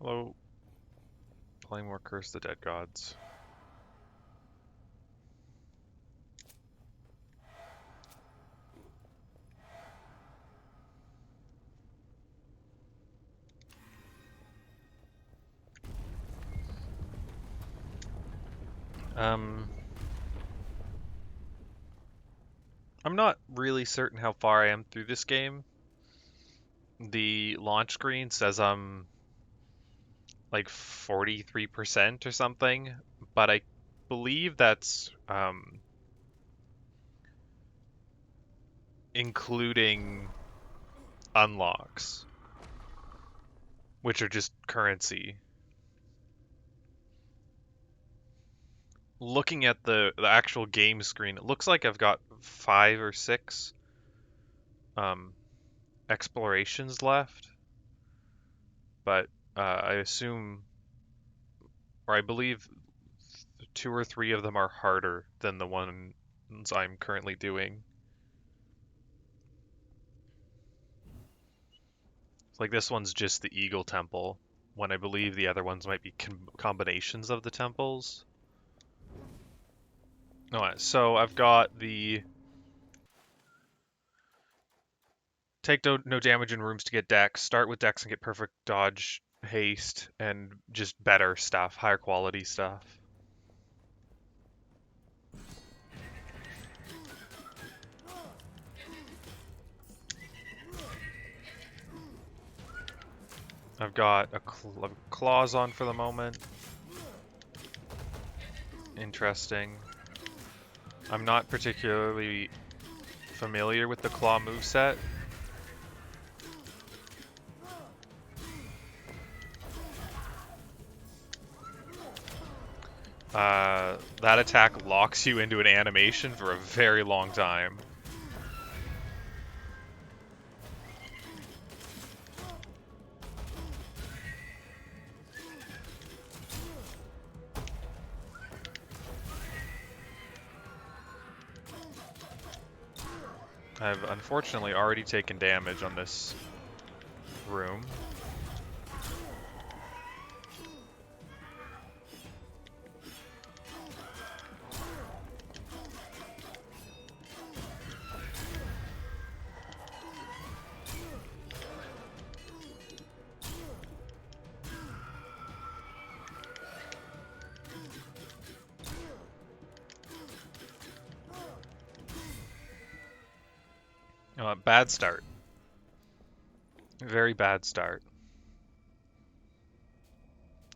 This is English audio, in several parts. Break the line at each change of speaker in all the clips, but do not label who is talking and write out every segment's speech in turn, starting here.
Hello. Playing more Curse the Dead Gods. I'm not really certain how far I am through this game. The launch screen says I'm like 43% or something, but I believe that's including unlocks, which are just currency. Looking at the actual game screen, it looks like I've got 5 or 6 um, explorations left, but I assume, or I believe, 2 or 3 of them are harder than the ones I'm currently doing. Like this one's just the Eagle Temple, when I believe the other ones might be combinations of the temples. Alright, so I've got the take no damage in rooms to get dex, start with dex and get perfect dodge, haste, and just better stuff, higher quality stuff. I've got a claws on for the moment. Interesting. I'm not particularly familiar with the claw moveset. That attack locks you into an animation for a very long time. I've unfortunately already taken damage on this room. Bad start. Very bad start.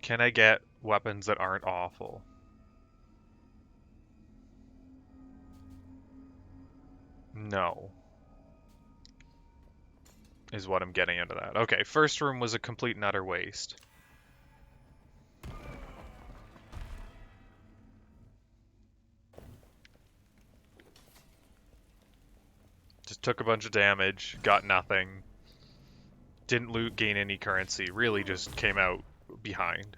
Can I get weapons that aren't awful? No. Is what I'm getting into that. Okay, first room was a complete and utter waste. Just took a bunch of damage, got nothing. Didn't gain any currency, really just came out behind.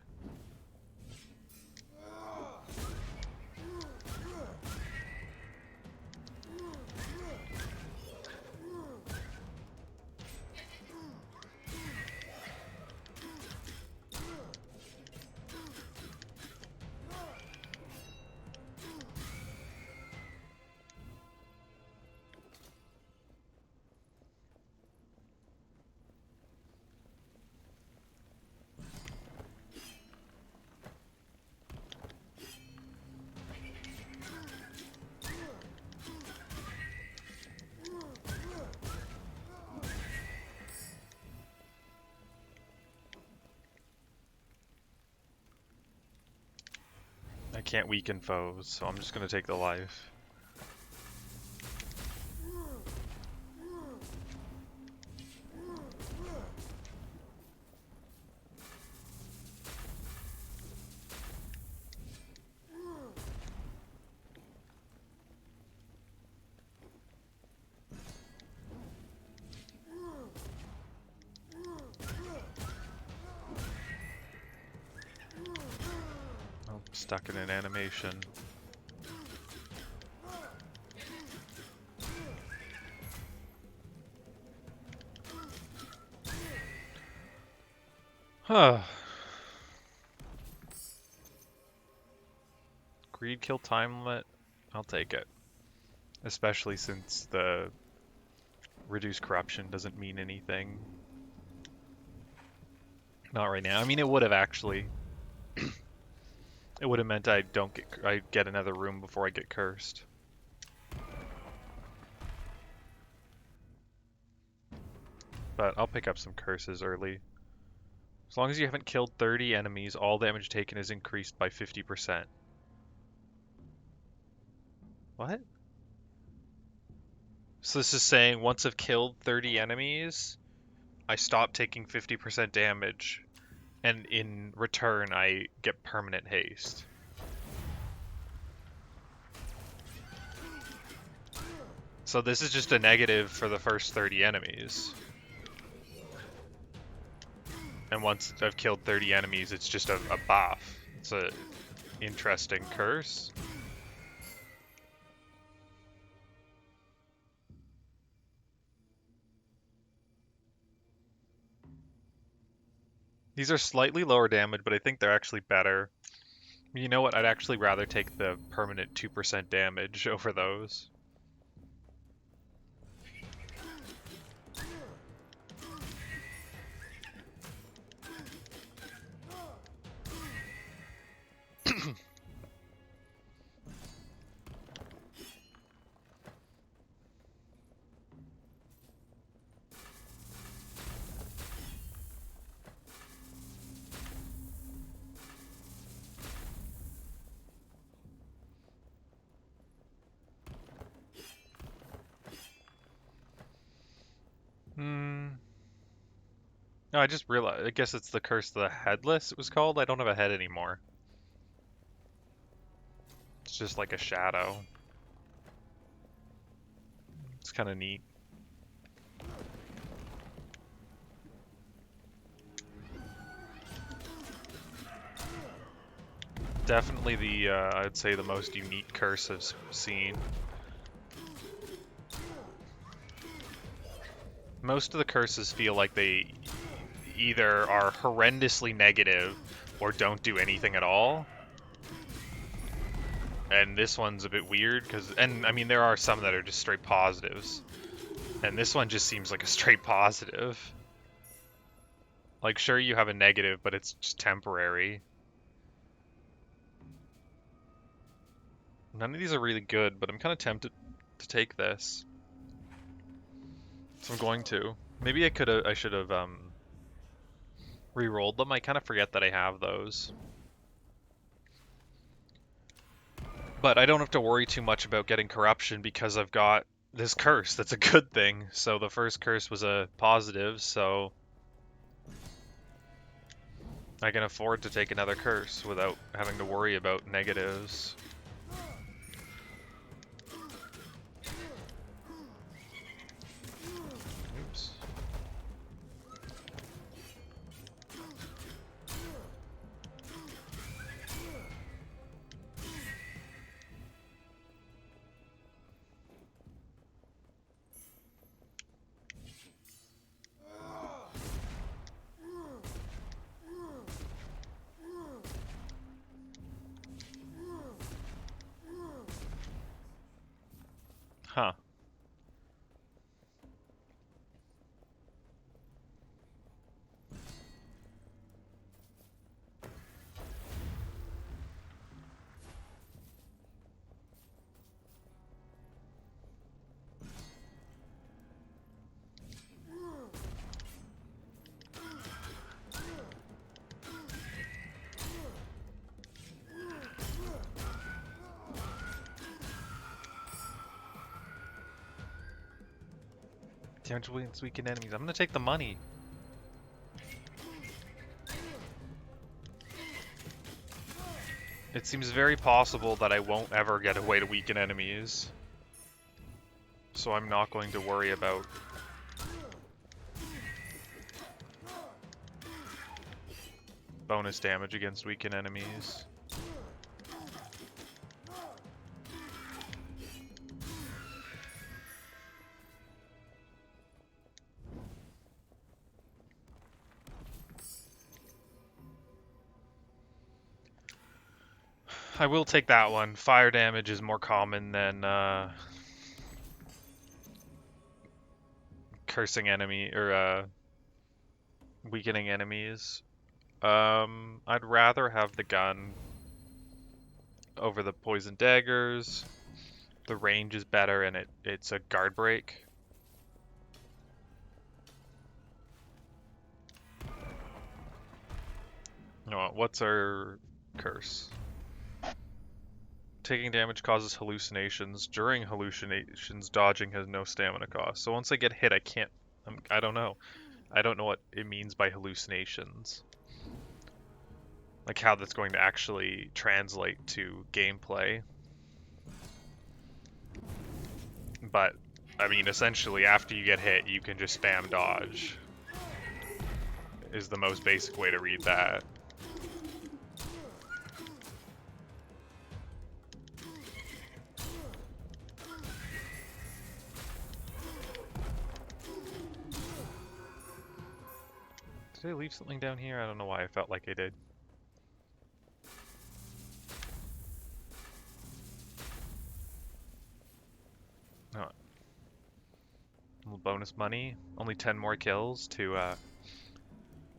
I can't weaken foes, so I'm just gonna take the life. Oh, stuck in an animation. Huh. Greed kill time limit. I'll take it. Especially since the reduced corruption doesn't mean anything. Not right now. I mean, it would have actually. It would have meant I get another room before I get cursed. But I'll pick up some curses early. As long as you haven't killed 30 enemies, all damage taken is increased by 50%. What? So this is saying once I've killed 30 enemies, I stop taking 50% damage, and in return I get permanent haste. So this is just a negative for the first 30 enemies. And once I've killed 30 enemies, it's just a buff. It's a interesting curse. These are slightly lower damage, but I think they're actually better. You know what? I'd actually rather take the permanent 2% damage over those. No, I just realized. I guess it's the curse of the Headless, it was called. I don't have a head anymore. It's just like a shadow. It's kind of neat. Definitely the, I'd say the most unique curse I've seen. Most of the curses feel like they either are horrendously negative or don't do anything at all. And this one's a bit weird and I mean there are some that are just straight positives. And this one just seems like a straight positive. Like sure you have a negative, but it's just temporary. None of these are really good, but I'm kind of tempted to take this. So I'm going to. Maybe I should have re-rolled them. I kind of forget that I have those. But I don't have to worry too much about getting corruption because I've got this curse. That's a good thing. So the first curse was a positive, so I can afford to take another curse without having to worry about negatives. Oops. Huh. Damage against weakened enemies. I'm gonna take the money. It seems very possible that I won't ever get a way to weaken enemies. So I'm not going to worry about bonus damage against weakened enemies. I will take that one. Fire damage is more common than cursing enemy or weakening enemies. I'd rather have the gun over the poison daggers. The range is better and it's a guard break. No, what's our curse? Taking damage causes hallucinations. During hallucinations, dodging has no stamina cost. So once I get hit, I can't. I don't know. I don't know what it means by hallucinations. Like how that's going to actually translate to gameplay. But, I mean, essentially, after you get hit, you can just spam dodge. Is the most basic way to read that. Did I leave something down here? I don't know why I felt like I did. Oh. Little bonus money. Only 10 more kills to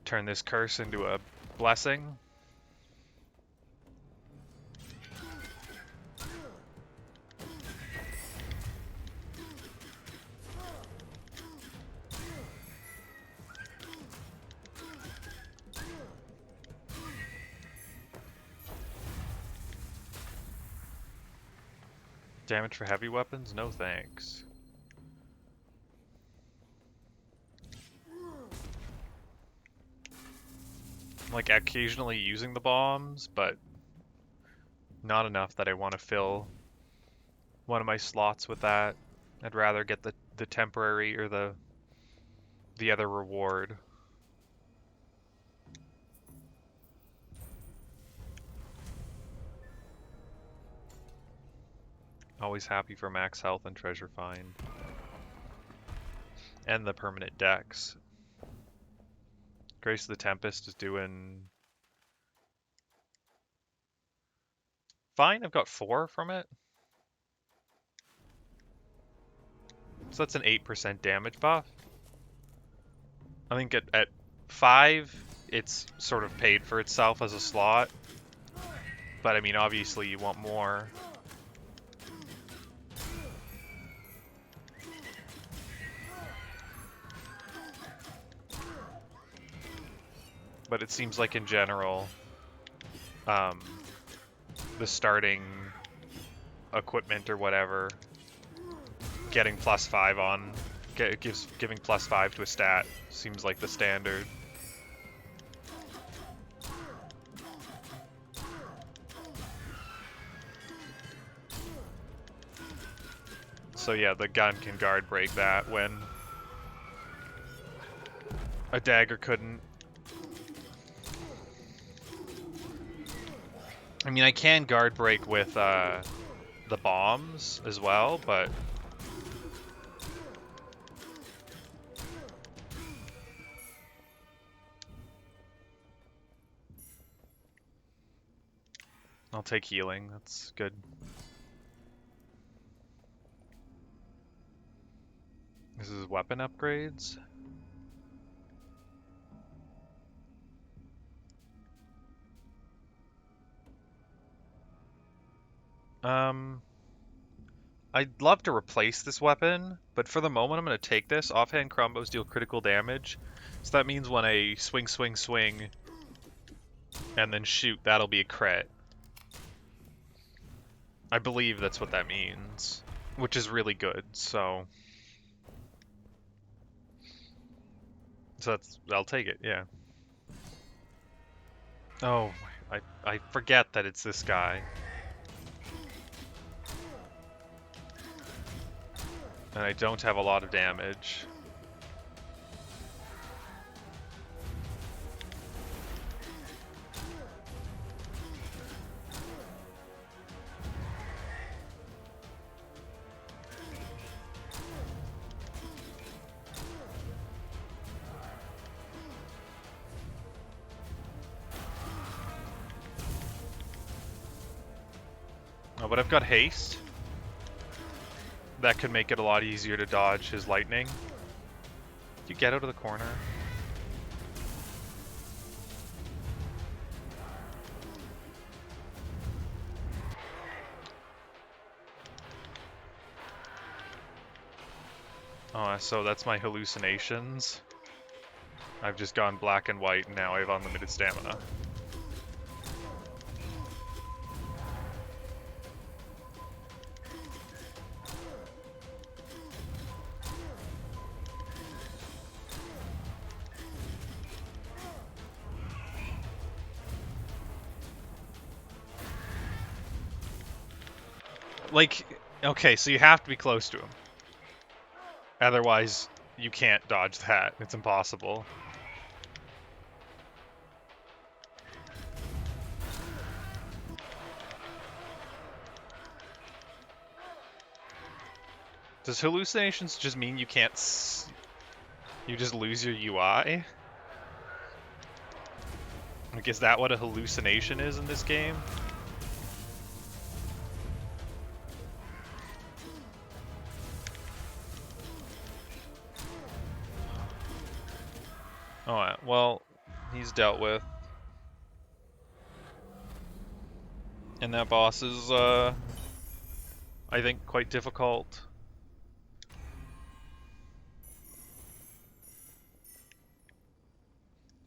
turn this curse into a blessing. Damage for heavy weapons? No thanks. I'm like occasionally using the bombs, but not enough that I want to fill one of my slots with that. I'd rather get the temporary or the other reward. Always happy for max health and treasure find. And the permanent dex. Grace of the Tempest is doing fine. I've got 4 from it. So that's an 8% damage buff. I think at 5, it's sort of paid for itself as a slot. But I mean, obviously you want more. But it seems like in general, the starting equipment or whatever, getting +5 on, giving +5 to a stat seems like the standard. So yeah, the gun can guard break that when a dagger couldn't. I mean, I can guard break with the bombs as well, but I'll take healing. That's good. This is weapon upgrades. I'd love to replace this weapon, but for the moment I'm going to take this. Offhand combos deal critical damage, so that means when I swing, swing, swing, and then shoot, that'll be a crit. I believe that's what that means, which is really good, so I'll take it, yeah. Oh, I forget that it's this guy. And I don't have a lot of damage. But I've got haste. That could make it a lot easier to dodge his lightning. You get out of the corner. Oh, so that's my hallucinations. I've just gone black and white, and now I have unlimited stamina. Like, okay, so you have to be close to him. Otherwise, you can't dodge that. It's impossible. Does hallucinations just mean you can't you just lose your UI? Like, is that what a hallucination is in this game? Oh, well, he's dealt with. And that boss is, I think, quite difficult.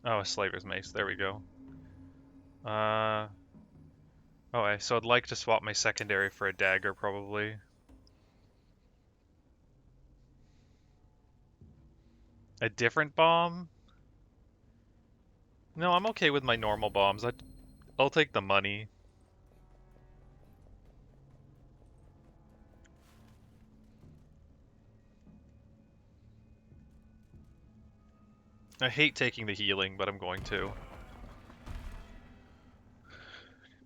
Oh, a Slaver's Mace. There we go. Okay, so I'd like to swap my secondary for a dagger, probably. A different bomb? No, I'm okay with my normal bombs. I'll take the money. I hate taking the healing, but I'm going to.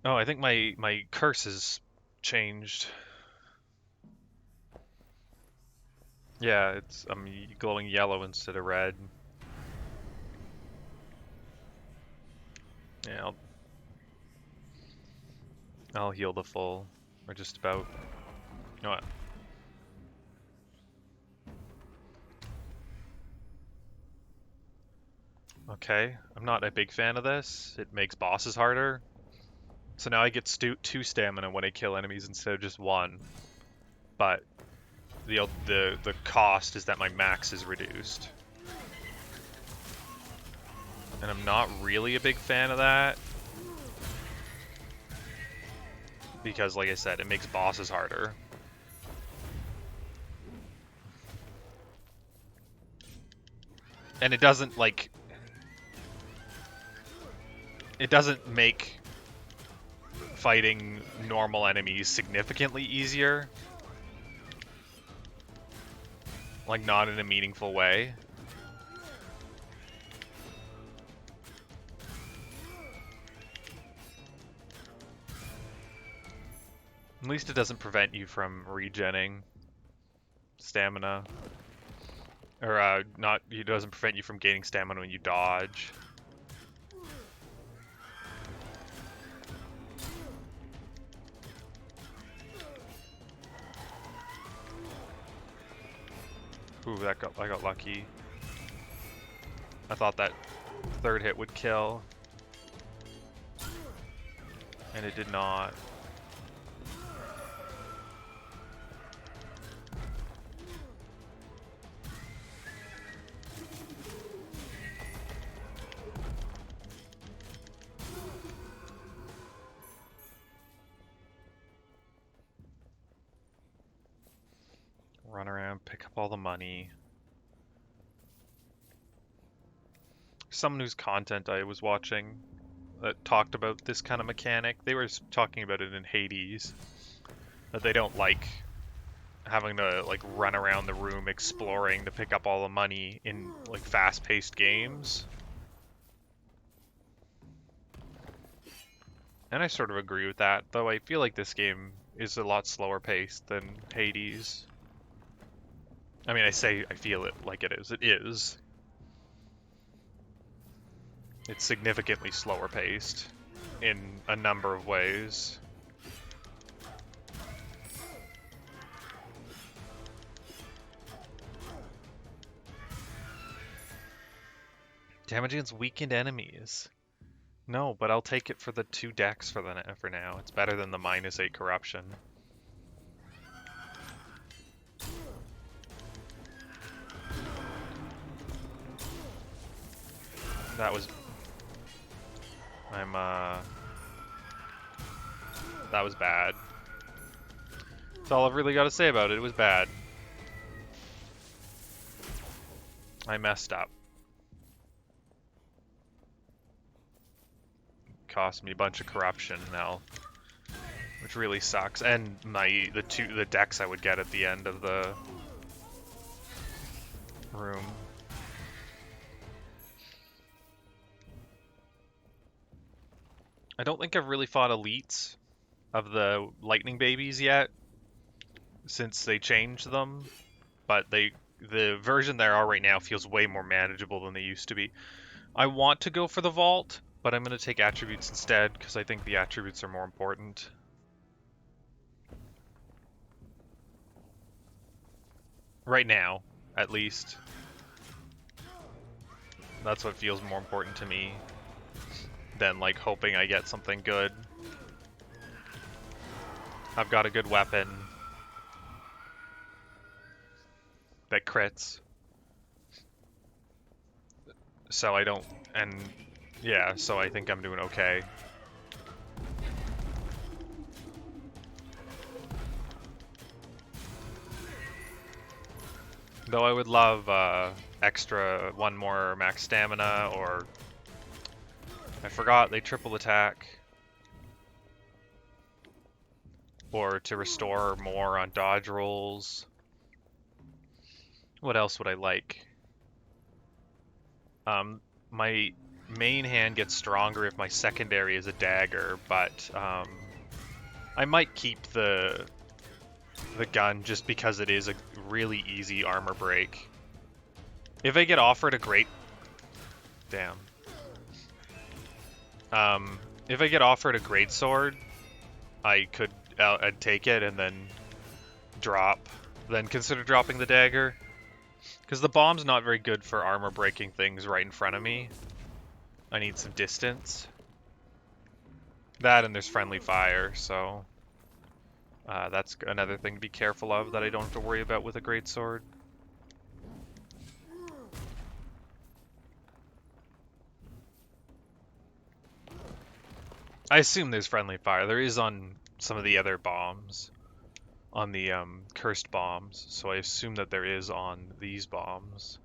Oh, I think my curse has changed. Yeah, I'm glowing yellow instead of red. Yeah, I'll heal the full, or just about. You know what? Okay, I'm not a big fan of this. It makes bosses harder. So now I get 2 stamina when I kill enemies instead of just 1. But the cost is that my max is reduced. And I'm not really a big fan of that. Because, like I said, it makes bosses harder. And it doesn't, like... It doesn't make fighting normal enemies significantly easier. Like, not in a meaningful way. At least it doesn't prevent you from regenning stamina. Or, it doesn't prevent you from gaining stamina when you dodge. Ooh, I got lucky. I thought that 3rd hit would kill. And it did not. Run around, pick up all the money. Someone whose content I was watching that talked about this kind of mechanic. They were talking about it in Hades. That they don't like having to like run around the room exploring to pick up all the money in like fast-paced games. And I sort of agree with that, though I feel like this game is a lot slower paced than Hades. I mean, I feel it like it is. It is. It's significantly slower paced in a number of ways. Damage against weakened enemies. No, but I'll take it for the 2 decks for now. It's better than the -8 corruption. That was... That was bad. That's all I've really got to say about it. It was bad. I messed up. Cost me a bunch of corruption now, which really sucks. And the decks I would get at the end of the room. I don't think I've really fought elites of the lightning babies yet, since they changed them, but the version there are right now feels way more manageable than they used to be. I want to go for the vault, but I'm going to take attributes instead, because I think the attributes are more important. Right now, at least. That's what feels more important to me than, like, hoping I get something good. I've got a good weapon that crits. So I don't... And, yeah, so I think I'm doing okay. Though I would love extra 1 more max stamina, or... I forgot, they triple attack. Or to restore more on dodge rolls. What else would I like? My main hand gets stronger if my secondary is a dagger, but I might keep the gun just because it is a really easy armor break. If I get offered a great... Damn. If I get offered a greatsword, I'd take it and then consider dropping the dagger. Because the bomb's not very good for armor breaking things right in front of me. I need some distance. That and there's friendly fire, so... that's another thing to be careful of that I don't have to worry about with a greatsword. I assume there's friendly fire. There is on some of the other bombs. On the cursed bombs, so I assume that there is on these bombs.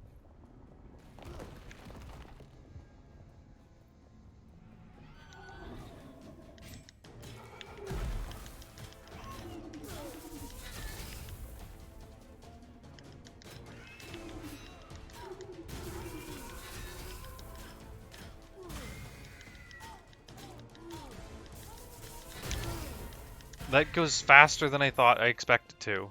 That goes faster than I thought I expected to.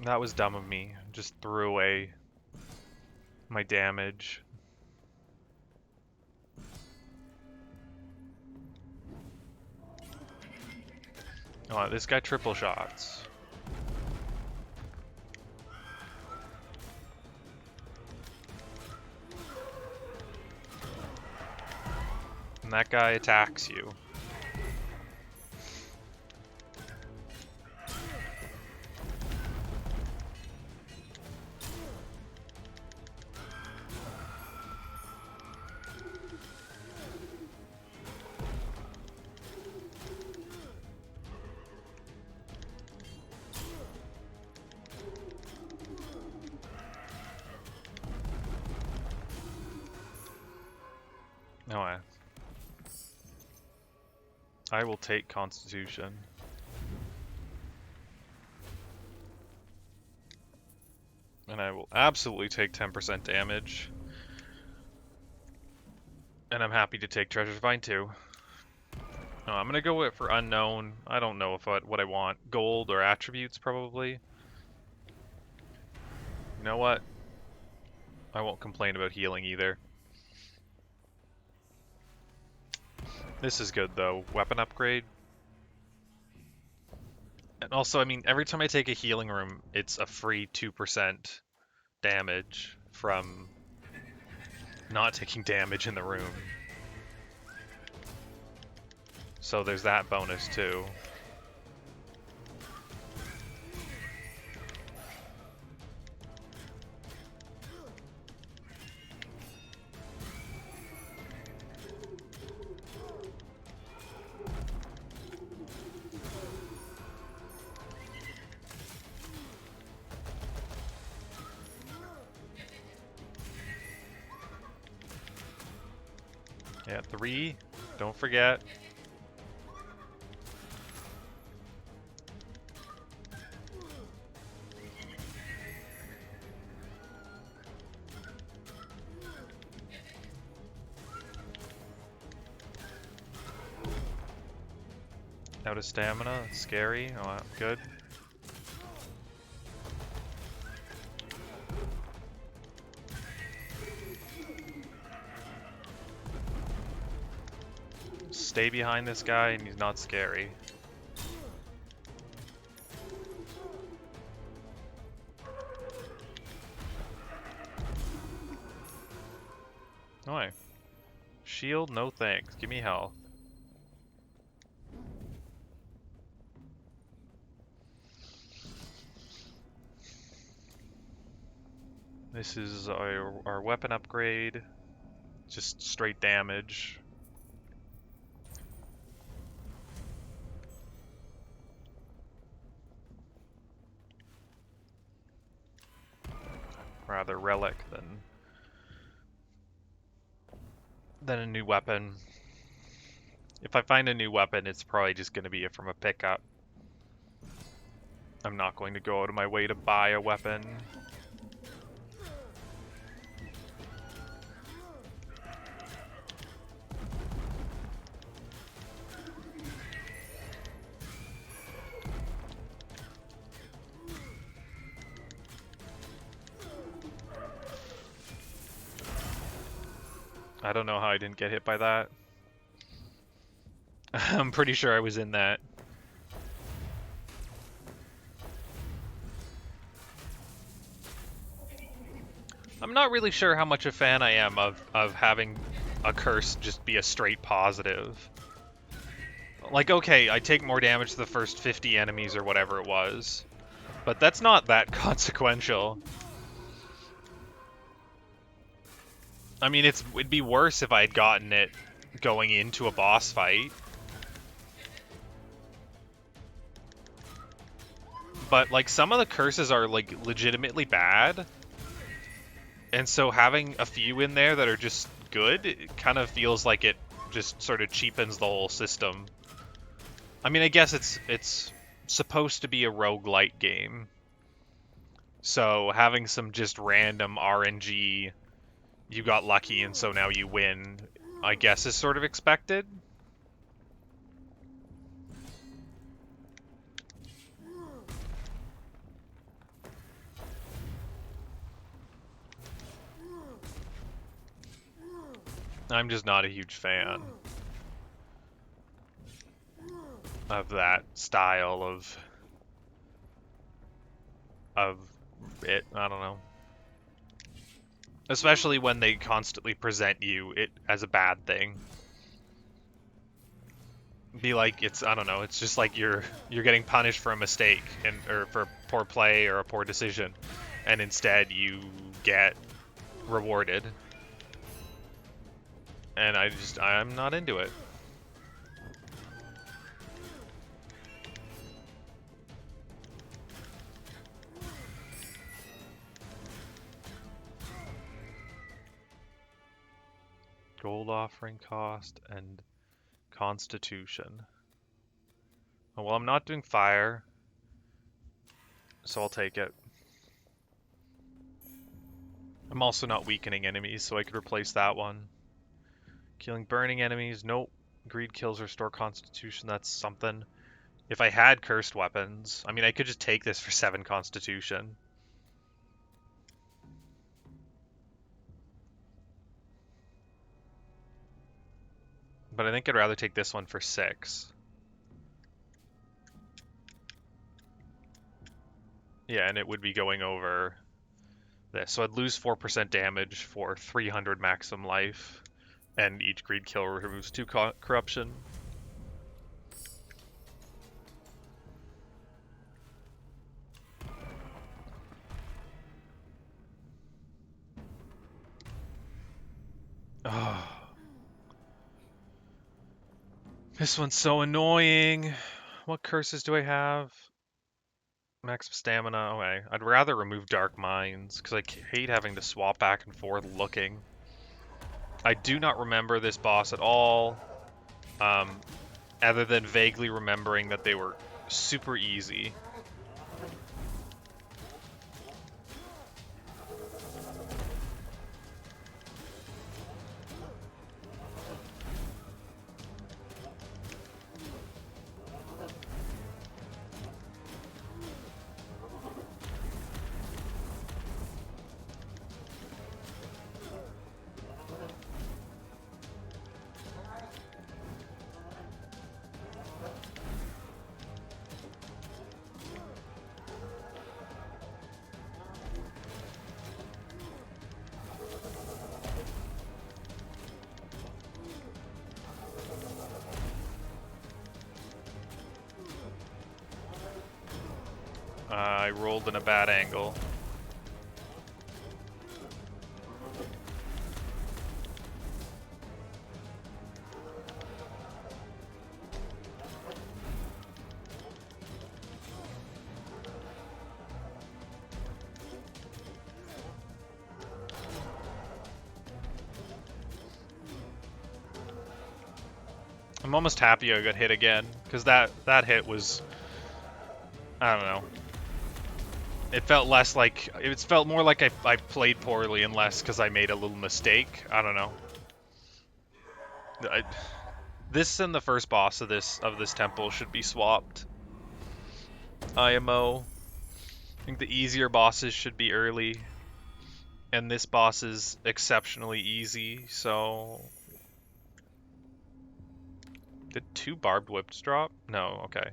That was dumb of me. Just threw away my damage. Oh, this guy triple shots. And that guy attacks you. No, I will take Constitution. And I will absolutely take 10% damage. And I'm happy to take Treasure Find too. No, I'm gonna go for unknown. I don't know if what I want. Gold or attributes, probably. You know what? I won't complain about healing either. This is good though. Weapon upgrade. And also, I mean, every time I take a healing room, it's a free 2% damage from not taking damage in the room. So there's that bonus too. Yeah, 3. Don't forget. Out of stamina. Scary. Oh, good. Stay behind this guy and he's not scary. Oh, shield, no thanks. Give me health. This is our weapon upgrade. Just straight damage. Rather relic than a new weapon. If I find a new weapon, it's probably just going to be from a pickup. I'm not going to go out of my way to buy a weapon. I don't know how I didn't get hit by that. I'm pretty sure I was in that. I'm not really sure how much a fan I am of having a curse just be a straight positive. Like, okay, I take more damage to the first 50 enemies or whatever it was, but that's not that consequential. I mean, it'd be worse if I had gotten it going into a boss fight. But, like, some of the curses are, like, legitimately bad. And so having a few in there that are just good, it kind of feels like it just sort of cheapens the whole system. I mean, I guess it's supposed to be a roguelite game. So having some just random RNG, you got lucky and so now you win, I guess is sort of expected. I'm just not a huge fan of that style of it. I don't know. Especially when they constantly present you it as a bad thing. Be like, I don't know, it's just like you're getting punished for a mistake or for poor play or a poor decision, and instead you get rewarded. And I'm not into it. Gold offering cost and constitution. Oh, well, I'm not doing fire, so I'll take it. I'm also not weakening enemies, so I could replace that one. Killing burning enemies, nope. Greed kills restore constitution, that's something. If I had cursed weapons, I mean, I could just take this for 7 constitution. But I think I'd rather take this one for 6. Yeah, and it would be going over this. So I'd lose 4% damage for 300 maximum life, and each greed kill removes 2 corruption. Oh. This one's so annoying. What curses do I have? Max stamina. Okay, I'd rather remove Dark Minds because I hate having to swap back and forth looking. I do not remember this boss at all, other than vaguely remembering that they were super easy. I rolled in a bad angle. I'm almost happy I got hit again, because that hit was, I don't know. It felt less like, it felt more like I played poorly and less because I made a little mistake. I don't know. This and the first boss of this temple should be swapped. IMO. I think the easier bosses should be early, and this boss is exceptionally easy, so... Did 2 barbed whips drop? No, okay.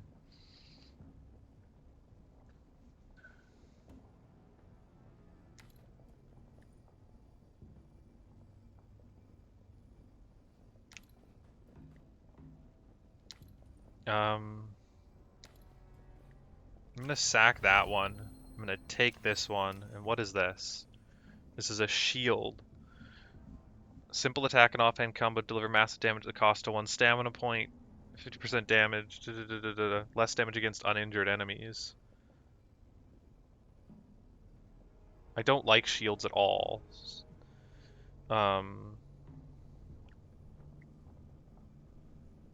I'm gonna sack that one. I'm gonna take this one, and what is this? This is a shield. Simple attack and offhand combo deliver massive damage at the cost of 1 stamina point. 50% damage. Less damage against uninjured enemies. I don't like shields at all.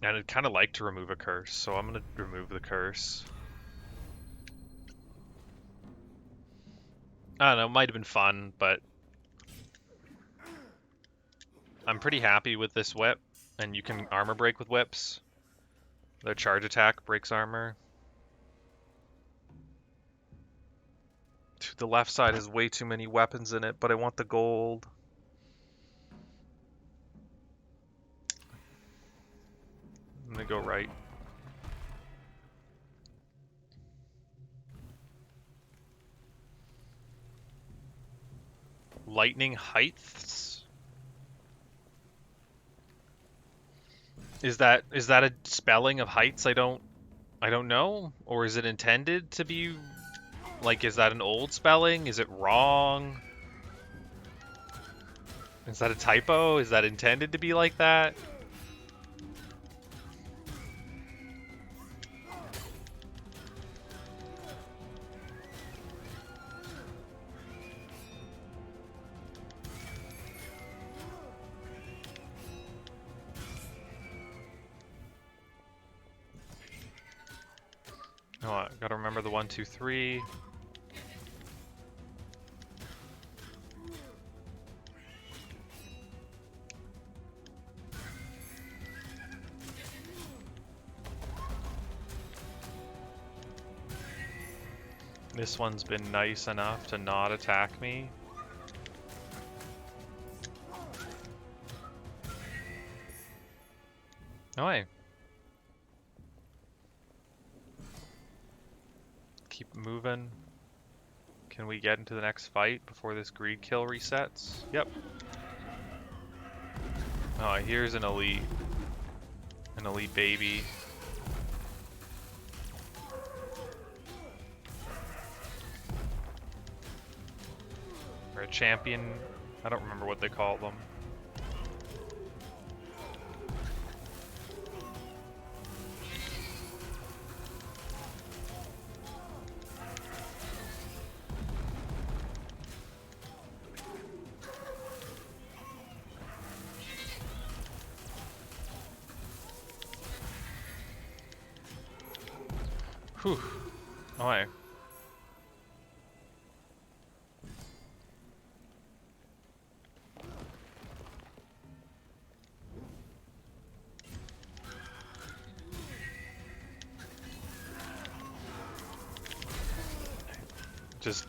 And I'd kind of like to remove a curse, so I'm gonna remove the curse. I don't know, it might have been fun, but I'm pretty happy with this whip, and you can armor break with whips. Their charge attack breaks armor. The left side has way too many weapons in it, but I want the gold. I'm gonna go right. Lightning heights? Is that a spelling of heights? I don't know, or is it intended to be like, is that an old spelling? Is it wrong? Is that a typo? Is that intended to be like that? Oh, I gotta remember the 1, 2, 3. This one's been nice enough to not attack me. No way. Keep moving. Can we get into the next fight before this greed kill resets? Yep. Oh, here's an elite. An elite baby. Or a champion. I don't remember what they call them. Whew. Oh, hey. Just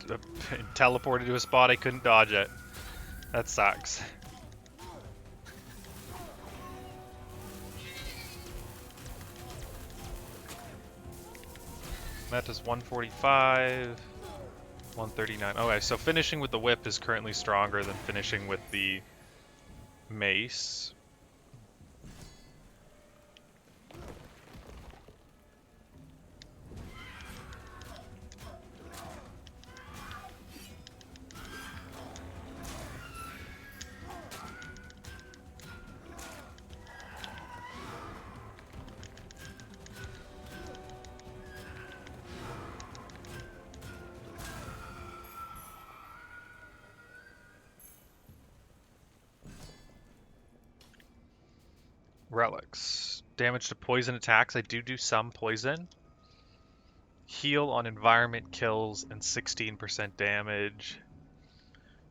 teleported to a spot I couldn't dodge it. That sucks. That does 145, 139. Okay, so finishing with the whip is currently stronger than finishing with the mace. Relics. Damage to poison attacks. I do some poison. Heal on environment kills and 16% damage.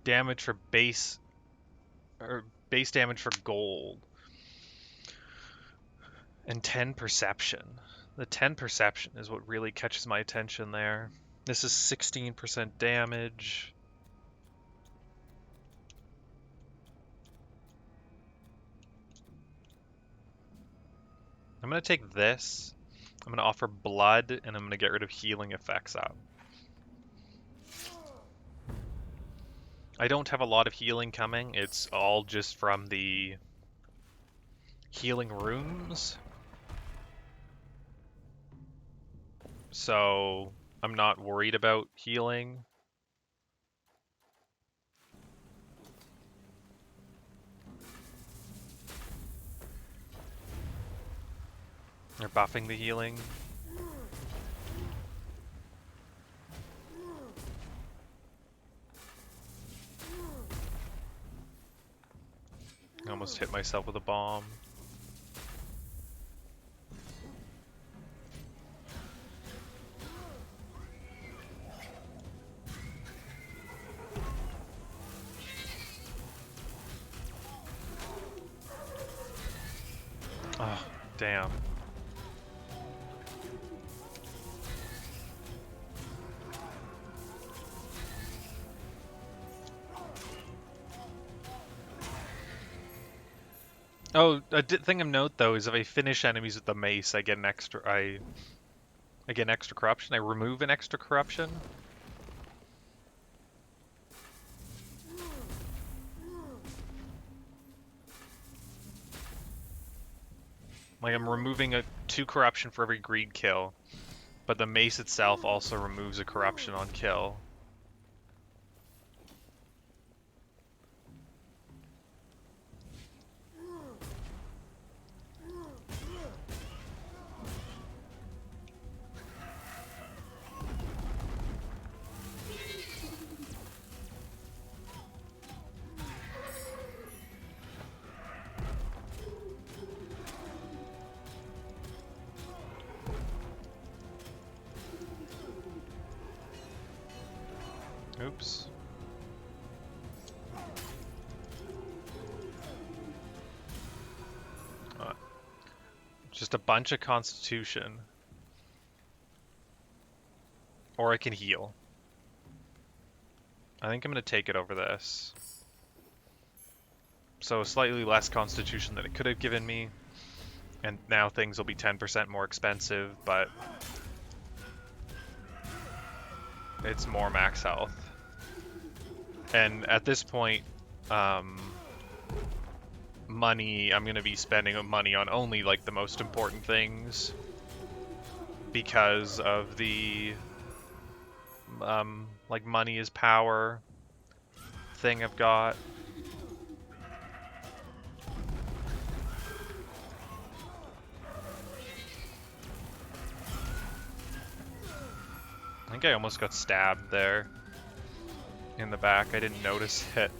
Damage for base damage for gold. And 10 perception. The 10 perception is what really catches my attention there. This is 16% damage. I'm going to take this. I'm going to offer blood, and I'm going to get rid of healing effects up. I don't have a lot of healing coming. It's all just from the healing rooms. So I'm not worried about healing. They're buffing the healing. I almost hit myself with a bomb. Oh, damn. Oh, a thing of note though is if I finish enemies with the mace, I get an extra. I get an extra corruption. I remove an extra corruption. Like I'm removing 2 corruption for every greed kill, but the mace itself also removes a corruption on kill. Oops. Just a bunch of constitution. Or I can heal. I think I'm going to take it over this. So slightly less constitution than it could have given me. And now things will be 10% more expensive, but it's more max health. And at this point, money, I'm gonna be spending money on only like the most important things because of the like money is power thing I've got. I think I almost got stabbed there in the back. I didn't notice it.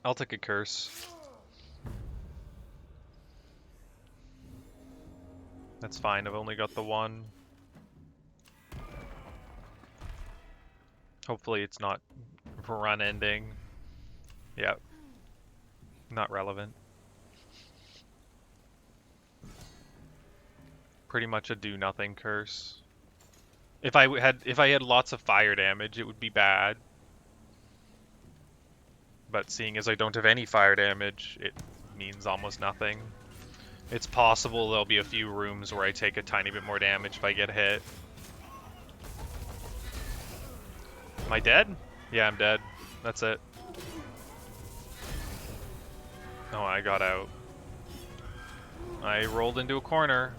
I'll take a curse. That's fine, I've only got the one. Hopefully it's not run ending. Yep. Not relevant. Pretty much a do nothing curse. If I had lots of fire damage, it would be bad. But seeing as I don't have any fire damage, it means almost nothing. It's possible there'll be a few rooms where I take a tiny bit more damage if I get hit. Am I dead? Yeah, I'm dead. That's it. Oh, I got out. I rolled into a corner.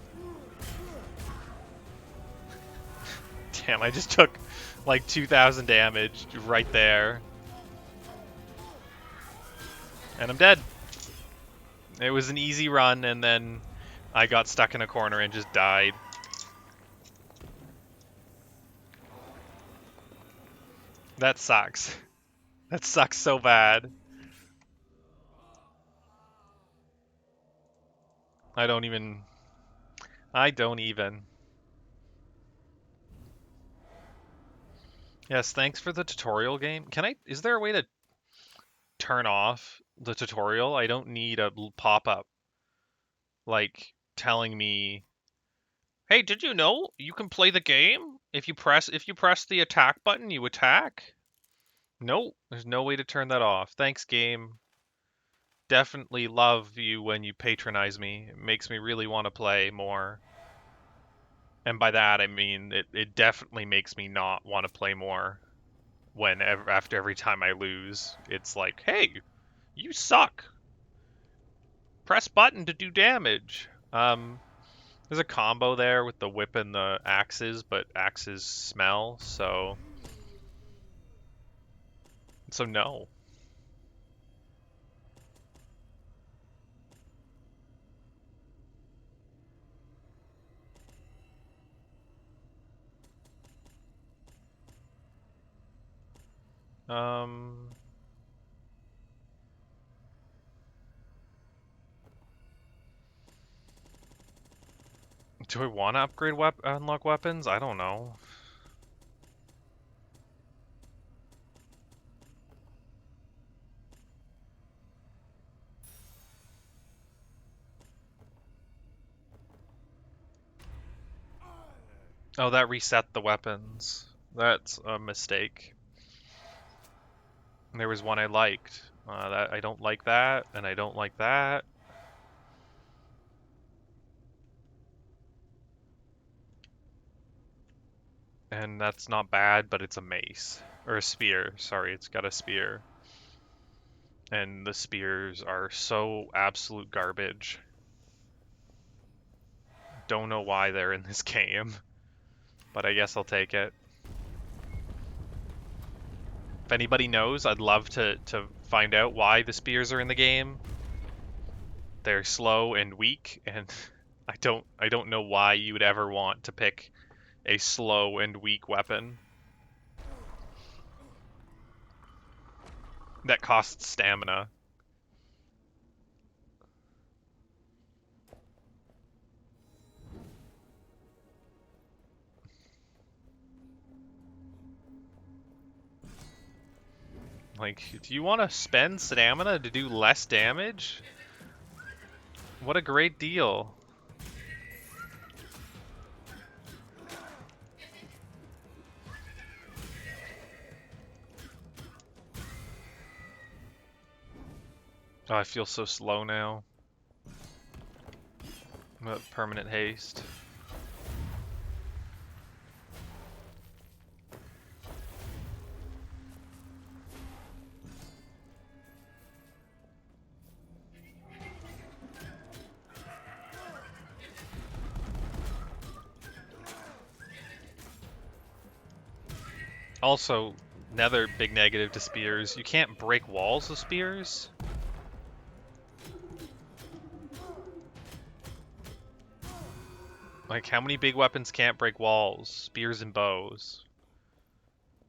Damn, I just took like 2,000 damage right there. And I'm dead. It was an easy run, and then I got stuck in a corner and just died. That sucks. That sucks so bad. I don't even. Yes, thanks for the tutorial game. Is there a way to turn off the tutorial? I don't need a pop-up like telling me, "Hey, did you know you can play the game? If you press the attack button, you attack." Nope, there's no way to turn that off. Thanks, game. Definitely love you when you patronize me. It makes me really want to play more. And by that I mean it definitely makes me not want to play more after every time I lose. It's like, hey, you suck. Press button to do damage. There's a combo there with the whip and the axes, but axes smell, so no. Um, do I want to upgrade unlock weapons? I don't know. Oh, that reset the weapons. That's a mistake. There was one I liked. That I don't like that, and I don't like that. And that's not bad, but it's a mace. Or a spear. Sorry, it's got a spear. And the spears are so absolute garbage. Don't know why they're in this game, but I guess I'll take it. If anybody knows, I'd love to find out why the spears are in the game. They're slow and weak, and I don't know why you would ever want to pick a slow and weak weapon that costs stamina. Like, do you want to spend stamina to do less damage? What a great deal. Oh, I feel so slow now. Permanent haste. Also, another big negative to spears, you can't break walls with spears. Like, how many big weapons can't break walls? Spears and bows.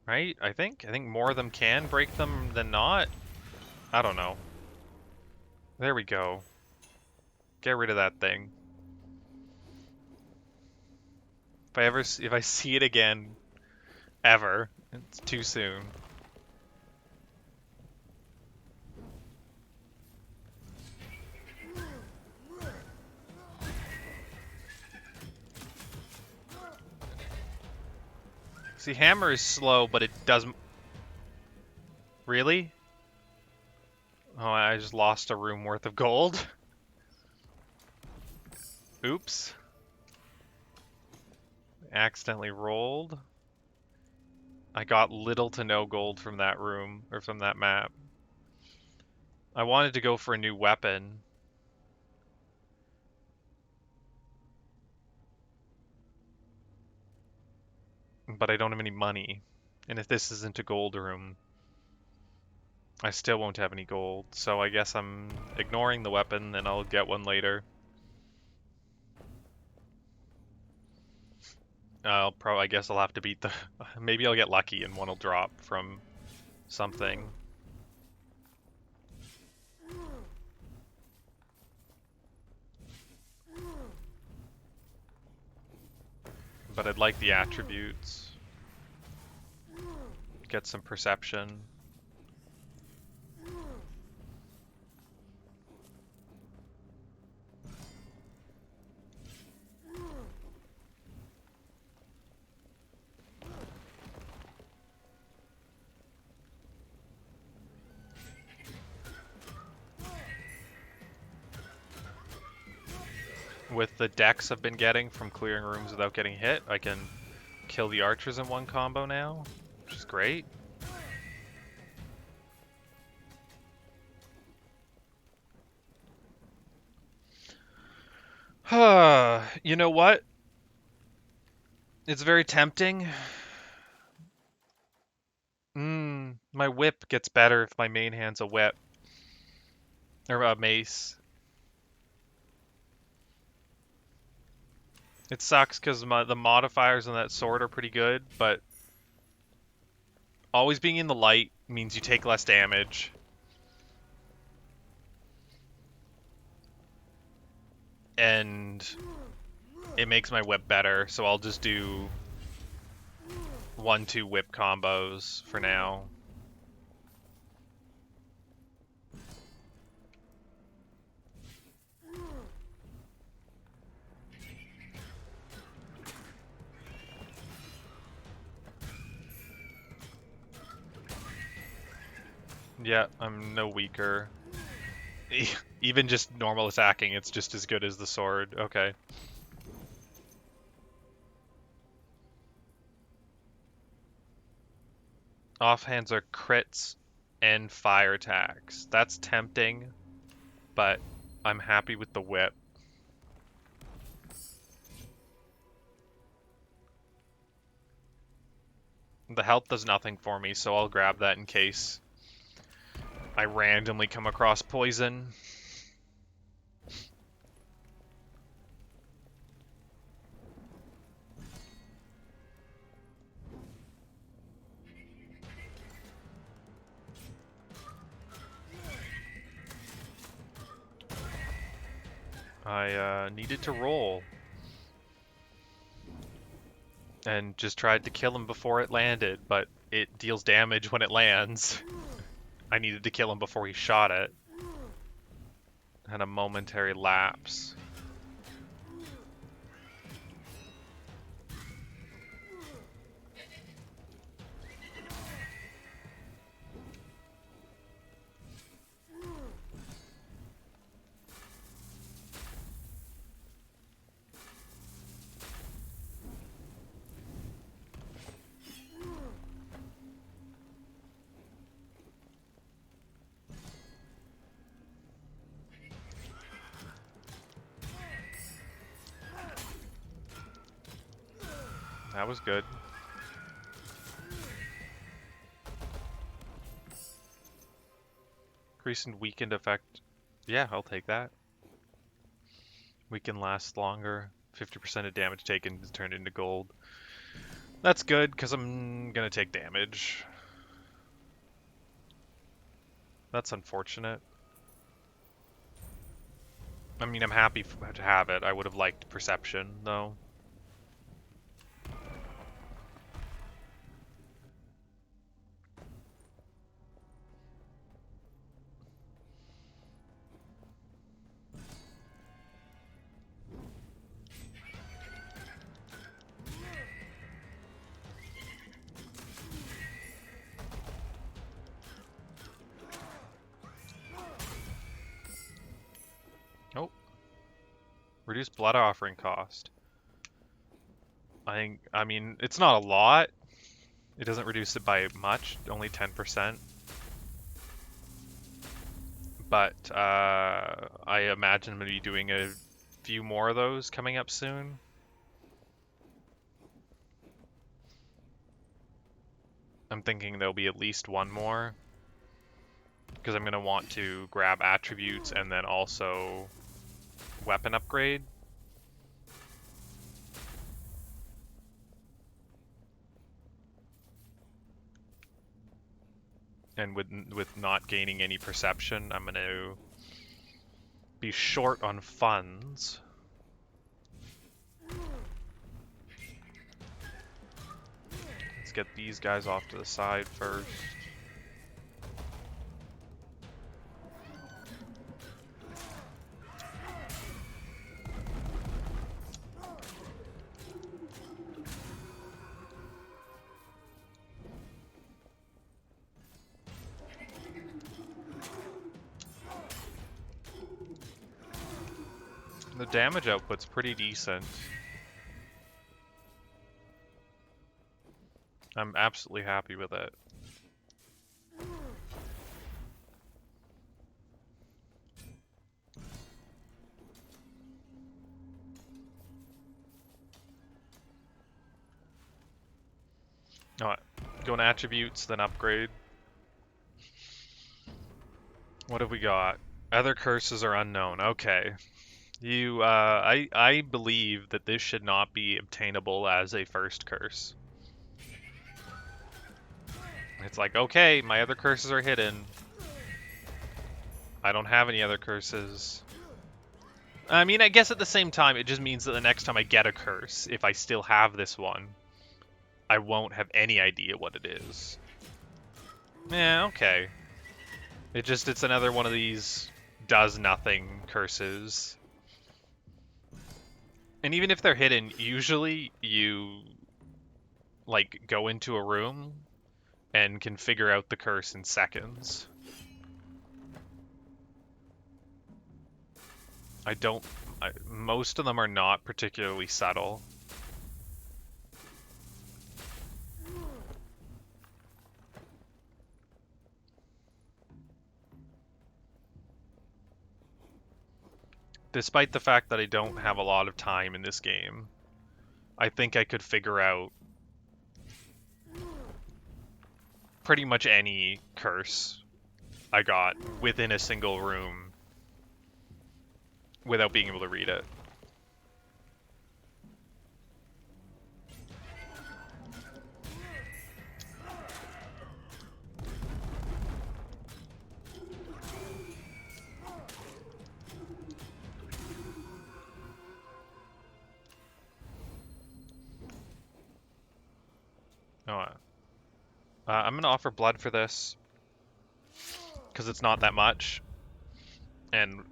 Right? I think more of them can break them than not. I don't know. There we go. Get rid of that thing. If I see it again, ever, it's too soon. See, hammer is slow, but it doesn't... Really? Oh, I just lost a room worth of gold. Oops. Accidentally rolled. I got little to no gold from that room, or from that map. I wanted to go for a new weapon. But I don't have any money. And if this isn't a gold room, I still won't have any gold. So I guess I'm ignoring the weapon and I'll get one later. I guess I'll have to beat the... Maybe I'll get lucky and one will drop from something. But I'd like the attributes. Get some perception. With the dex I've been getting from clearing rooms without getting hit, I can kill the archers in one combo now, which is great. You know what? It's very tempting. My whip gets better if my main hand's a whip. Or a mace. It sucks because the modifiers on that sword are pretty good, but always being in the light means you take less damage. And it makes my whip better, so I'll just do 1-2 whip combos for now. Yeah, I'm no weaker. Even just normal attacking, it's just as good as the sword. Okay. Offhands are crits and fire attacks. That's tempting, but I'm happy with the whip. The health does nothing for me, so I'll grab that in case I randomly come across poison. I needed to roll. And just tried to kill him before it landed, but it deals damage when it lands. I needed to kill him before he shot it. Had a momentary lapse. That was good. Increase in weakened effect. Yeah, I'll take that. Weaken lasts longer. 50% of damage taken is turned into gold. That's good, because I'm gonna take damage. That's unfortunate. I mean, I'm happy to have it. I would have liked perception, though. Oh. Reduce blood offering cost. I mean, it's not a lot. It doesn't reduce it by much, only 10%. But I imagine I'm going to be doing a few more of those coming up soon. I'm thinking there'll be at least one more. Because I'm going to want to grab attributes and then also weapon upgrade. And with not gaining any perception, I'm going to be short on funds. Let's get these guys off to the side first. The damage output's pretty decent. I'm absolutely happy with it. Alright, go to attributes, then upgrade. What have we got? Other curses are unknown. Okay. I believe that this should not be obtainable as a first curse. It's like, okay, my other curses are hidden. I don't have any other curses. I mean, I guess at the same time, it just means that the next time I get a curse, if I still have this one, I won't have any idea what it is. Yeah, okay. It's another one of these does nothing curses. And even if they're hidden, usually you like go into a room and can figure out the curse in seconds. Most of them are not particularly subtle. Despite the fact that I don't have a lot of time in this game, I think I could figure out pretty much any curse I got within a single room without being able to read it. Oh, I'm gonna offer blood for this because it's not that much, and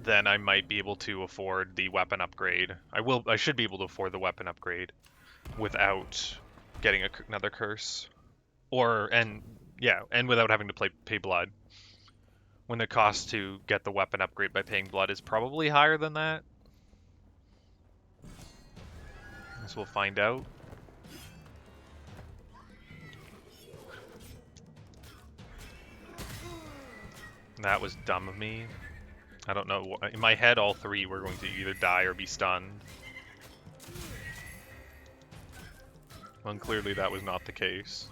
then I might be able to afford the weapon upgrade. I should be able to afford the weapon upgrade without getting another curse, and without having to pay blood. When the cost to get the weapon upgrade by paying blood is probably higher than that. As we'll find out. That was dumb of me. I don't know. In my head, all three were going to either die or be stunned. when clearly that was not the case.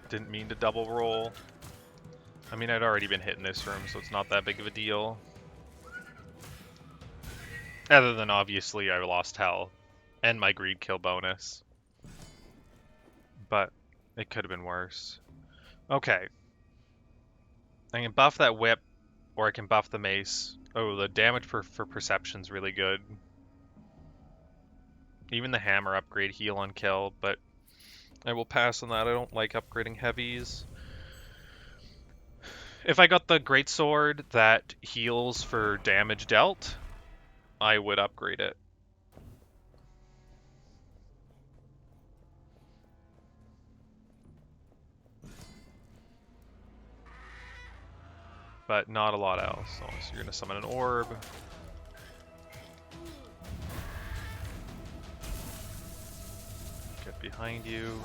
Didn't mean to double roll. I mean, I'd already been hit in this room, so it's not that big of a deal. Other than, obviously, I lost health and my greed kill bonus. But it could have been worse. Okay. I can buff that whip, or I can buff the mace. Oh, the damage for perception's really good. Even the hammer upgrade heal on kill, but I will pass on that. I don't like upgrading heavies. If I got the greatsword that heals for damage dealt, I would upgrade it. But not a lot else. So you're gonna summon an orb. Get behind you.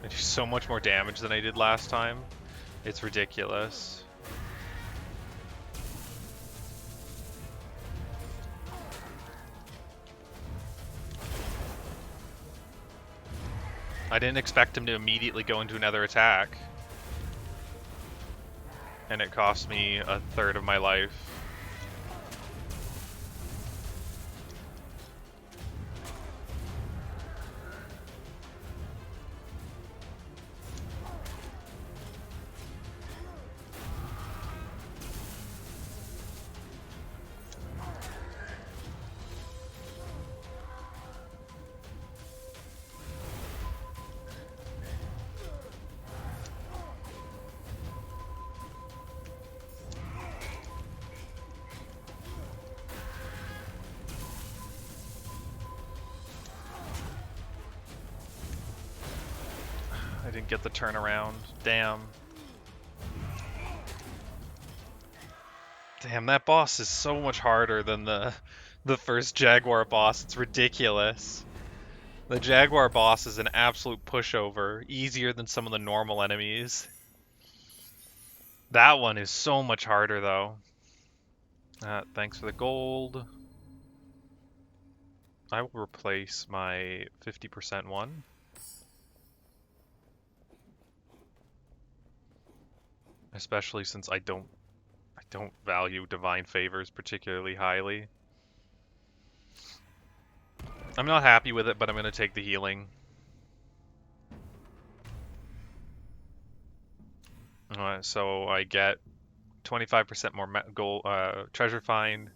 I do so much more damage than I did last time. It's ridiculous. I didn't expect him to immediately go into another attack. And it cost me a third of my life. I didn't get the turnaround. Damn. Damn, that boss is so much harder than the first Jaguar boss. It's ridiculous. The Jaguar boss is an absolute pushover, easier than some of the normal enemies. That one is so much harder, though. Thanks for the gold. I will replace my 50% one. Especially since I don't value divine favors particularly highly. I'm not happy with it, but I'm going to take the healing. So I get 25% more gold, treasure find,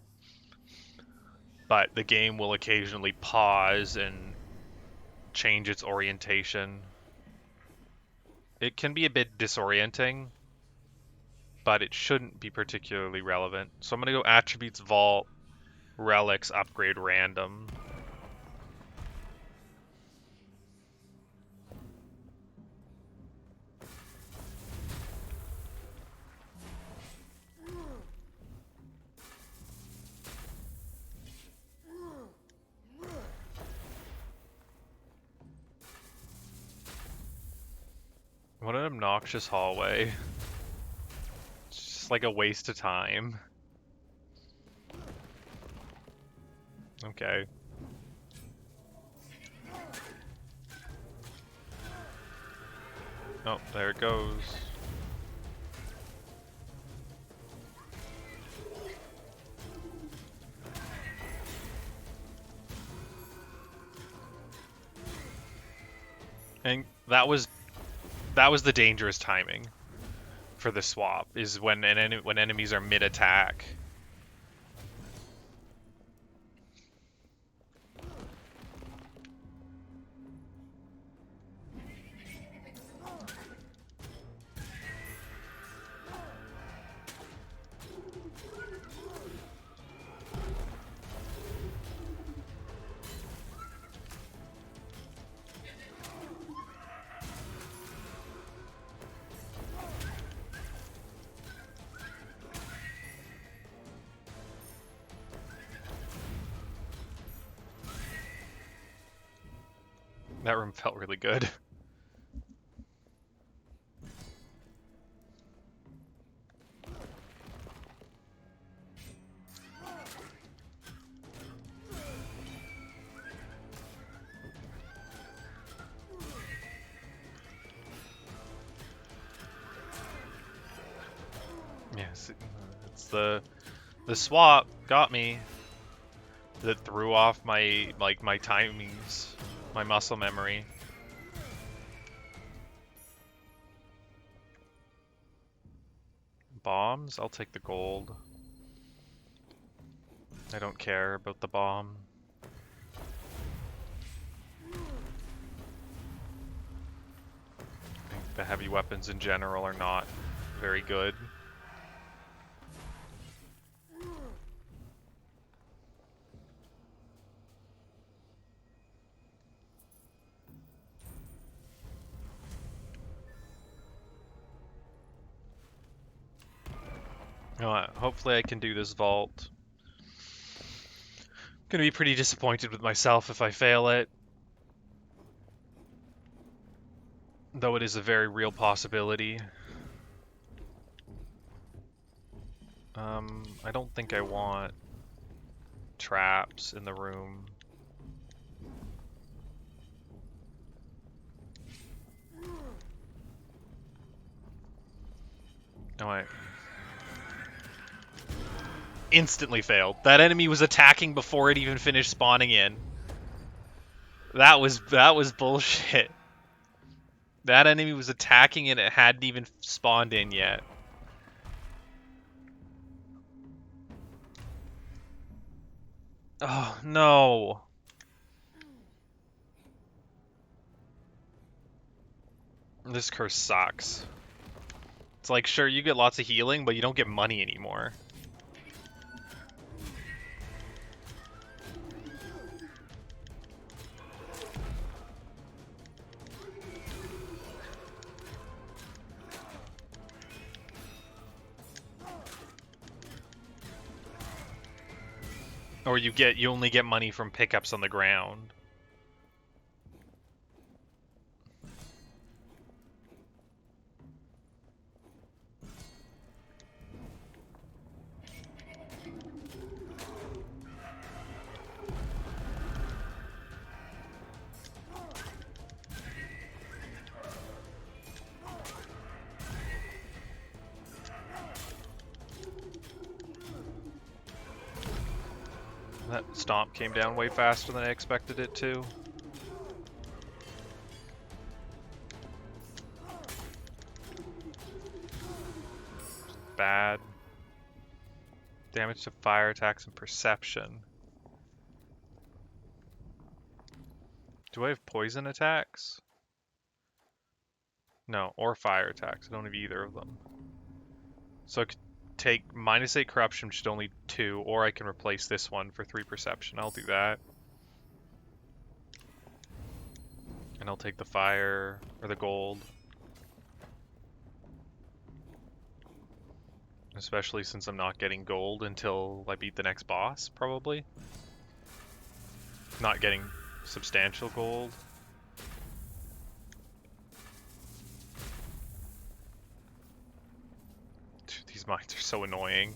but the game will occasionally pause and change its orientation. It can be a bit disorienting, but it shouldn't be particularly relevant. So I'm going to go attributes, vault, relics, upgrade, random. What an obnoxious hallway. It's just like a waste of time. Okay. Oh, there it goes. And that was the dangerous timing for the swap, is when when enemies are mid-attack. That room felt really good. Yes, it's the swap got me. That threw off my my timings, my muscle memory. Bombs? I'll take the gold. I don't care about the bomb. I think the heavy weapons in general are not very good. You know what? Hopefully I can do this vault. I'm gonna be pretty disappointed with myself if I fail it. Though it is a very real possibility. I don't think I want traps in the room. No, I instantly failed. That enemy was attacking before it even finished spawning in. That was bullshit. That enemy was attacking and it hadn't even spawned in yet. Oh, no. This curse sucks. It's like, sure, you get lots of healing, but you don't get money anymore. Or you only get money from pickups on the ground. That stomp came down way faster than I expected it to. Bad. Damage to fire attacks and perception. Do I have poison attacks? No, or fire attacks. I don't have either of them. So I could take -8 corruption, which is only 2, or I can replace this one for 3 perception. I'll do that. And I'll take the fire, or the gold. Especially since I'm not getting gold until I beat the next boss, probably. Not getting substantial gold. Dude, these mines are so annoying.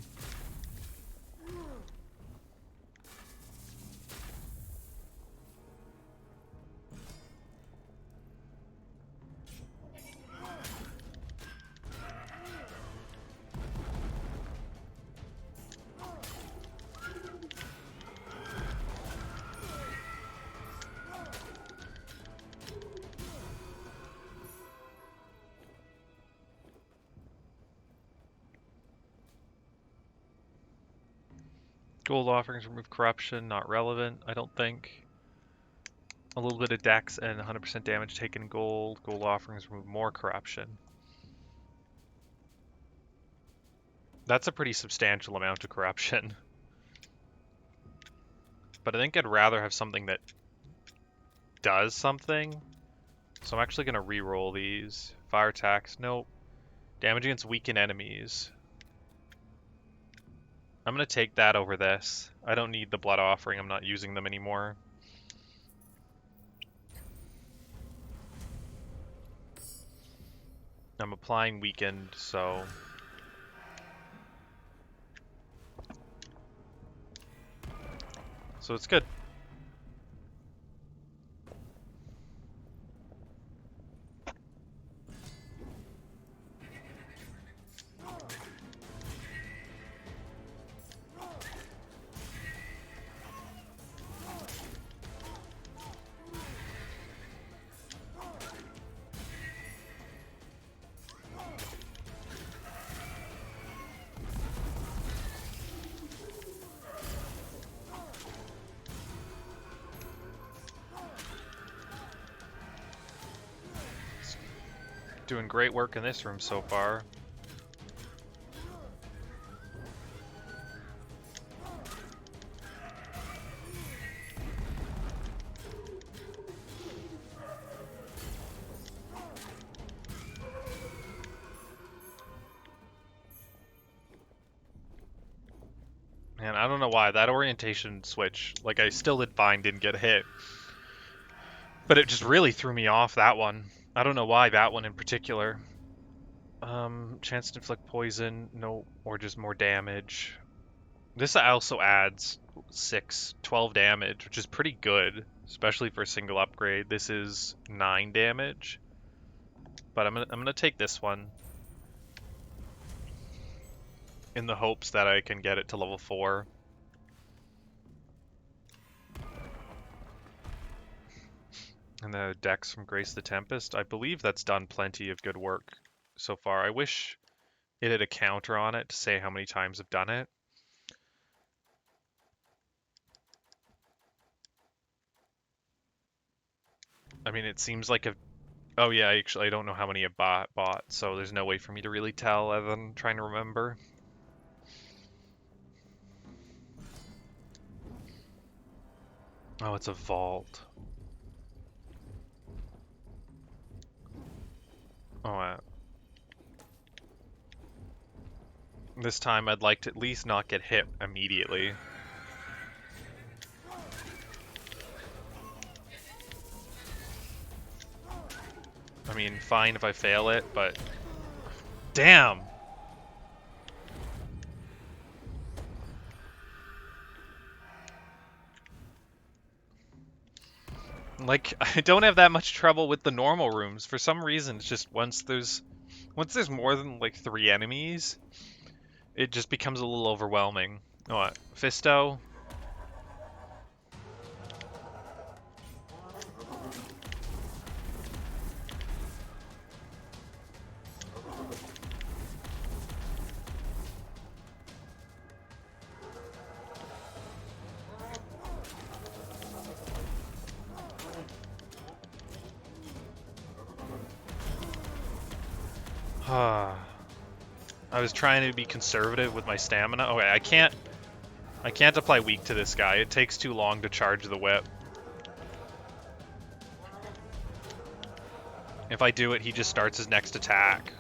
Gold offerings remove corruption, not relevant, I don't think. A little bit of dex and 100% damage taken in gold. Gold offerings remove more corruption. That's a pretty substantial amount of corruption. But I think I'd rather have something that does something. So I'm actually going to re-roll these. Fire attacks, nope. Damage against weakened enemies. I'm going to take that over this. I don't need the blood offering, I'm not using them anymore. I'm applying weakened, so... So it's good. Doing great work in this room so far. Man, I don't know why. That orientation switch, like I still did fine, didn't get hit. But it just really threw me off, that one. I don't know why that one in particular. Chance to inflict poison, no, or just more damage. This also adds 12 damage, which is pretty good, especially for a single upgrade. This is 9 damage, but I'm gonna take this one in the hopes that I can get it to level 4. And the Dex from Grace the Tempest, I believe that's done plenty of good work so far. I wish it had a counter on it to say how many times I've done it. I mean, it seems like oh yeah, actually I don't know how many I've bought, so there's no way for me to really tell other than trying to remember. Oh, it's a vault. Oh, this time I'd like to at least not get hit immediately. I mean, fine if I fail it, but... Damn! Like, I don't have that much trouble with the normal rooms. For some reason, it's just once there's more than, like, 3 enemies, it just becomes a little overwhelming. Oh, what? Fisto? I was trying to be conservative with my stamina. Okay, I can't apply weak to this guy. It takes too long to charge the whip. If I do it, he just starts his next attack.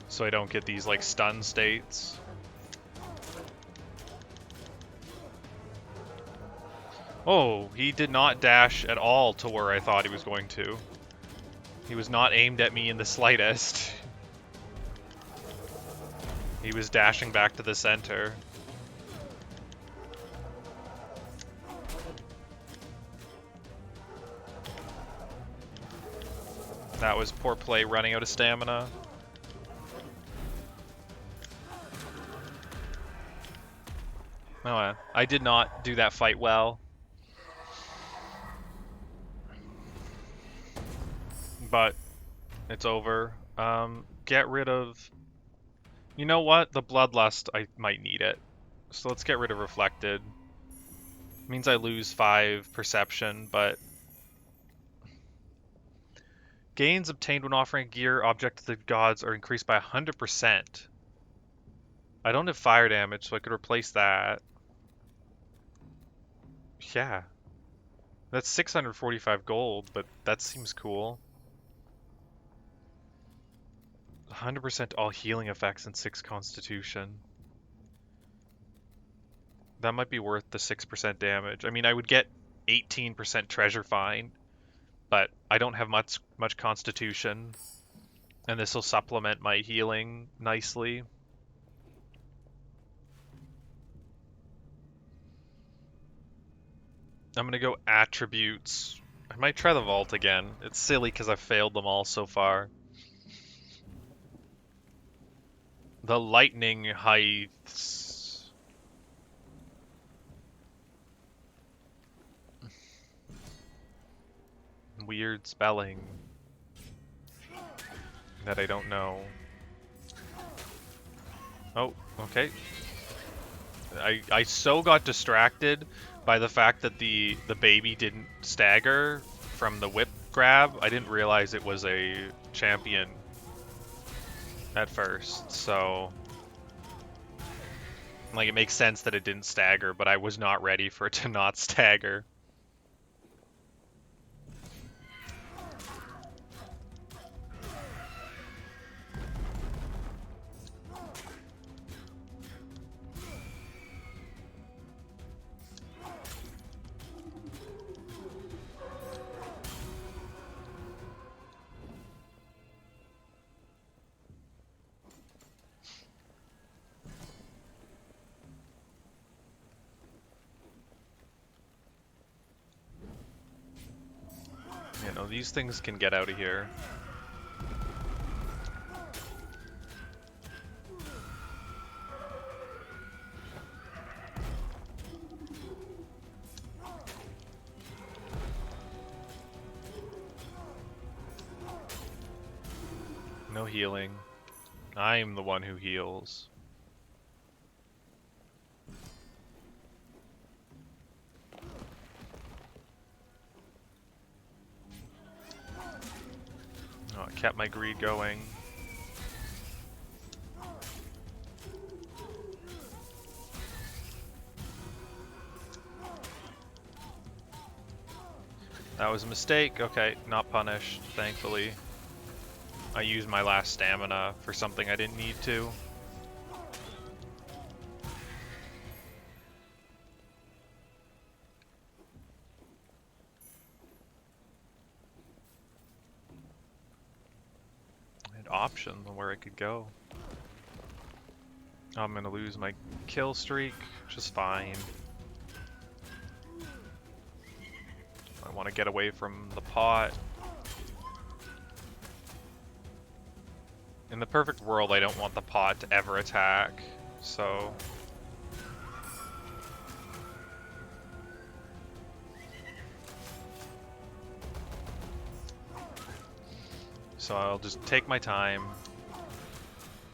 So I don't get these, like, stun states. Oh, he did not dash at all to where I thought he was going to. He was not aimed at me in the slightest. He was dashing back to the center. That was poor play, running out of stamina. Oh, I did not do that fight well. But it's over. Get rid of... You know what? The Bloodlust, I might need it. So let's get rid of Reflected. Means I lose 5 perception, but... Gains obtained when offering gear object to the gods are increased by 100%. I don't have fire damage, so I could replace that. Yeah. That's 645 gold, but that seems cool. 100% all healing effects and 6 constitution. That might be worth the 6% damage. I mean, I would get 18% treasure find, but I don't have much constitution, and this will supplement my healing nicely. I'm gonna go attributes. I might try the vault again. It's silly because I've failed them all so far. The lightning heights. Weird spelling that I don't know. Oh, okay. I so got distracted by the fact that the baby didn't stagger from the whip grab. I didn't realize it was a champion at first, so like it makes sense that it didn't stagger, but I was not ready for it to not stagger. You know, these things can get out of here. No healing. I'm the one who heals. Oh, it kept my greed going. That was a mistake. Okay, not punished, thankfully. I used my last stamina for something I didn't need to. I had options on where I could go. I'm gonna lose my kill streak, which is fine. I want to get away from the pot. In the perfect world, I don't want the pot to ever attack, so... So I'll just take my time,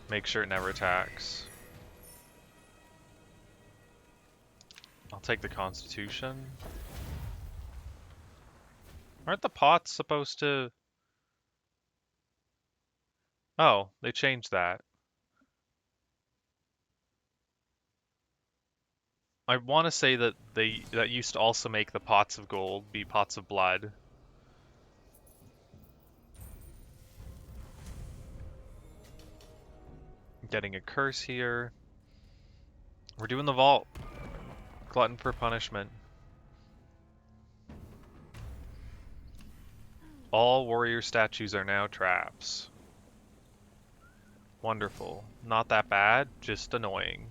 make sure it never attacks. I'll take the Constitution. Aren't the pots supposed to... Oh, they changed that. I want to say that that used to also make the pots of gold be pots of blood. I'm getting a curse here. We're doing the vault. Glutton for punishment. All warrior statues are now traps. Wonderful. Not that bad, just annoying.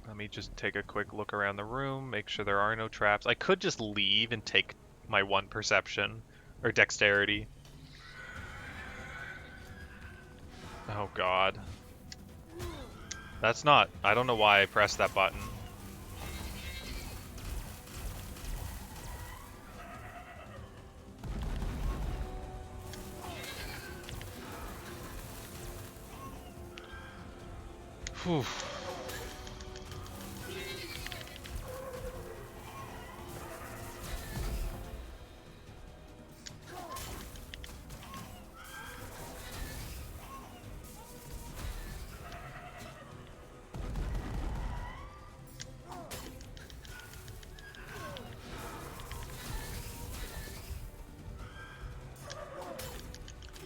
Let me just take a quick look around the room, make sure there are no traps. I could just leave and take my 1 perception, or dexterity. Oh god. That's not... I don't know why I pressed that button. Whew.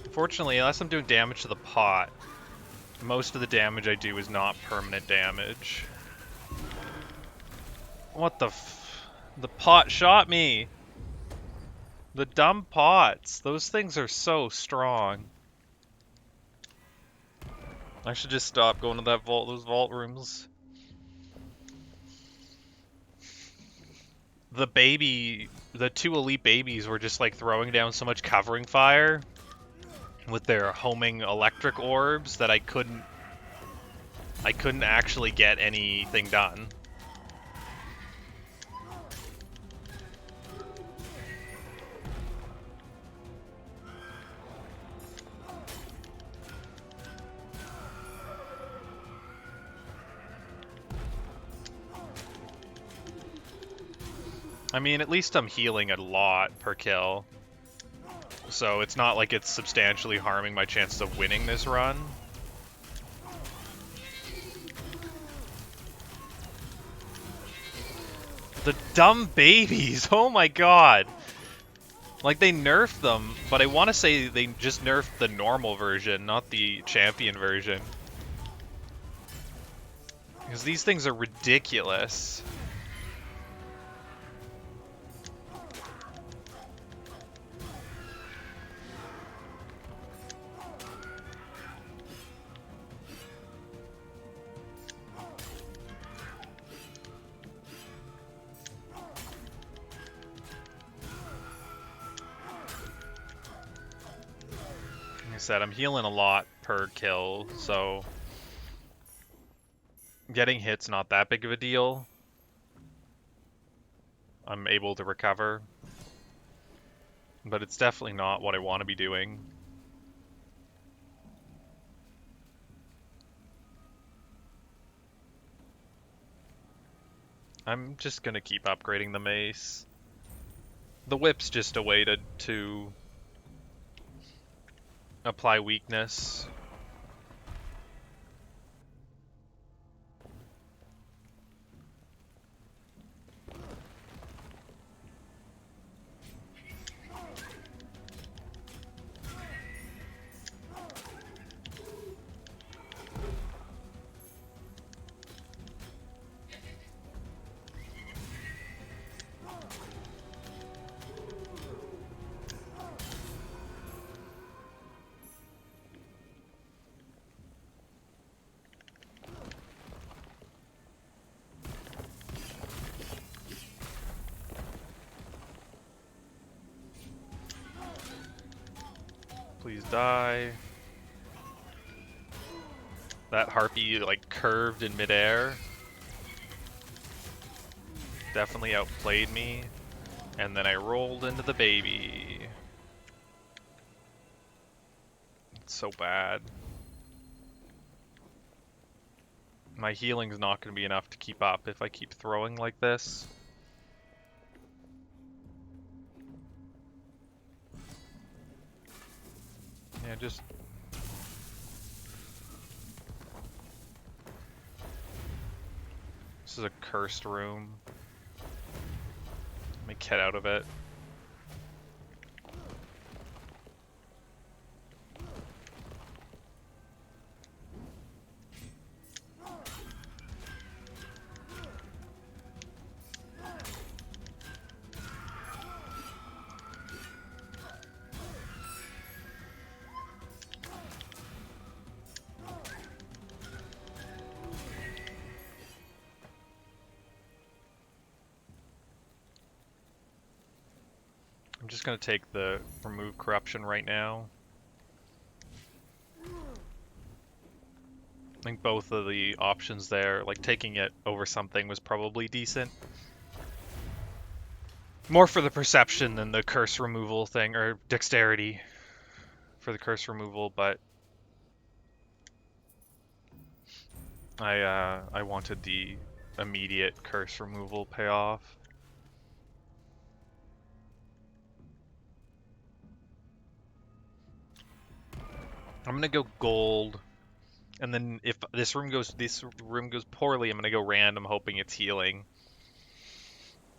Unfortunately, unless I'm doing damage to the pot, most of the damage I do is not permanent damage. What the f... The pot shot me! The dumb pots! Those things are so strong. I should just stop going to that vault, those vault rooms. The two elite babies were just like throwing down so much covering fire with their homing electric orbs that I couldn't actually get anything done. I mean, at least I'm healing a lot per kill. So it's not like it's substantially harming my chances of winning this run. The dumb babies! Oh my god! Like, they nerfed them, but I want to say they just nerfed the normal version, not the champion version. Because these things are ridiculous. Like I said, I'm healing a lot per kill, so getting hit's not that big of a deal. I'm able to recover. But it's definitely not what I want to be doing. I'm just gonna keep upgrading the mace. The whip's just a way to apply weakness. Please die. That harpy, like, curved in midair. Definitely outplayed me. And then I rolled into the baby. It's so bad. My healing's not going to be enough to keep up if I keep throwing like this. Yeah, just... This is a cursed room. Let me get out of it. I'm just gonna take the remove corruption right now. I think both of the options there, like taking it over something was probably decent. More for the perception than the curse removal thing, or dexterity for the curse removal, but I wanted the immediate curse removal payoff. I'm gonna go gold, and then if this room goes poorly, I'm gonna go random, hoping it's healing.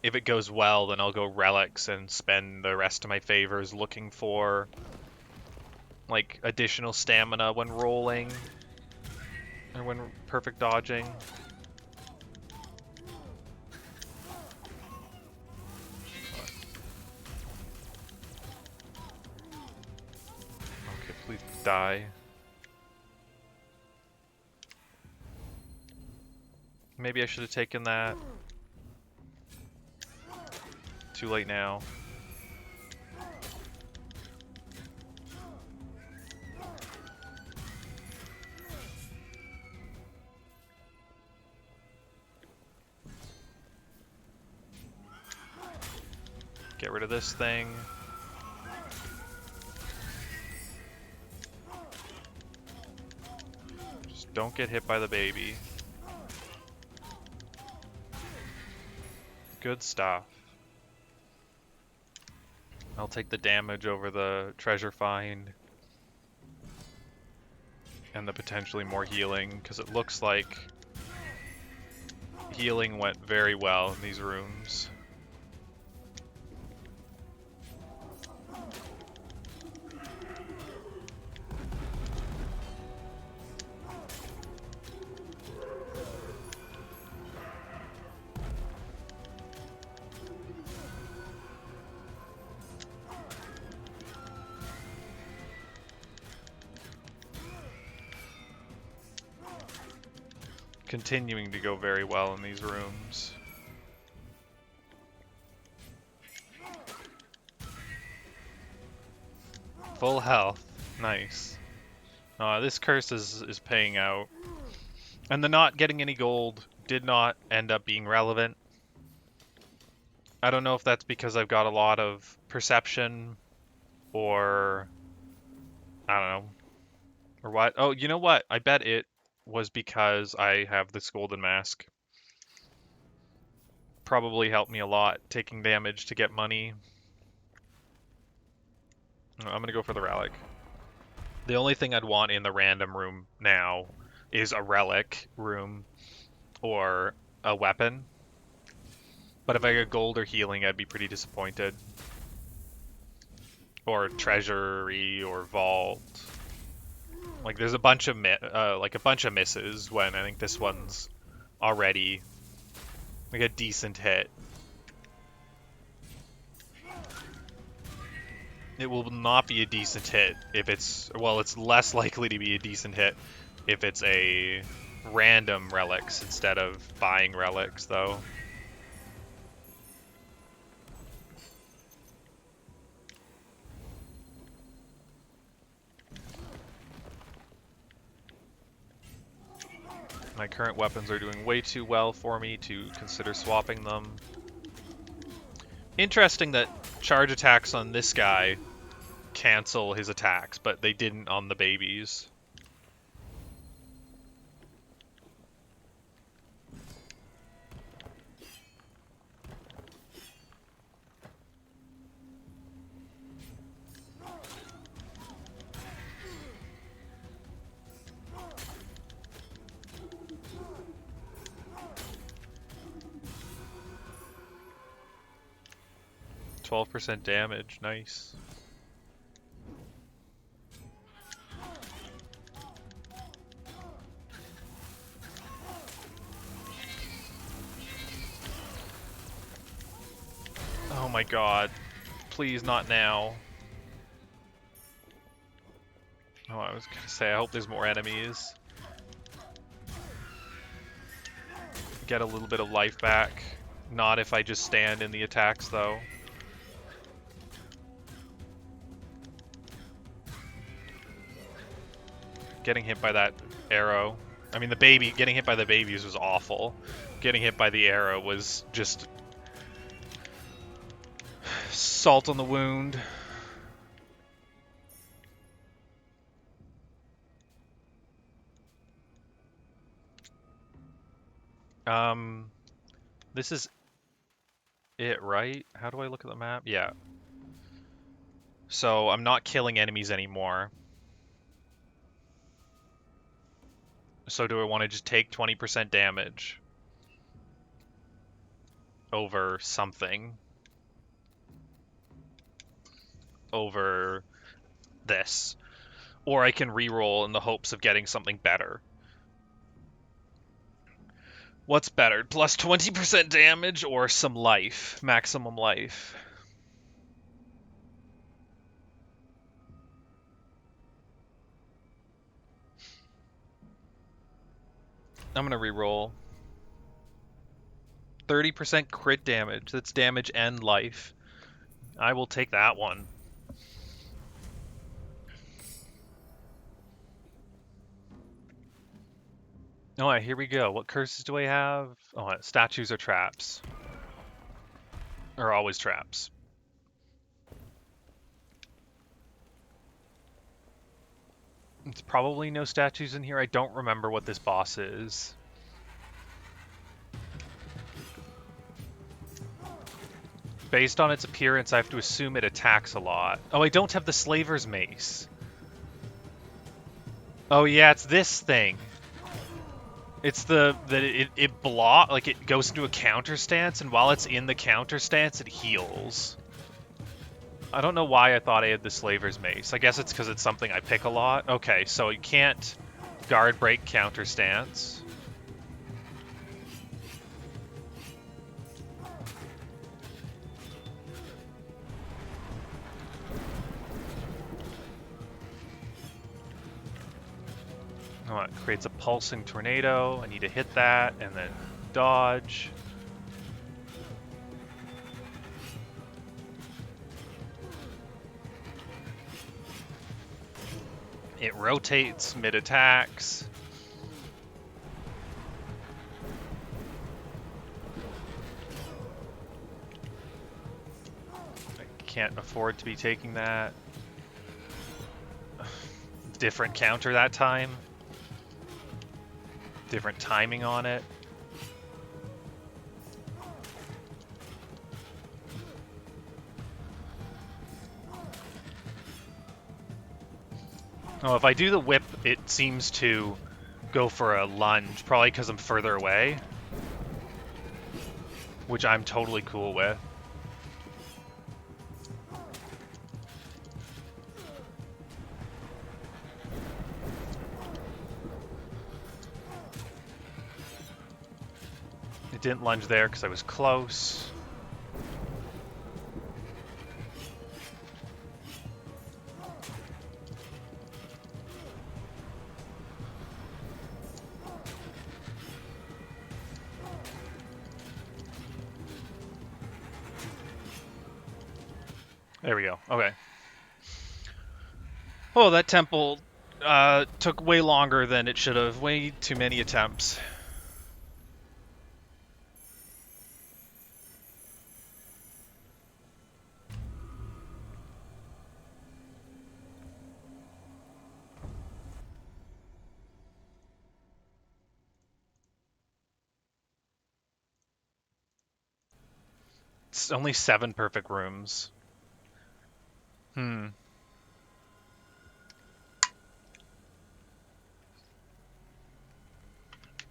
If it goes well, then I'll go relics and spend the rest of my favors looking for like additional stamina when rolling or when perfect dodging. die. Maybe I should have taken that. Too late now. Get rid of this thing. Just don't get hit by the baby. Good stuff. I'll take the damage over the treasure find. And the potentially more healing, because it looks like healing went very well in these rooms. Continuing to go very well in these rooms. Full health. Nice. This curse is paying out. And the not getting any gold did not end up being relevant. I don't know if that's because I've got a lot of perception or I don't know. Or what? Oh, you know what? I bet it was because I have this golden mask. Probably helped me a lot taking damage to get money. I'm gonna go for the relic. The only thing I'd want in the random room now is a relic room or a weapon. But if I get gold or healing, I'd be pretty disappointed. Or treasury or vault. Like there's a bunch of misses when I think this one's already like a decent hit. It will not be a decent hit if it's it's less likely to be a decent hit if it's a random relics instead of buying relics though. My current weapons are doing way too well for me to consider swapping them. Interesting that charge attacks on this guy cancel his attacks, but they didn't on the babies. %12 damage, nice. Oh my god. Please, not now. Oh, I was gonna say, I hope there's more enemies. Get a little bit of life back. Not if I just stand in the attacks, though. Getting hit by that arrow. I mean, getting hit by the babies was awful. Getting hit by the arrow was just salt on the wound. This is it, right? How do I look at the map? Yeah. So I'm not killing enemies anymore. So do I want to just take 20% damage over something? Over this. Or I can reroll in the hopes of getting something better. What's better? Plus 20% damage or some life? Maximum life. I'm gonna re-roll. 30% crit damage. That's damage and life. I will take that one. Alright, here we go. What curses do I have? Oh, statues or traps. Are always traps. It's probably no statues in here. I don't remember what this boss is. Based on its appearance, I have to assume it attacks a lot. Oh, I don't have the Slaver's Mace. Oh yeah, it's this thing. It's it goes into a counter stance, and while it's in the counter stance, it heals. I don't know why I thought I had the Slaver's Mace. I guess it's because it's something I pick a lot. Okay, so you can't guard break counter stance. Oh, it creates a pulsing tornado. I need to hit that and then dodge. It rotates mid-attacks. I can't afford to be taking that. Different counter that time. Different timing on it. Oh, if I do the whip, it seems to go for a lunge, probably because I'm further away. Which I'm totally cool with. It didn't lunge there because I was close. There we go. Okay. Oh, that temple took way longer than it should have. Way too many attempts. It's only 7 perfect rooms.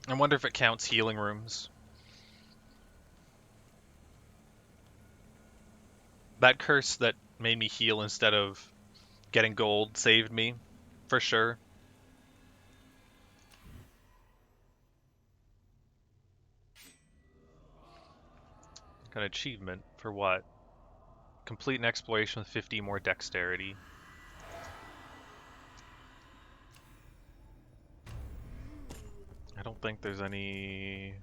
I wonder if it counts healing rooms. That curse that made me heal instead of getting gold saved me, for sure. Got an achievement for what? Complete an exploration with 50 more dexterity. I don't think there's any...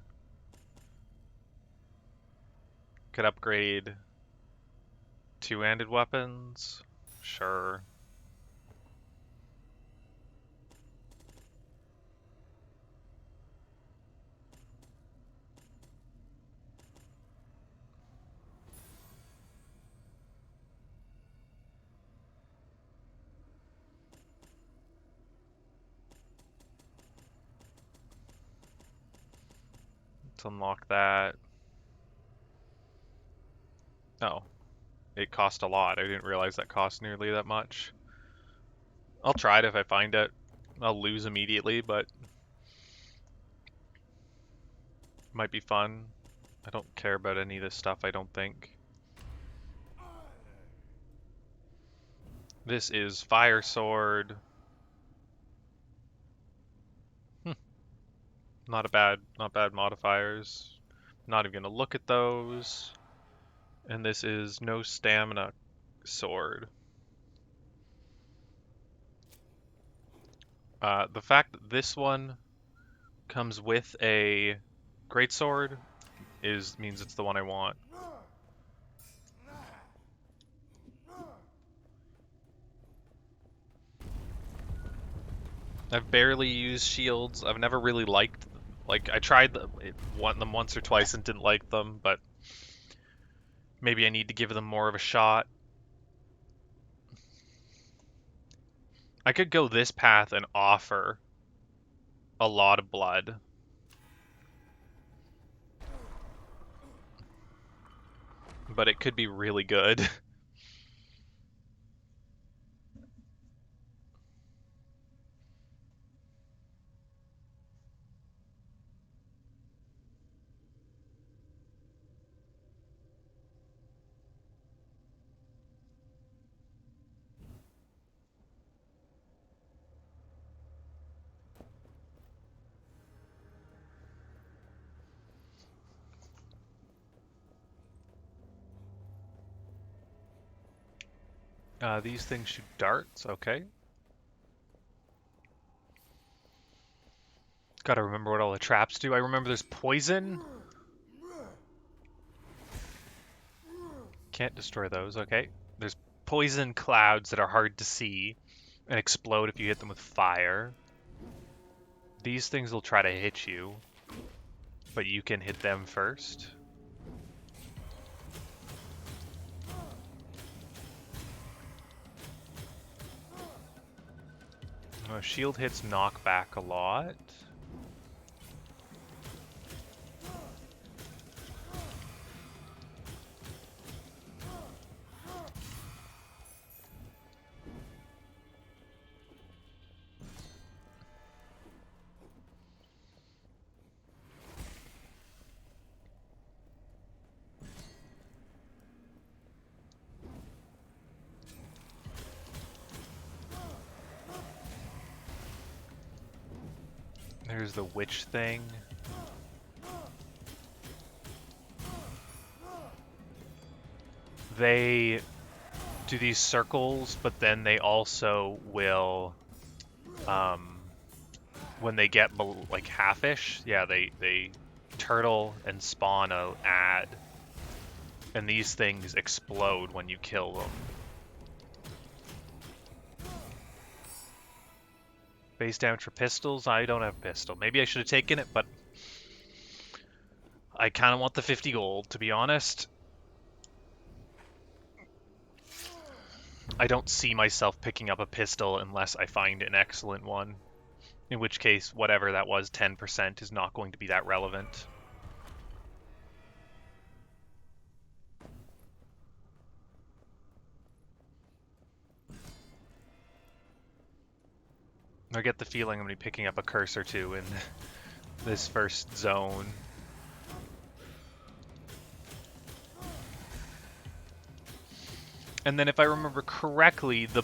Could upgrade two-handed weapons? Sure. Let's unlock that. Oh. It cost a lot. I didn't realize that cost nearly that much. I'll try it if I find it. I'll lose immediately, but might be fun. I don't care about any of this stuff, I don't think. This is Fire Sword. Not bad modifiers. Not even gonna look at those. And this is No Stamina Sword. The fact that this one Comes with a greatsword. Means it's the one I want. I've barely used shields. I've never really liked, like, I tried them once or twice and didn't like them, but maybe I need to give them more of a shot. I could go this path and offer a lot of blood. But it could be really good. These things shoot darts, okay. Gotta remember what all the traps do. I remember there's poison. Can't destroy those, okay. There's poison clouds that are hard to see and explode if you hit them with fire. These things will try to hit you, but you can hit them first. Shield hits knock back a lot. There's the witch thing. They do these circles, but then they also will, when they get like halfish, yeah, they turtle and spawn a ad, and these things explode when you kill them. Base damage for pistols? I don't have a pistol. Maybe I should have taken it, but I kind of want the 50 gold, to be honest. I don't see myself picking up a pistol unless I find an excellent one. In which case, whatever that was, 10% is not going to be that relevant. I get the feeling I'm going to be picking up a curse or two in this first zone. And then if I remember correctly, the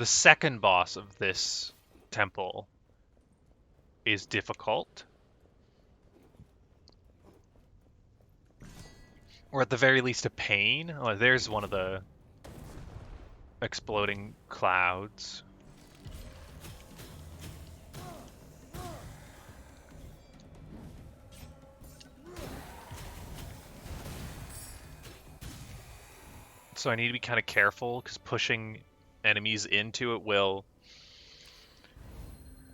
second boss of this temple is difficult. Or at the very least a pain. Oh, there's one of the exploding clouds. So I need to be kind of careful, because pushing enemies into it will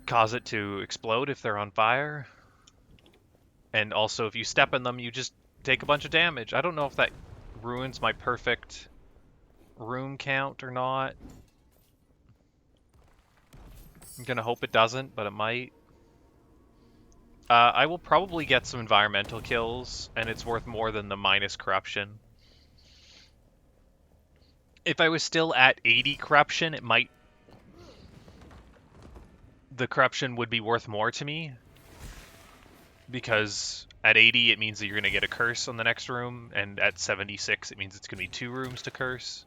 cause it to explode if they're on fire. And also, if you step in them, you just take a bunch of damage. I don't know if that ruins my perfect room count or not. I'm gonna hope it doesn't, but it might. I will probably get some environmental kills, and it's worth more than the minus corruption. If I was still at 80 corruption, the corruption would be worth more to me. Because at 80, it means that you're going to get a curse on the next room, and at 76, it means it's going to be 2 rooms to curse.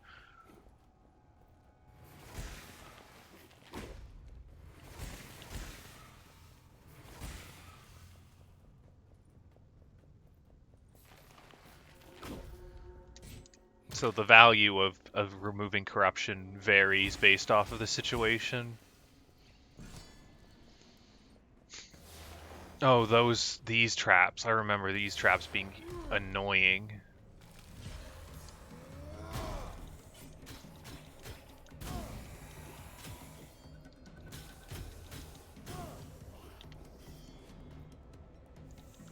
So the value of removing corruption varies based off of the situation. Oh, these traps. I remember these traps being annoying.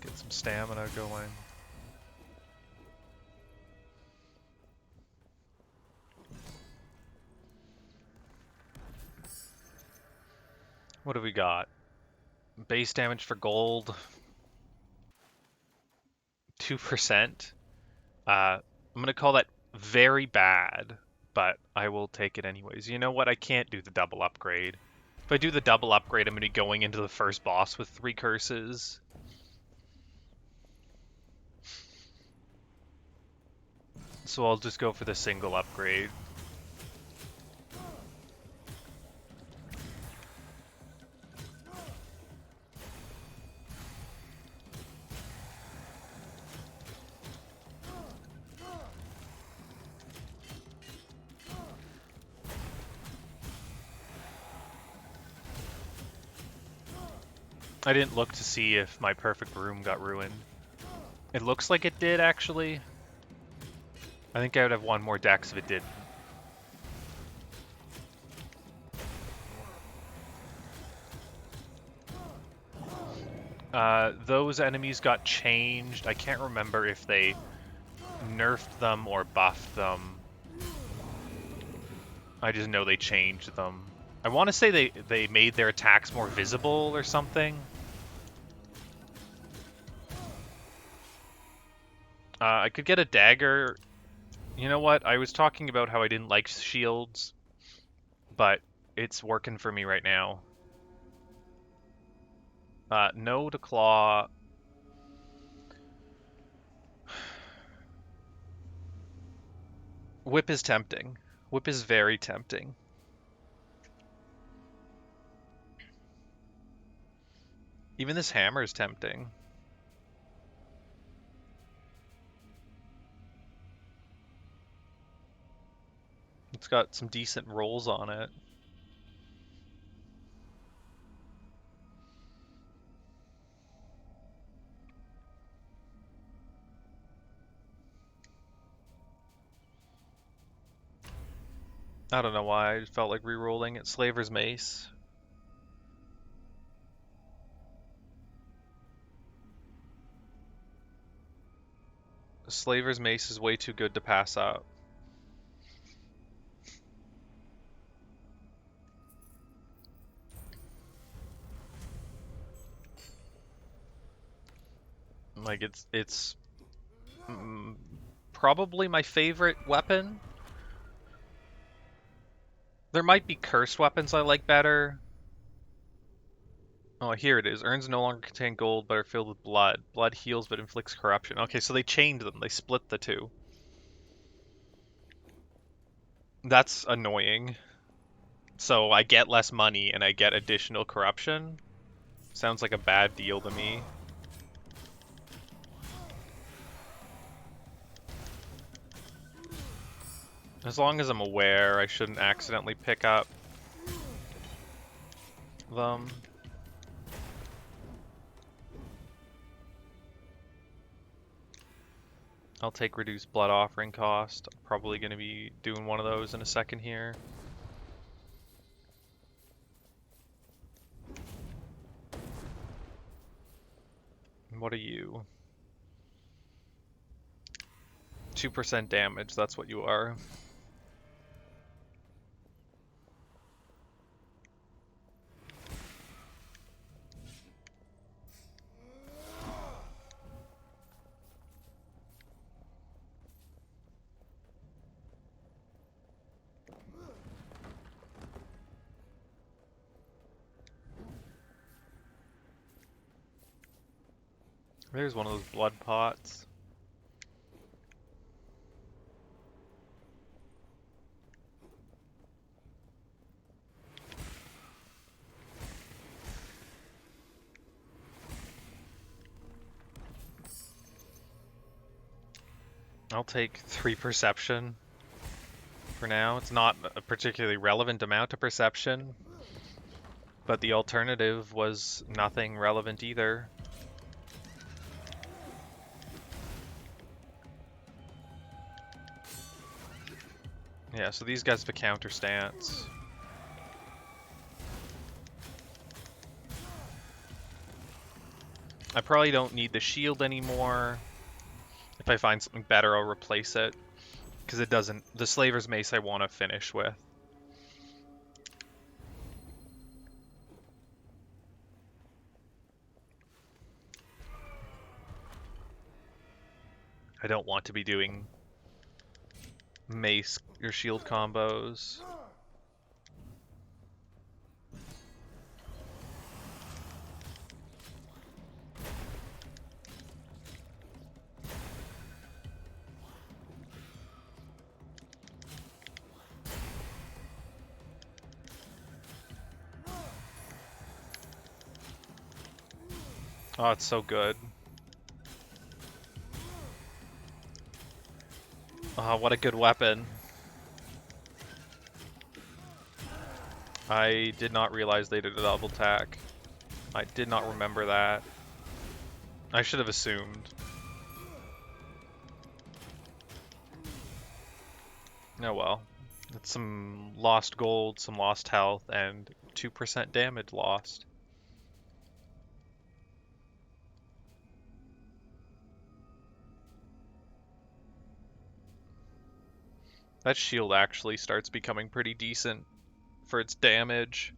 Get some stamina going. What have we got? Base damage for gold, 2%. I'm gonna call that very bad, but I will take it anyways. You know what? I can't do the double upgrade. If I do the double upgrade, I'm gonna be going into the first boss with 3 curses. So I'll just go for the single upgrade. I didn't look to see if my perfect room got ruined. It looks like it did, actually. I think I would have one more dex if it did. Those enemies got changed. I can't remember if they nerfed them or buffed them. I just know they changed them. I want to say they made their attacks more visible or something. I could get a dagger. You know what? I was talking about how I didn't like shields, but it's working for me right now. No to claw. Whip is tempting. Whip is very tempting. Even this hammer is tempting. It's got some decent rolls on it. I don't know why, I just felt like re-rolling it. Slaver's Mace. Slaver's Mace is way too good to pass up. Like it's probably my favorite weapon. There might be cursed weapons I like better. Oh, here it is. Urns no longer contain gold, but are filled with blood. Blood heals, but inflicts corruption. Okay, so they chained them. They split the two. That's annoying. So I get less money and I get additional corruption. Sounds like a bad deal to me. As long as I'm aware, I shouldn't accidentally pick up them. I'll take reduced blood offering cost. I'm probably going to be doing one of those in a second here. What are you? 2% damage, that's what you are. There's one of those blood pots. I'll take 3 perception for now. It's not a particularly relevant amount of perception, but the alternative was nothing relevant either. Yeah, so these guys have a counter stance. I probably don't need the shield anymore. If I find something better, I'll replace it. Because it doesn't... The Slaver's Mace I want to finish with. I don't want to be doing mace or shield combos. Oh, it's so good. Oh, what a good weapon. I did not realize they did a double attack. I did not remember that. I should have assumed. Oh well. It's some lost gold, some lost health, and 2% damage lost. That shield actually starts becoming pretty decent for its damage.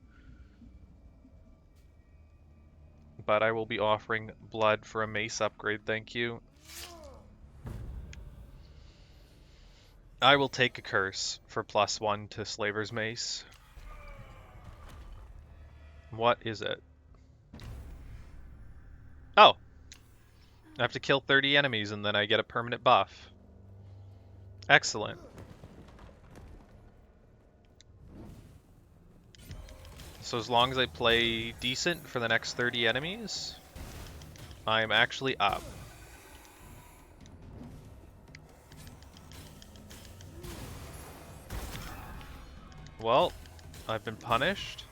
But I will be offering blood for a mace upgrade, thank you. I will take a curse for +1 to Slaver's Mace. What is it? Oh! I have to kill 30 enemies and then I get a permanent buff. Excellent. So as long as I play decent for the next 30 enemies, I'm actually up. Well, I've been punished,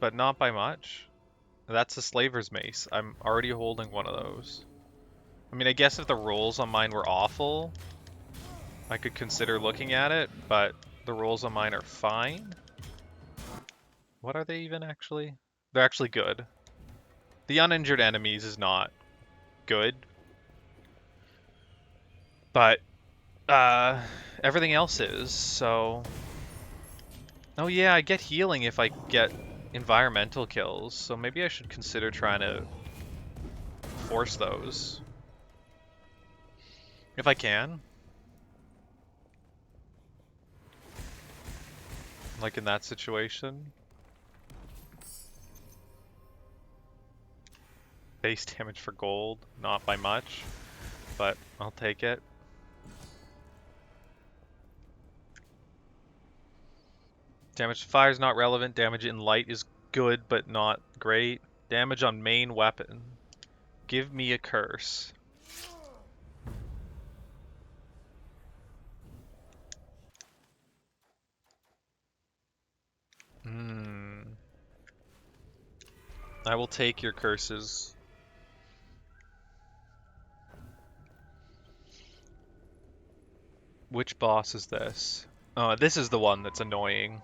but not by much. That's a Slaver's Mace. I'm already holding one of those. I mean, I guess if the rolls on mine were awful, I could consider looking at it, but the rolls on mine are fine. What are they even actually? They're actually good. The uninjured enemies is not good, but everything else is, so... Oh yeah, I get healing if I get environmental kills, so maybe I should consider trying to force those. If I can. Like in that situation. Base damage for gold, not by much, but I'll take it. Damage to fire is not relevant. Damage in light is good, but not great. Damage on main weapon. Give me a curse. I will take your curses. Which boss is this? This is the one that's annoying.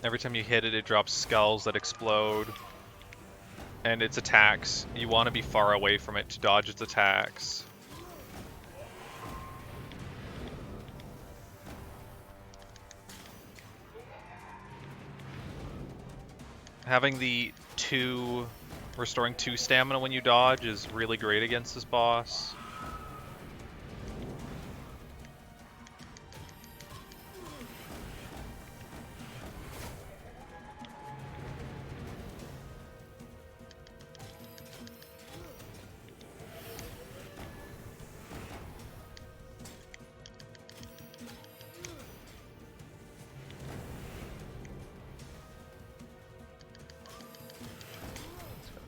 Every time you hit it, it drops skulls that explode. And its attacks, you want to be far away from it to dodge its attacks. Having the restoring 2 stamina when you dodge is really great against this boss.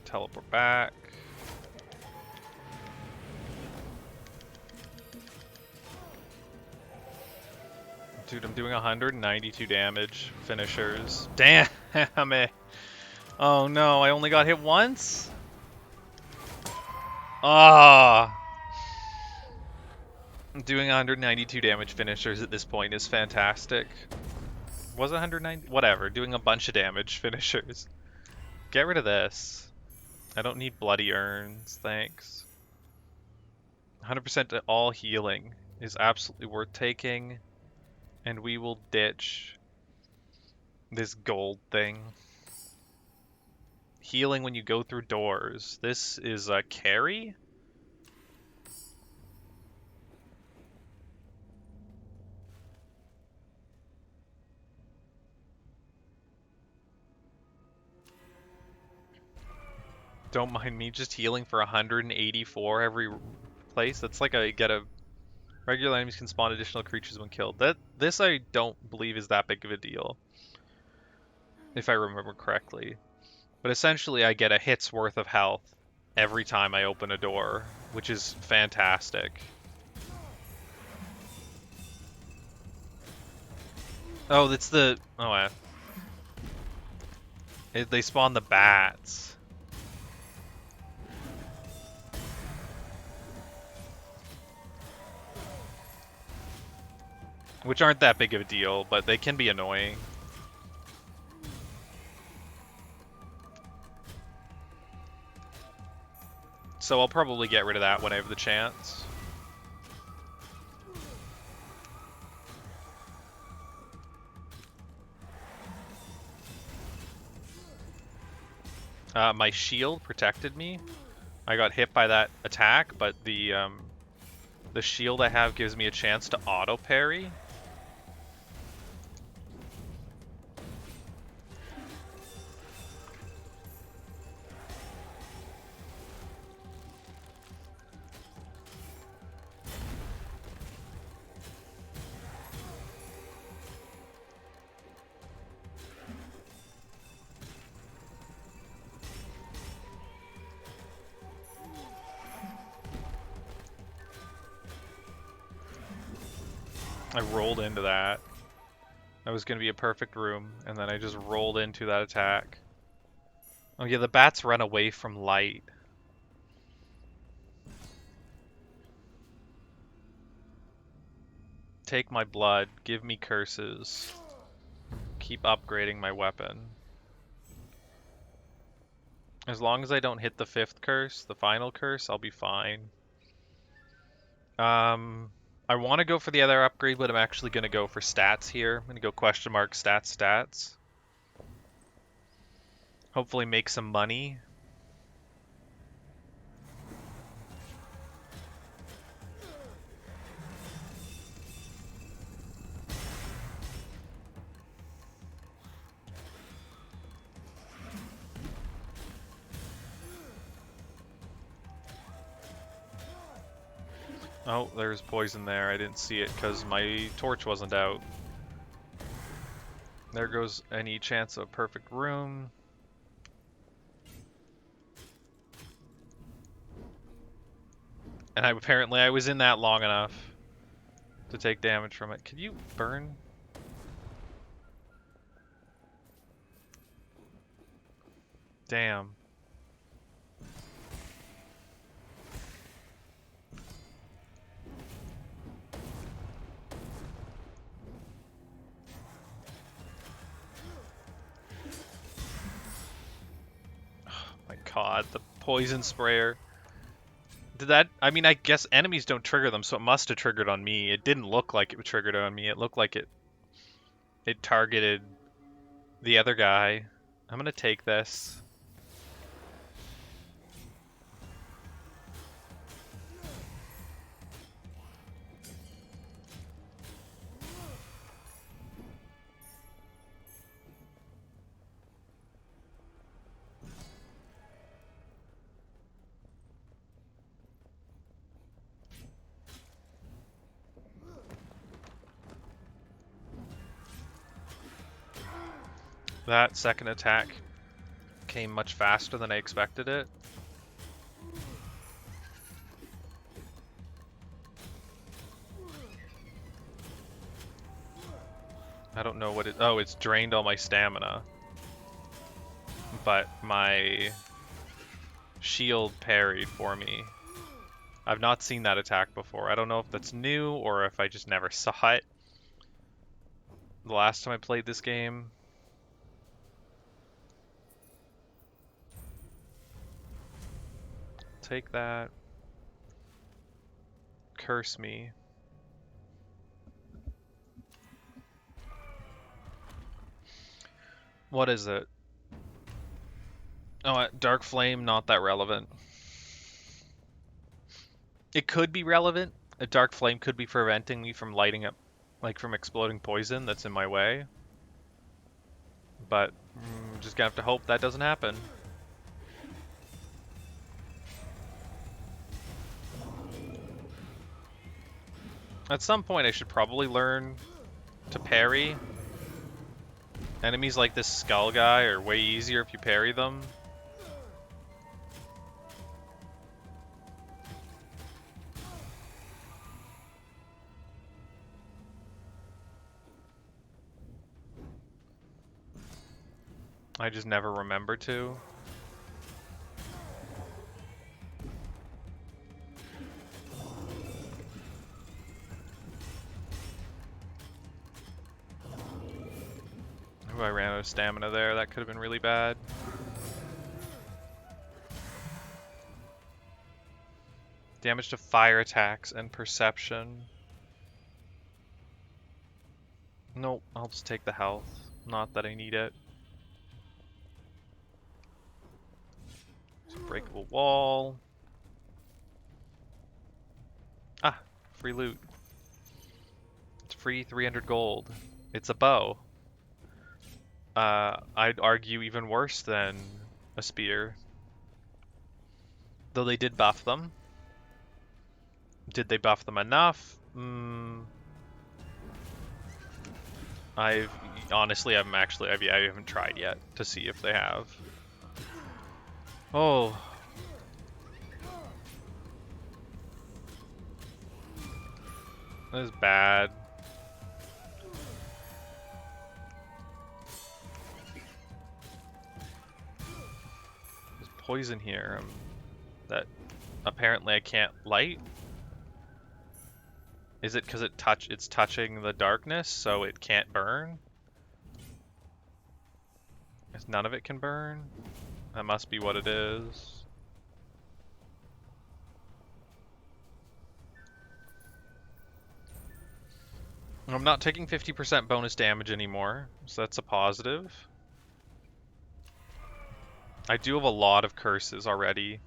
Teleport back. Dude, I'm doing 192 damage. Finishers. Damn it. Oh no, I only got hit once? Ah. Doing 192 damage finishers at this point is fantastic. Was it 190? Whatever, doing a bunch of damage finishers. Get rid of this. I don't need bloody urns, thanks. 100% to all healing is absolutely worth taking. And we will ditch this gold thing. Healing when you go through doors. This is a carry? Don't mind me just healing for 184 every place. That's like I get a regular enemies can spawn additional creatures when killed. This I don't believe is that big of a deal, if I remember correctly. But essentially I get a hit's worth of health every time I open a door, which is fantastic. Oh, that's the... Oh, they spawn the bats. Which aren't that big of a deal, but they can be annoying. So I'll probably get rid of that when I have the chance. My shield protected me. I got hit by that attack, but the shield I have gives me a chance to auto parry. I rolled into that. That was going to be a perfect room, and then I just rolled into that attack. Oh yeah, the bats run away from light. Take my blood, give me curses. Keep upgrading my weapon. As long as I don't hit the 5th curse, the final curse, I'll be fine. I want to go for the other upgrade, but I'm actually going to go for stats here. I'm going to go question mark stats. Hopefully make some money. Oh, there's poison there. I didn't see it because my torch wasn't out. There goes any chance of a perfect room. And apparently I was in that long enough to take damage from it. Could you burn? Damn. My god, the poison sprayer. Did that... I mean, I guess enemies don't trigger them, so it must have triggered on me. It didn't look like it triggered on me. It looked like it targeted the other guy. I'm gonna take this. That second attack came much faster than I expected it. I don't know what it... Oh, it's drained all my stamina. But my shield parried for me. I've not seen that attack before. I don't know if that's new or if I just never saw it the last time I played this game. Take that. Curse me. What is it? Oh, Dark Flame, not that relevant. It could be relevant. A Dark Flame could be preventing me from lighting up, like from exploding poison that's in my way. But just gonna have to hope that doesn't happen. At some point I should probably learn to parry. Enemies like this skull guy are way easier if you parry them. I just never remember to. Ooh, I ran out of stamina there. That could have been really bad. Damage to fire attacks and perception. Nope, I'll just take the health. Not that I need it. Breakable wall. Ah, free loot. It's free 300 gold. It's a bow. I'd argue even worse than a spear. Though they did buff them. Did they buff them enough? I haven't tried yet to see if they have. Oh. That is bad. There's poison here that apparently I can't light. Is it because it's touching the darkness, so it can't burn? If none of it can burn? That must be what it is. I'm not taking 50% bonus damage anymore, so that's a positive. I do have a lot of curses already.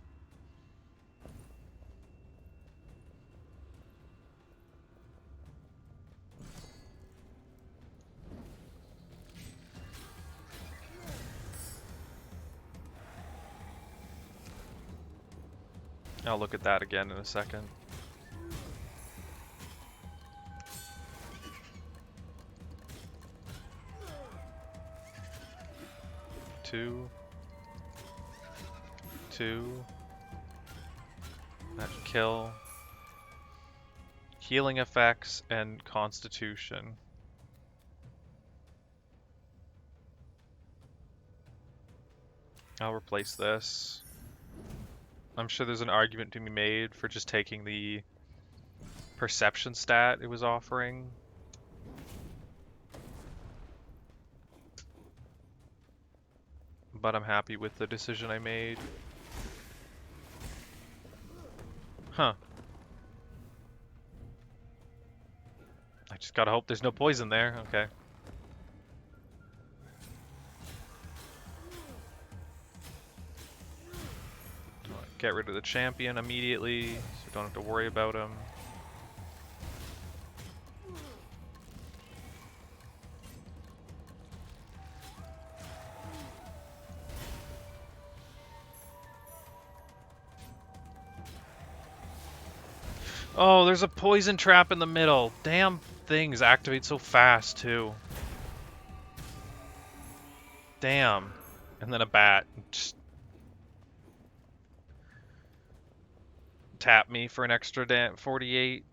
I'll look at that again in a second. Two. That should kill. Healing effects and constitution. I'll replace this. I'm sure there's an argument to be made for just taking the perception stat it was offering. But I'm happy with the decision I made. Huh. I just gotta hope there's no poison there. Okay. Get rid of the champion immediately, so we don't have to worry about him. Oh, there's a poison trap in the middle. Damn things activate so fast, too. Damn. And then a bat. Just tap me for an extra 48.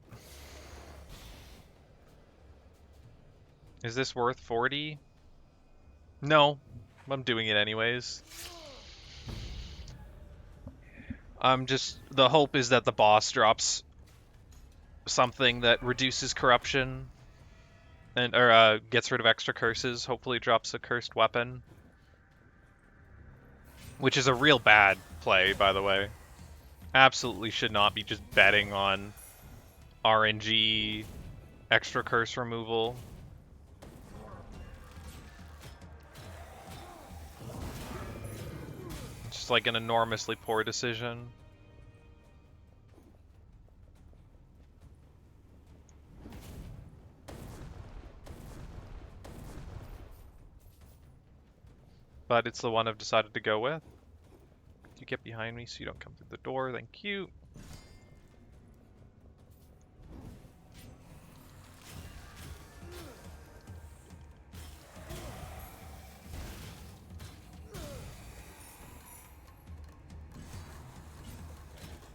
Is this worth 40? No, I'm doing it anyways. The hope is that the boss drops something that reduces corruption or gets rid of extra curses. Hopefully drops a cursed weapon. Which is a real bad play, by the way. Absolutely should not be just betting on RNG, extra curse removal. It's just like an enormously poor decision. But it's the one I've decided to go with. You get behind me so you don't come through the door. Thank you.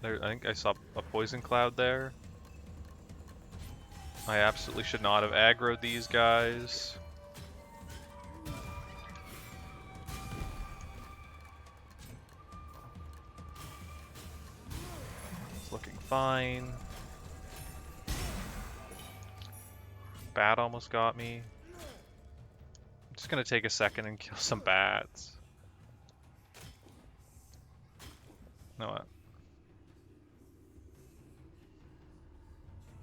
There, I think I saw a poison cloud there. I absolutely should not have aggroed these guys. It's looking fine. Bat almost got me. I'm just gonna take a second and kill some bats. No,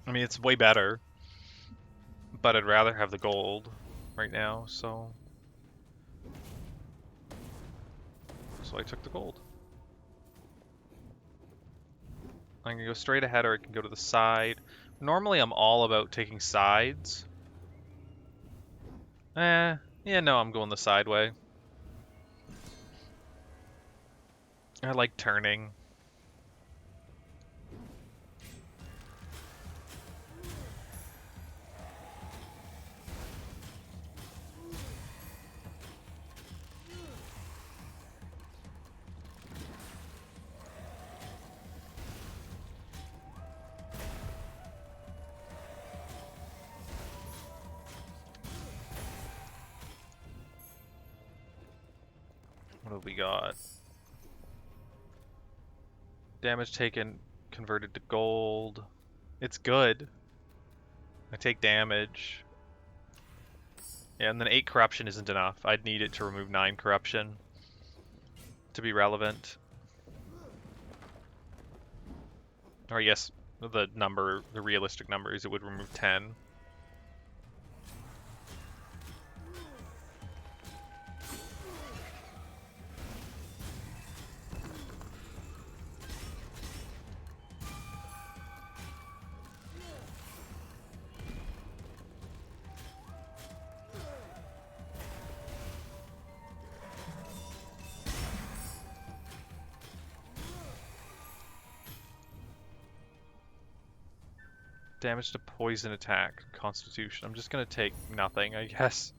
I mean, it's way better, but I'd rather have the gold right now, so I took the gold. I can go straight ahead or I can go to the side. Normally I'm all about taking sides. Yeah, no, I'm going the side way. I like turning. What have we got? Damage taken converted to gold. It's good. I take damage. Yeah, and then 8 corruption isn't enough. I'd need it to remove 9 corruption to be relevant. Or I guess the realistic number is it would remove 10. Damage to poison attack, constitution. I'm just gonna take nothing, I guess.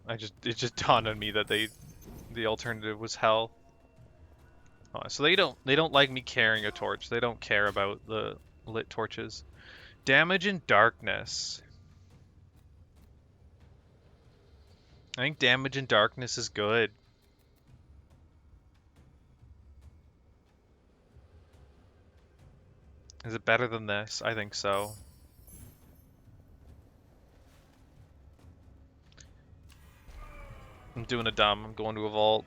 It just dawned on me that the alternative was health. Oh, so they don't like me carrying a torch. They don't care about the lit torches. Damage in darkness. I think damage in darkness is good. Is it better than this? I think so. I'm doing a dumb. I'm going to a vault.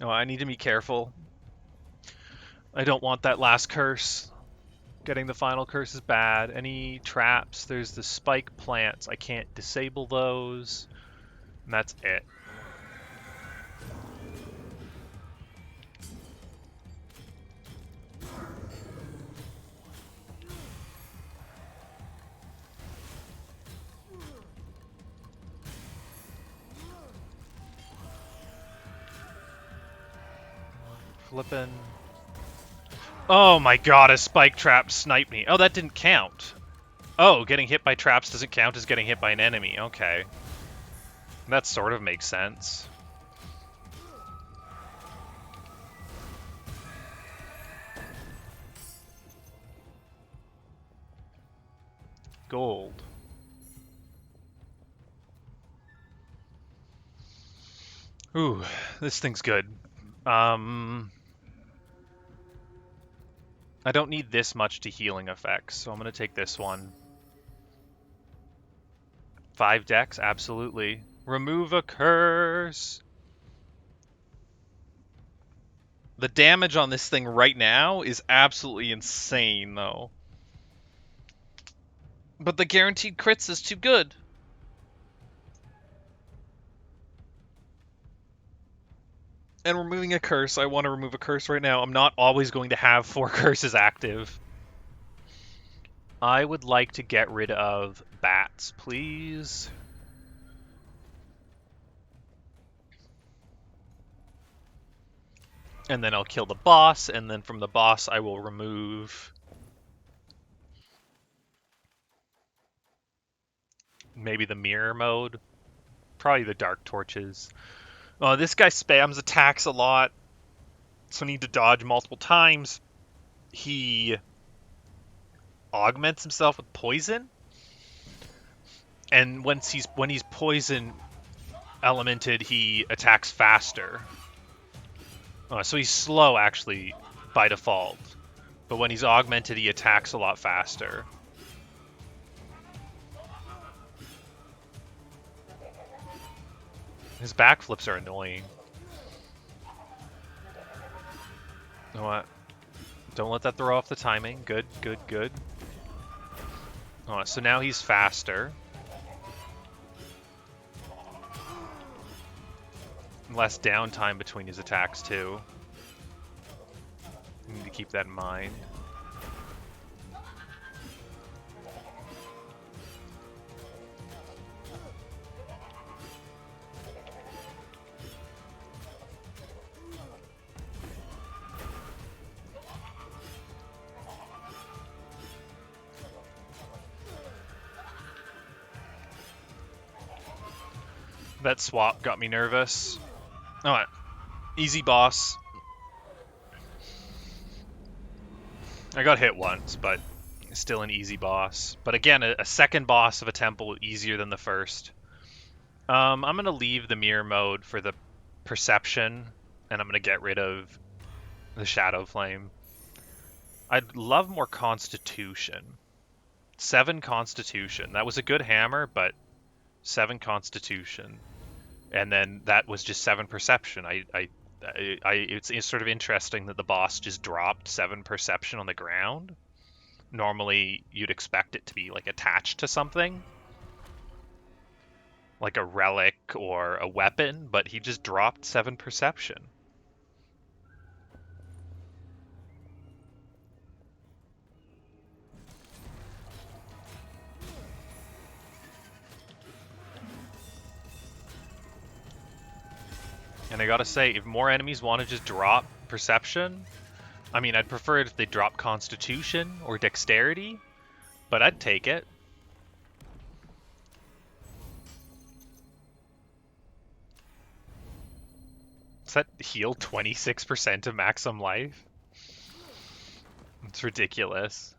Oh, I need to be careful. I don't want that last curse. Getting the final curse is bad. Any traps? There's the spike plants. I can't disable those. And that's it. Flippin'. Oh my god, a spike trap sniped me. Oh, that didn't count. Oh, getting hit by traps doesn't count as getting hit by an enemy. Okay. That sort of makes sense. gold. Ooh, this thing's good. I don't need this much to healing effects, so I'm going to take this one. 5 decks, absolutely. Remove a curse. The damage on this thing right now is absolutely insane, though. But the guaranteed crits is too good. And removing a curse, I want to remove a curse right now. I'm not always going to have 4 curses active. I would like to get rid of bats, please. And then I'll kill the boss, and then from the boss I will remove maybe the mirror mode. Probably the dark torches. This guy spams attacks a lot, so I need to dodge multiple times. He augments himself with poison, and when he's poison elemented, he attacks faster. So he's slow actually by default, but when he's augmented, he attacks a lot faster. His backflips are annoying. You know what? Don't let that throw off the timing. Good, good, good. So now he's faster. Less downtime between his attacks, too. You need to keep that in mind. That swap got me nervous. Alright. Easy boss. I got hit once, but still an easy boss. But again, a second boss of a temple easier than the first. I'm going to leave the mirror mode for the perception, and I'm going to get rid of the shadow flame. I'd love more constitution. 7 constitution. That was a good hammer, but 7 constitution. And then that was just 7 perception. It's sort of interesting that the boss just dropped 7 perception on the ground. Normally, you'd expect it to be like attached to something, like a relic or a weapon, but he just dropped 7 perception. And I gotta say, if more enemies want to just drop perception, I mean, I'd prefer it if they drop constitution or dexterity, but I'd take it. Does that heal 26% of maximum life? It's ridiculous.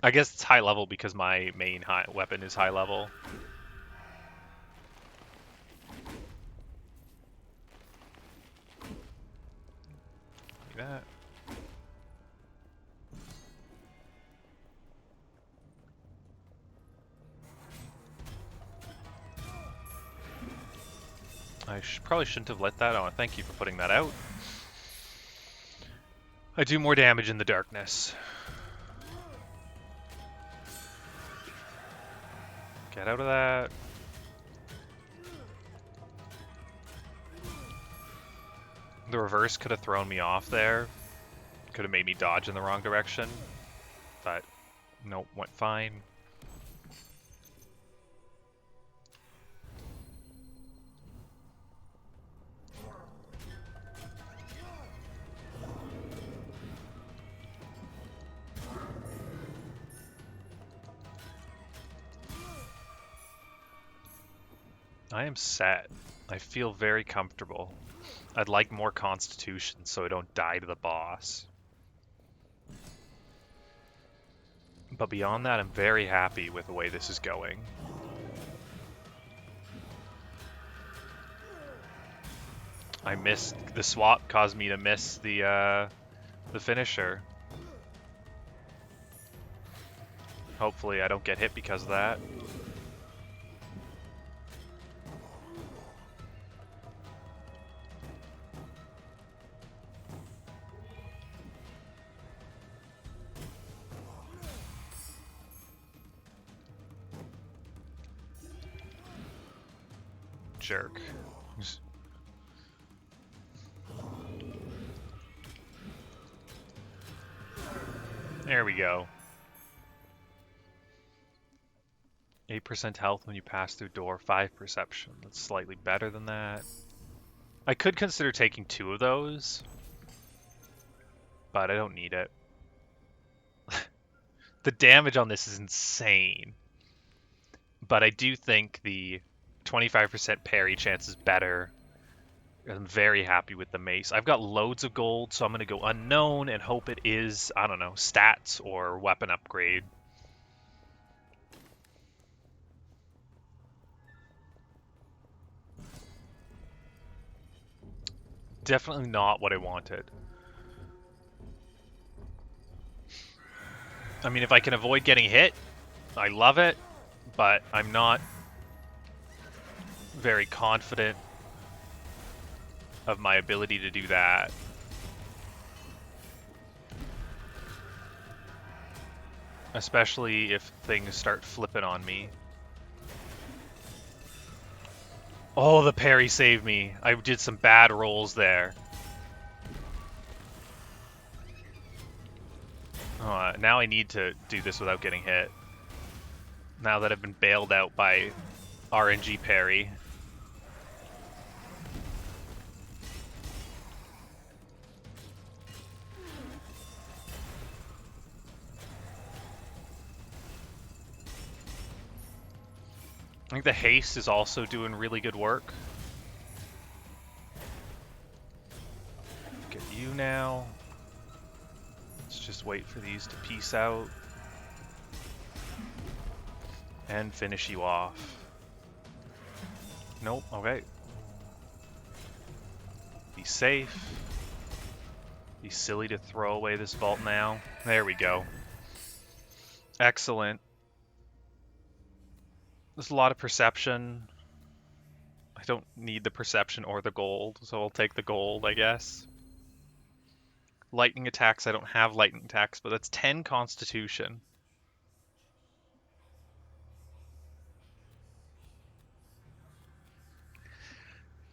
I guess it's high level because my main weapon is high level. Like that. I probably shouldn't have let that on. Thank you for putting that out. I do more damage in the darkness. Get out of that. The reverse could have thrown me off there. Could have made me dodge in the wrong direction. But, nope, went fine. I am set. I feel very comfortable. I'd like more constitution so I don't die to the boss. But beyond that, I'm very happy with the way this is going. I missed the swap, caused me to miss the finisher. Hopefully I don't get hit because of that. Jerk. There we go. 8% health when you pass through door, 5 perception. That's slightly better than that. I could consider taking 2 of those, but I don't need it. The damage on this is insane. But I do think the 25% parry chance is better. I'm very happy with the mace. I've got loads of gold, so I'm going to go unknown and hope it is, I don't know, stats or weapon upgrade. Definitely not what I wanted. I mean, if I can avoid getting hit, I love it, but I'm not very confident of my ability to do that. Especially if things start flipping on me. Oh, the parry saved me. I did some bad rolls there. Now I need to do this without getting hit. Now that I've been bailed out by RNG parry. I think the haste is also doing really good work. Get you now. Let's just wait for these to peace out. And finish you off. Nope, okay. Be safe. Be silly to throw away this vault now. There we go. Excellent. There's a lot of perception. I don't need the perception or the gold, so I'll take the gold, I guess. Lightning attacks, I don't have lightning attacks, but that's 10 constitution.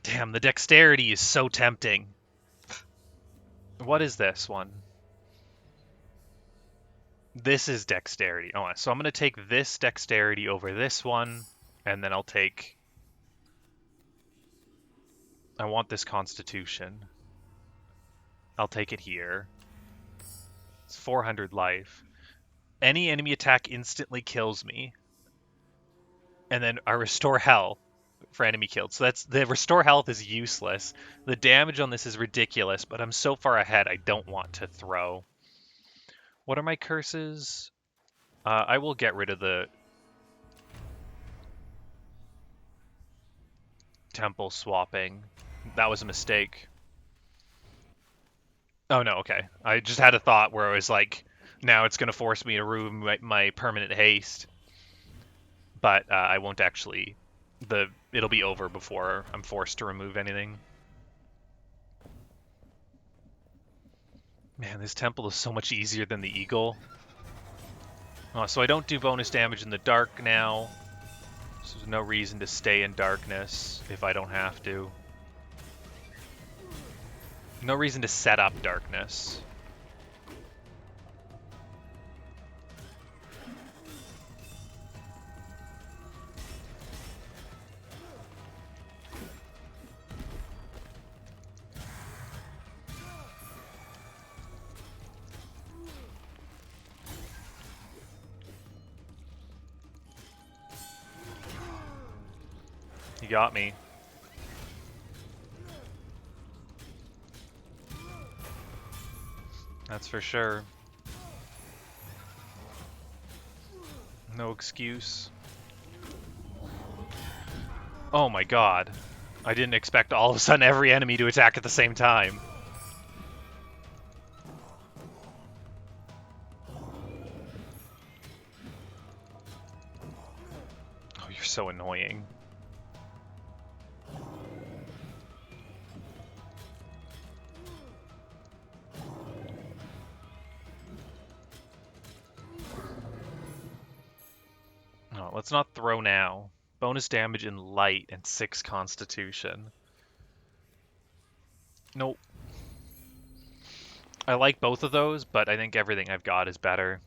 Damn, the dexterity is so tempting. What is this one? This is dexterity. Oh, so I'm going to take this dexterity over this one, and then I'll take... I want this constitution. I'll take it here. It's 400 life. Any enemy attack instantly kills me. And then I restore health for enemy killed. So that's the restore health is useless. The damage on this is ridiculous, but I'm so far ahead I don't want to throw. What are my curses? I will get rid of the temple swapping. That was a mistake. Oh no, okay. I just had a thought where I was like, now it's going to force me to remove my permanent haste. But I won't actually... It'll be over before I'm forced to remove anything. Man, this temple is so much easier than the eagle. So I don't do bonus damage in the dark now. So there's no reason to stay in darkness if I don't have to. No reason to set up darkness. You got me. That's for sure. No excuse. Oh my god. I didn't expect all of a sudden every enemy to attack at the same time. Oh, you're so annoying. Oh, let's not throw now. Bonus damage in light and 6 constitution. Nope. I like both of those, but I think everything I've got is better.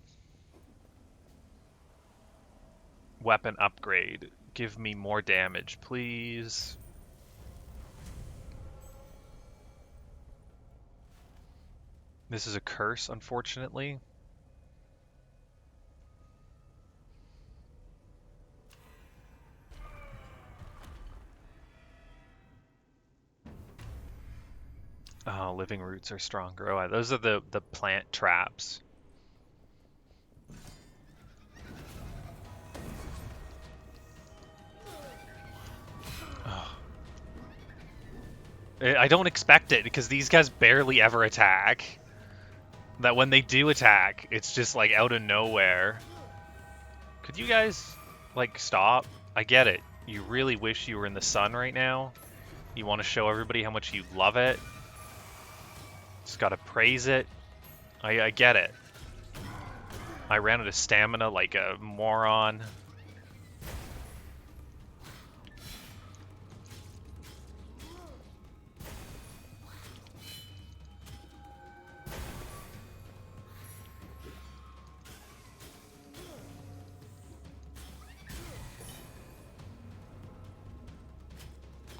Weapon upgrade. Give me more damage, please. This is a curse, unfortunately. Oh, living roots are stronger. Oh, those are the plant traps. Oh. I don't expect it because these guys barely ever attack. That when they do attack, it's just like out of nowhere. Could you guys like stop? I get it. You really wish you were in the sun right now. You want to show everybody how much you love it. Just gotta praise it. I get it. I ran out of stamina like a moron.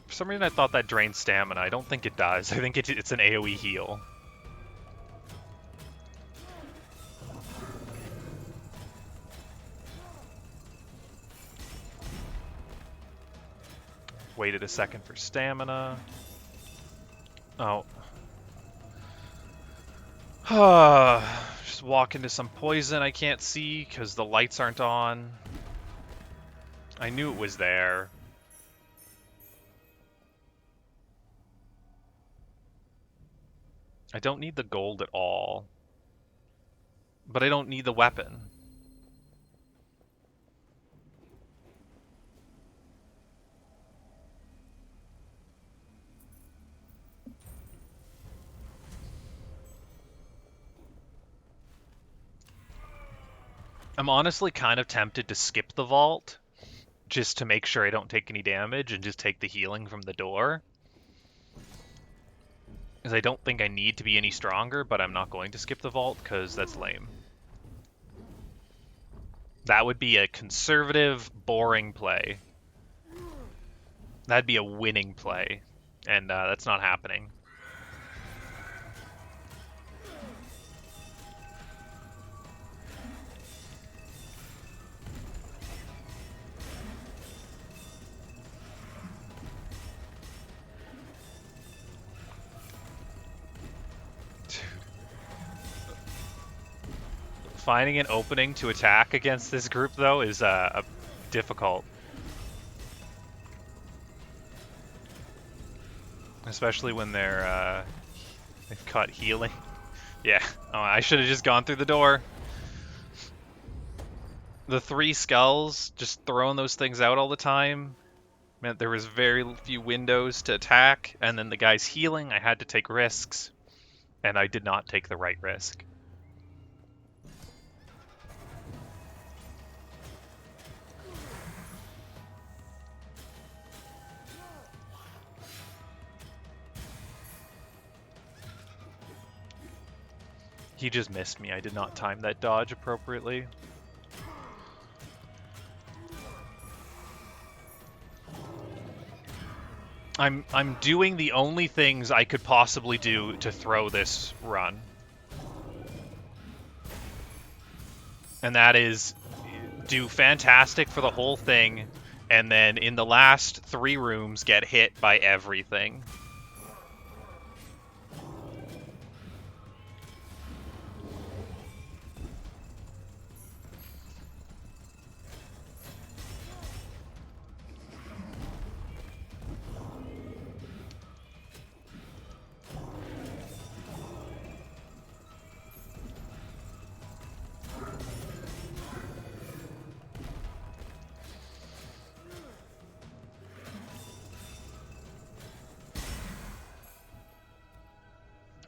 For some reason I thought that drained stamina. I don't think it does. I think it's an AoE heal. Waited a second for stamina. Oh. Just walk into some poison I can't see because the lights aren't on. I knew it was there. I don't need the gold at all. But I don't need the weapon. I'm honestly kind of tempted to skip the vault just to make sure I don't take any damage and just take the healing from the door. Because I don't think I need to be any stronger, but I'm not going to skip the vault because that's lame. That would be a conservative, boring play. That'd be a winning play, and that's not happening. Finding an opening to attack against this group, though, is difficult. Especially when they've caught healing. Yeah, oh, I should have just gone through the door. The 3 skulls, just throwing those things out all the time, meant there was very few windows to attack, and then the guy's healing, I had to take risks, and I did not take the right risk. He just missed me. I did not time that dodge appropriately. I'm doing the only things I could possibly do to throw this run. And that is do fantastic for the whole thing, and then in the last 3 rooms get hit by everything.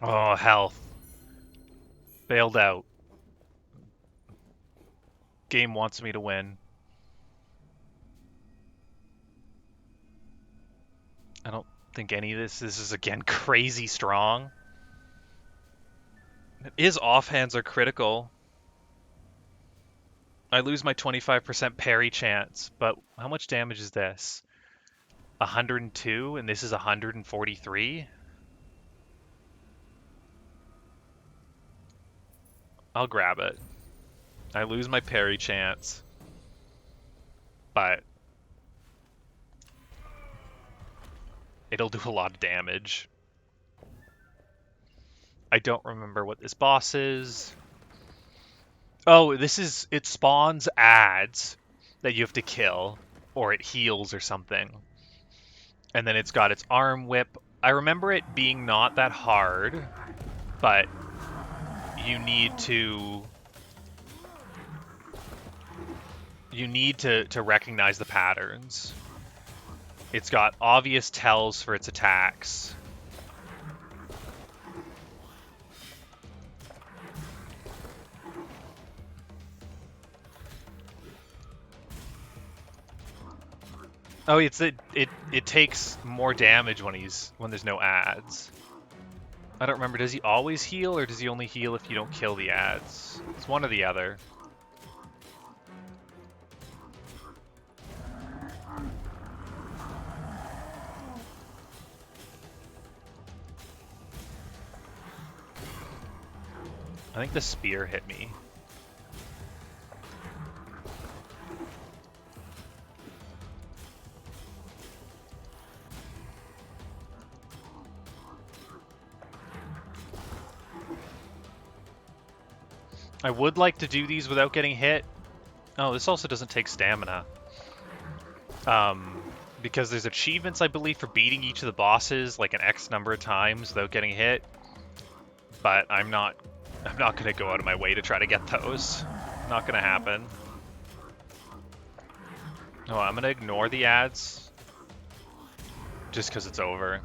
Oh, health. Bailed out. Game wants me to win. I don't think any of this is again crazy strong. It is offhands are critical. I lose my 25% parry chance, but how much damage is this? 102, and this is 143? I'll grab it. I lose my parry chance, but it'll do a lot of damage. I don't remember what this boss is. Oh, it spawns ads that you have to kill, or it heals or something. And then it's got its arm whip. I remember it being not that hard, but you need to recognize the patterns. It's got obvious tells for its attacks. Oh, it takes more damage when there's no ads. I don't remember, does he always heal or does he only heal if you don't kill the ads? It's one or the other. I think the spear hit me. I would like to do these without getting hit. Oh, this also doesn't take stamina. Because there's achievements, I believe, for beating each of the bosses like an X number of times without getting hit. But I'm not gonna go out of my way to try to get those. Not gonna happen. Oh, I'm gonna ignore the ads. Just because it's over.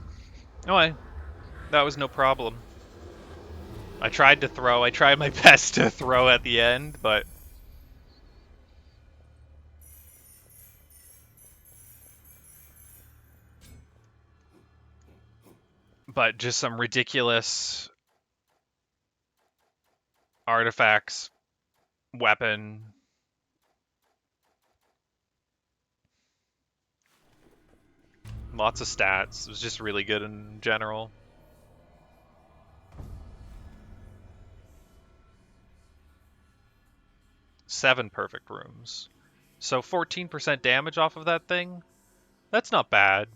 Oh, that was no problem. I tried my best to throw at the end, but... But just some ridiculous artifacts, weapon. Lots of stats. It was just really good in general. Seven perfect rooms. So 14% damage off of that thing? That's not bad.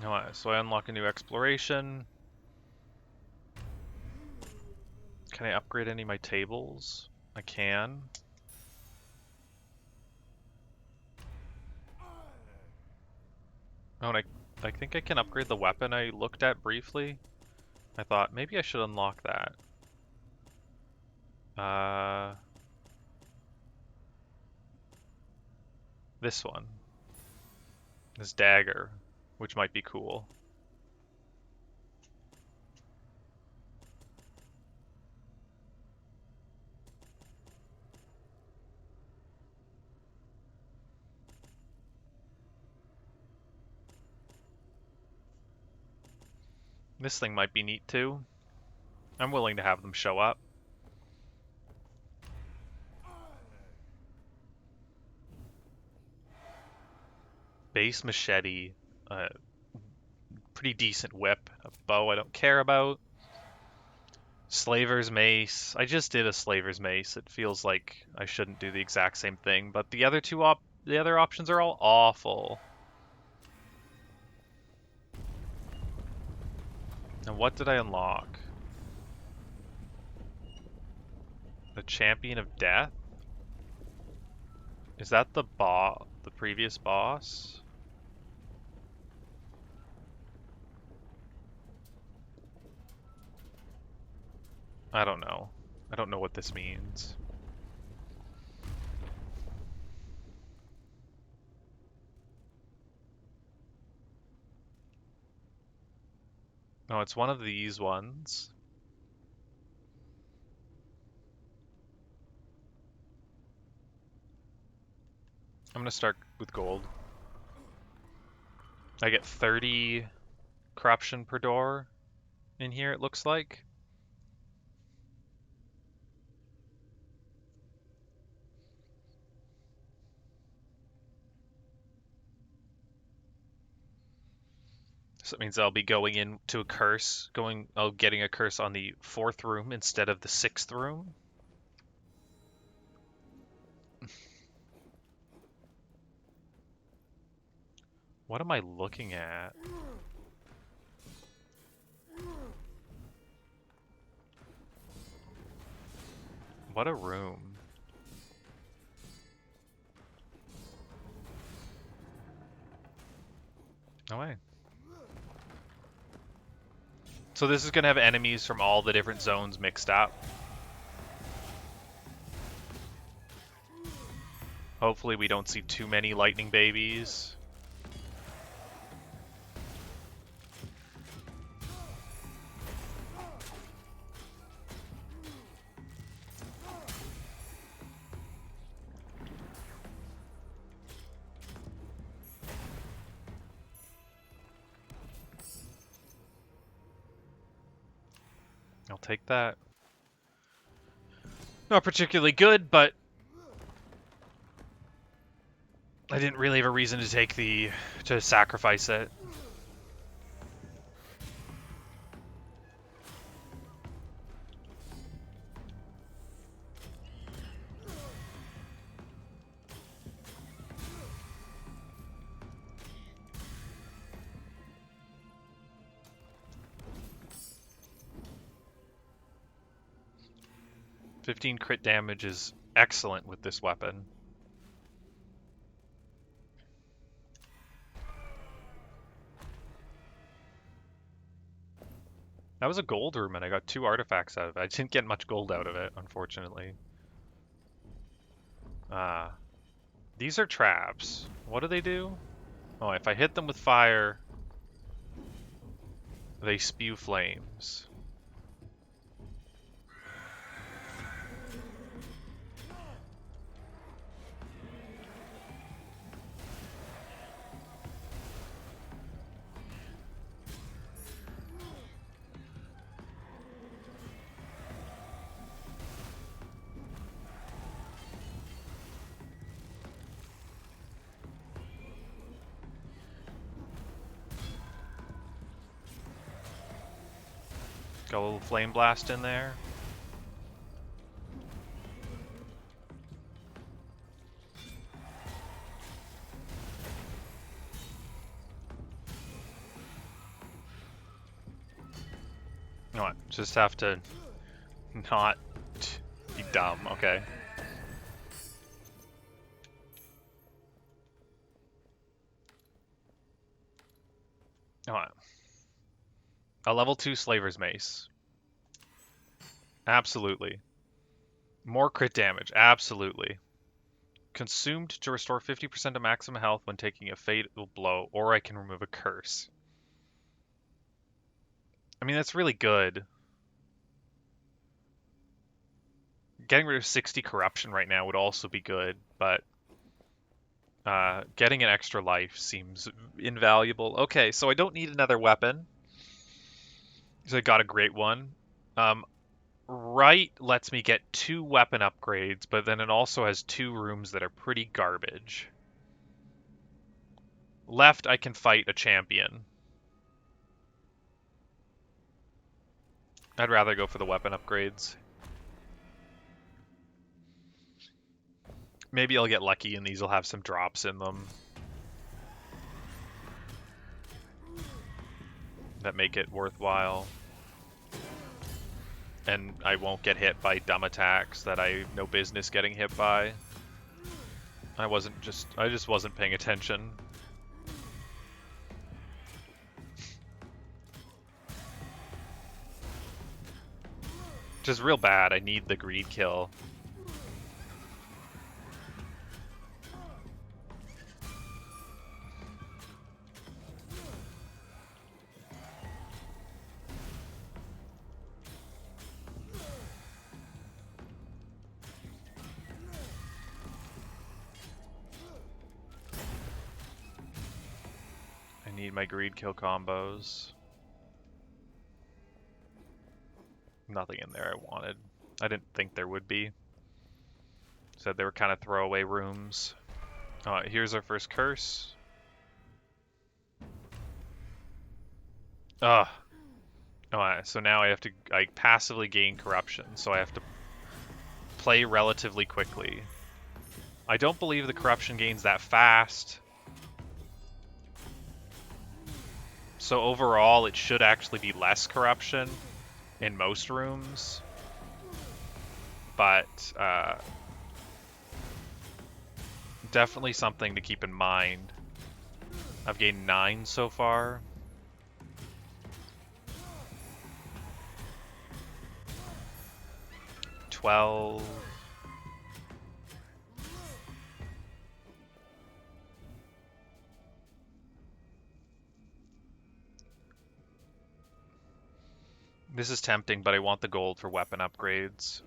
Alright, so I unlock a new exploration. Can I upgrade any of my tables? I can. Oh, and I think I can upgrade the weapon I looked at briefly. I thought maybe I should unlock that. This one. This dagger, which might be cool. This thing might be neat too. I'm willing to have them show up. Base machete. Pretty decent whip. A bow I don't care about. Slaver's mace. I just did a slaver's mace. It feels like I shouldn't do the exact same thing, but the other the other options are all awful. And what did I unlock? The Champion of Death? Is that the previous boss? I don't know. I don't know what this means. No, it's one of these ones. I'm gonna start with gold. I get 30 corruption per door in here, it looks like. So it means I'll be going into a curse, getting a curse on the 4th room instead of the 6th room. What am I looking at? What a room. No way. So this is going to have enemies from all the different zones mixed up. Hopefully we don't see too many lightning babies. I'll take that. Not particularly good, but I didn't really have a reason to sacrifice it. $15 crit damage is excellent with this weapon. That was a gold room, and I got 2 artifacts out of it. I didn't get much gold out of it, unfortunately. These are traps. What do they do? Oh, if I hit them with fire, they spew flames. Got a little flame blast in there. You know what? Just have to not be dumb, okay? Alright. A level 2 Slaver's Mace. Absolutely. More crit damage. Absolutely. Consumed to restore 50% of maximum health when taking a fatal blow, or I can remove a curse. I mean, that's really good. Getting rid of 60 corruption right now would also be good, but getting an extra life seems invaluable. Okay, so I don't need another weapon. So I got a great one. Right lets me get 2 weapon upgrades, but then it also has 2 rooms that are pretty garbage. Left, I can fight a champion. I'd rather go for the weapon upgrades. Maybe I'll get lucky and these will have some drops in them that make it worthwhile. And I won't get hit by dumb attacks that I have no business getting hit by. I just wasn't paying attention. Which is real bad. I need the greed kill. I need my greed kill combos. Nothing in there I wanted. I didn't think there would be. Said they were kind of throwaway rooms. Here's our first curse. Ugh. So now I have to passively gain corruption, so I have to play relatively quickly. I don't believe the corruption gains that fast. So overall, it should actually be less corruption in most rooms. But definitely something to keep in mind. I've gained 9 so far. $12. This is tempting, but I want the gold for weapon upgrades.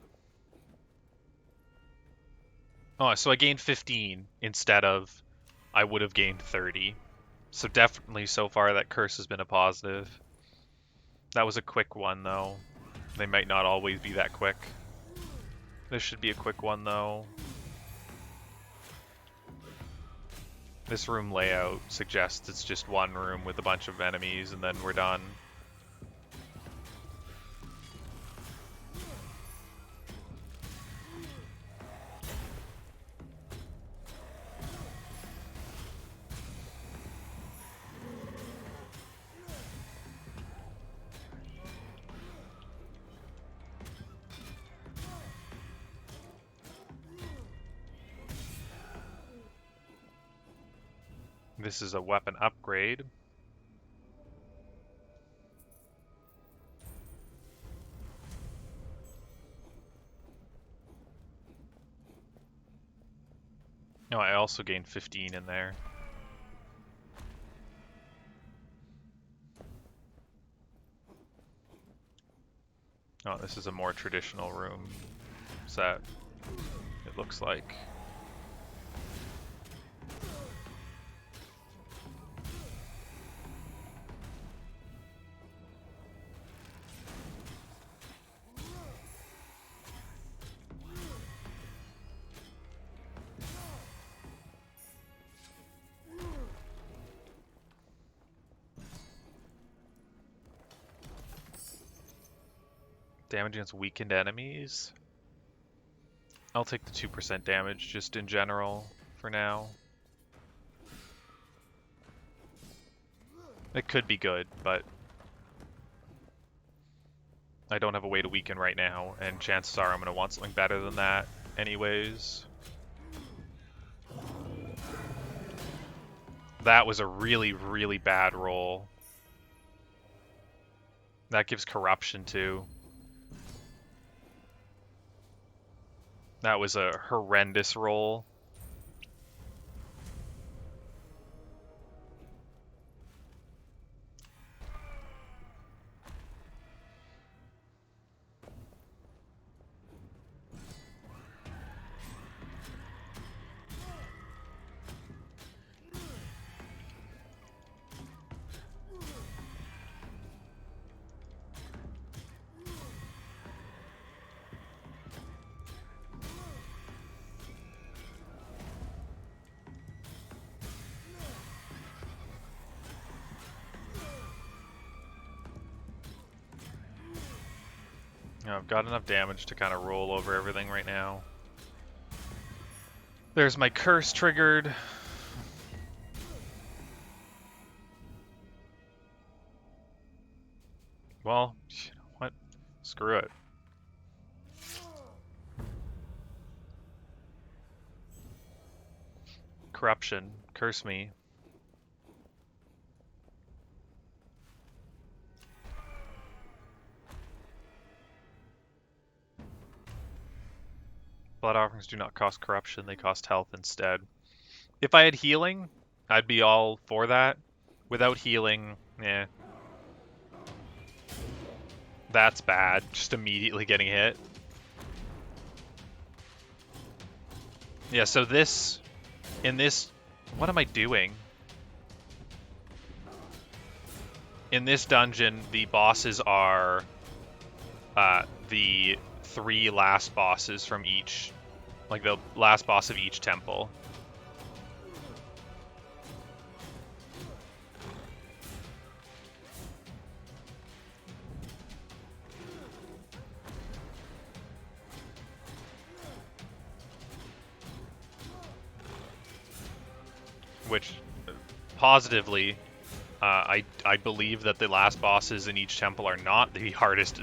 Oh, so I gained 15 instead of I would have gained 30. So definitely so far that curse has been a positive. That was a quick one though. They might not always be that quick. This should be a quick one though. This room layout suggests it's just one room with a bunch of enemies and then we're done. This is a weapon upgrade. Oh, I also gained 15 in there. Oh, this is a more traditional room set, it looks like. Damage against weakened enemies. I'll take the 2% damage just in general for now. It could be good, but I don't have a way to weaken right now, and chances are I'm going to want something better than that anyways. That was a really, really bad roll. That gives corruption too. That was a horrendous roll. I've got enough damage to kind of roll over everything right now. There's my curse triggered. Well, you know what? Screw it. Corruption. Curse me. Blood offerings do not cost corruption, they cost health instead. If I had healing, I'd be all for that. Without healing, eh. That's bad, just immediately getting hit. Yeah, so this... In this... What am I doing? In this dungeon, the bosses are the 3 last bosses from each... Like, the last boss of each temple. Which, positively, I believe that the last bosses in each temple are not the hardest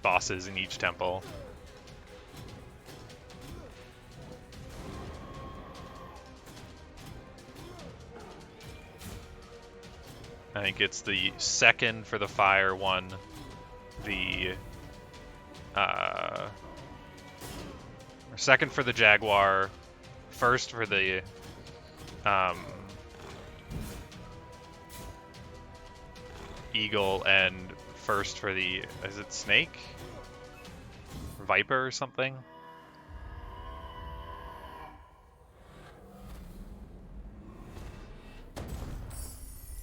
bosses in each temple. I think it's the second for the fire one, the second for the Jaguar, first for the Eagle, and first for the, is it Snake? Viper or something?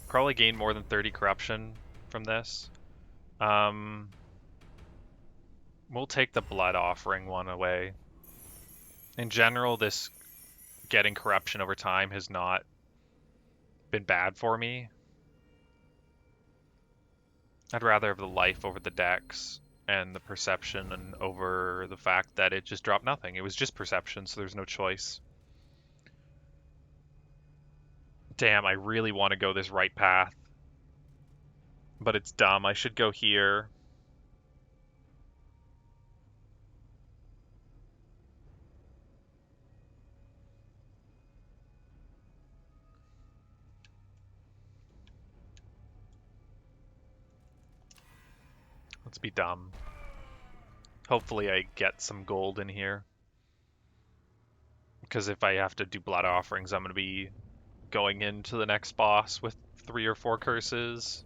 Probably gain more than 30 corruption from this. We'll take the blood offering one away. In general, this getting corruption over time has not been bad for me. I'd rather have the life over the dex and the perception and over the fact that it just dropped nothing. It was just perception, so there's no choice. Damn, I really want to go this right path. But it's dumb. I should go here. Let's be dumb. Hopefully I get some gold in here. Because if I have to do blood offerings, I'm going to be going into the next boss with 3 or 4 curses.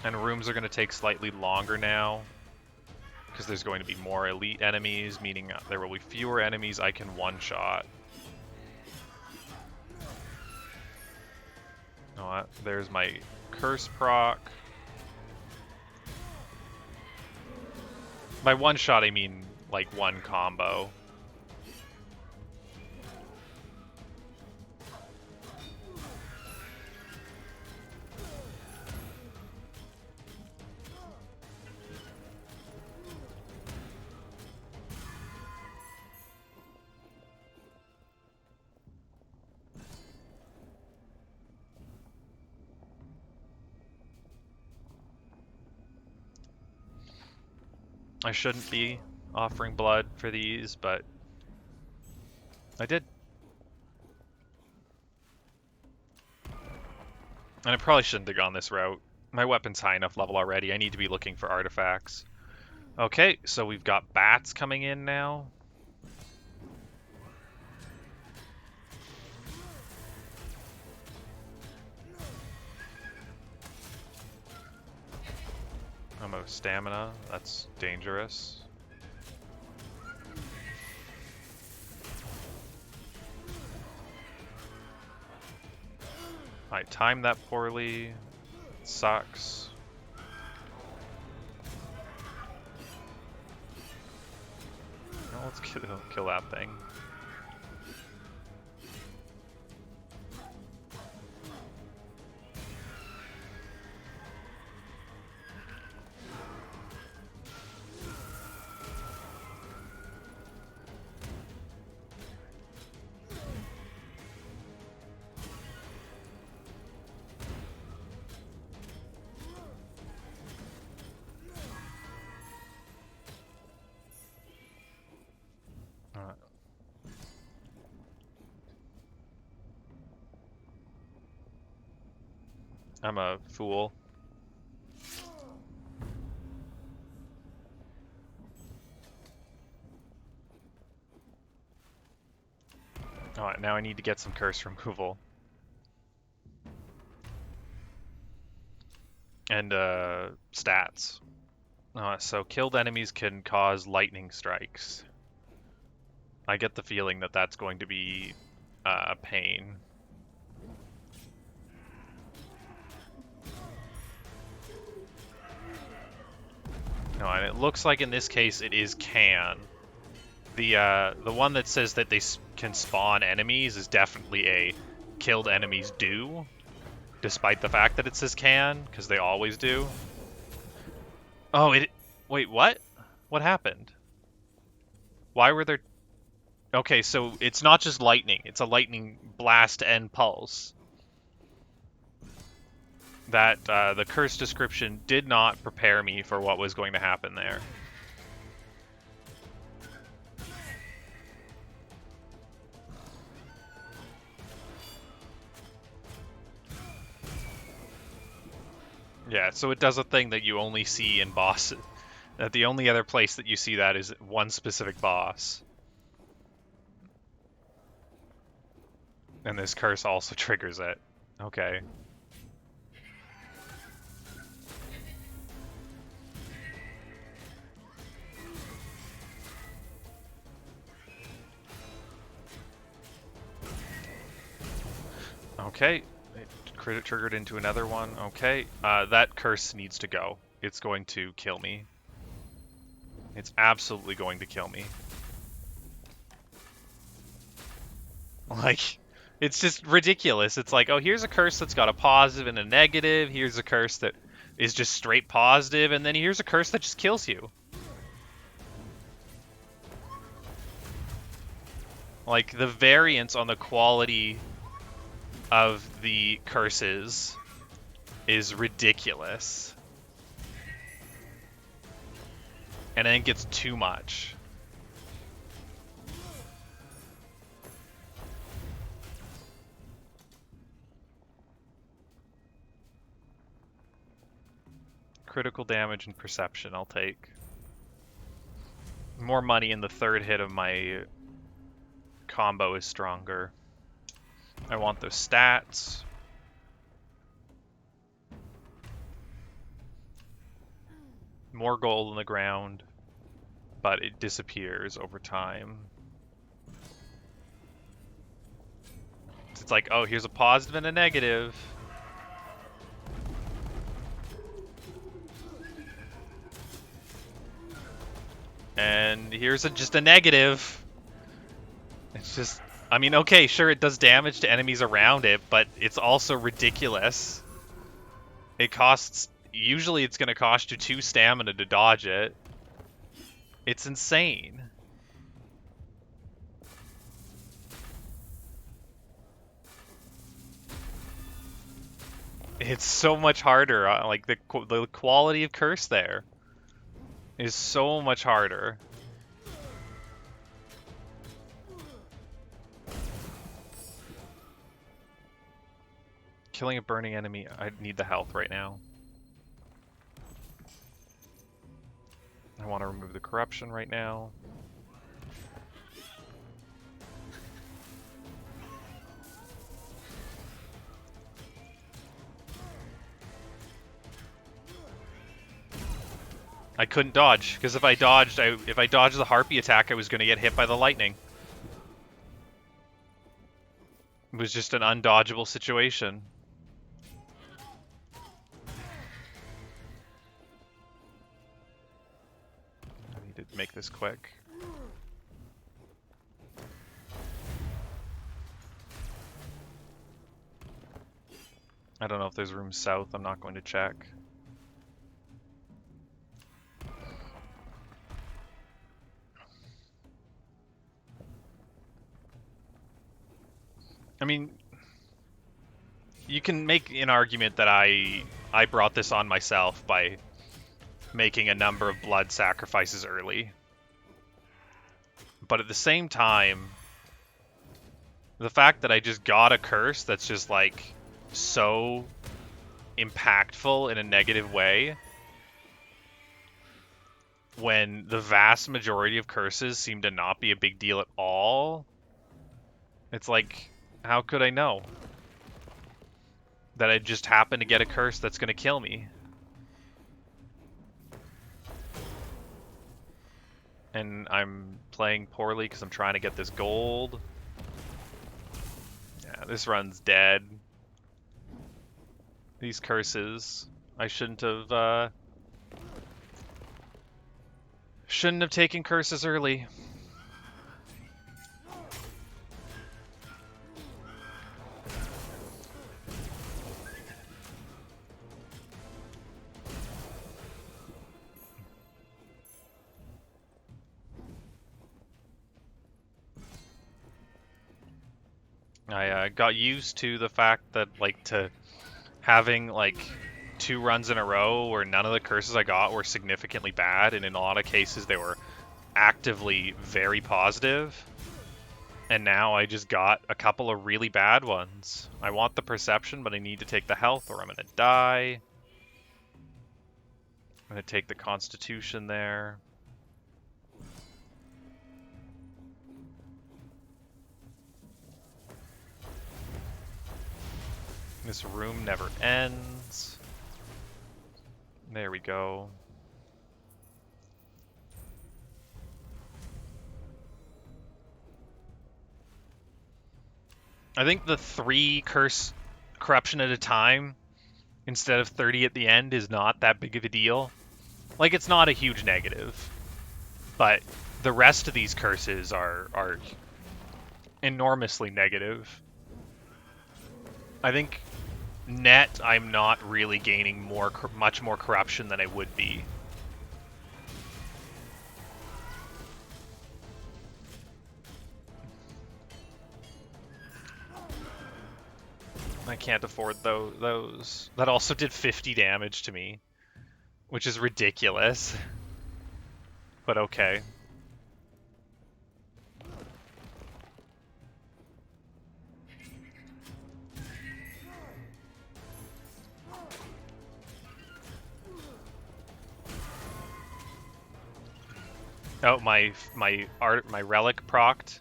And rooms are going to take slightly longer now, because there's going to be more elite enemies, meaning there will be fewer enemies I can one-shot. You know what? There's my curse proc. By one-shot, I mean like one combo. I shouldn't be offering blood for these, but I did. And I probably shouldn't have gone this route. My weapon's high enough level already. I need to be looking for artifacts. Okay, so we've got bats coming in now. I'm out of stamina. That's dangerous. I timed that poorly. It sucks. Well, let's kill that thing. I'm a fool. Alright, now I need to get some curse removal. And stats. So killed enemies can cause lightning strikes. I get the feeling that that's going to be a pain. No, and it looks like in this case it is can. The one that says that they can spawn enemies is definitely a killed enemies do, despite the fact that it says can, because they always do. Oh, wait, what? What happened? Why were there... Okay, so it's not just lightning, it's a lightning blast and pulse. That, the curse description did not prepare me for what was going to happen there. Yeah, so it does a thing that you only see in bosses. That the only other place that you see that is one specific boss. And this curse also triggers it. Okay. Okay. It triggered into another one. Okay. That curse needs to go. It's going to kill me. It's absolutely going to kill me. Like, it's just ridiculous. It's like, oh, here's a curse that's got a positive and a negative. Here's a curse that is just straight positive. And then here's a curse that just kills you. Like, the variance on the quality of the curses is ridiculous. And then it gets too much. Critical damage and perception I'll take. More money in the third hit of my combo is stronger. I want those stats. More gold in the ground, but it disappears over time. It's like, oh, here's a positive and a negative. And here's just a negative. It's just, I mean, okay, sure, it does damage to enemies around it, but it's also ridiculous. It costs, usually it's going to cost you 2 stamina to dodge it. It's insane. It's so much harder. Like, the quality of curse there is so much harder. Killing a burning enemy, I need the health right now. I want to remove the corruption right now. I couldn't dodge, because if I dodged the harpy attack, I was going to get hit by the lightning. It was just an undodgeable situation. I need to make this quick. I don't know if there's room south, I'm not going to check. I mean, you can make an argument that I brought this on myself by making a number of blood sacrifices early. But at the same time, the fact that I just got a curse that's just like so impactful in a negative way when the vast majority of curses seem to not be a big deal at all. It's like, how could I know that I just happen to get a curse that's going to kill me? And I'm playing poorly because I'm trying to get this gold. Yeah, this run's dead. These curses, I shouldn't have taken curses early. I got used to the fact that, like, to having, like, 2 runs in a row where none of the curses I got were significantly bad, and in a lot of cases they were actively very positive. And now I just got a couple of really bad ones. I want the perception, but I need to take the health or I'm gonna die. I'm gonna take the constitution there. This room never ends. There we go. I think the 3 curse corruption at a time instead of 30 at the end is not that big of a deal. Like, it's not a huge negative, but the rest of these curses are enormously negative. I think net I'm not really gaining much more corruption than I would be. I can't afford those. That also did 50 damage to me, which is ridiculous. But okay. Oh, my relic procced.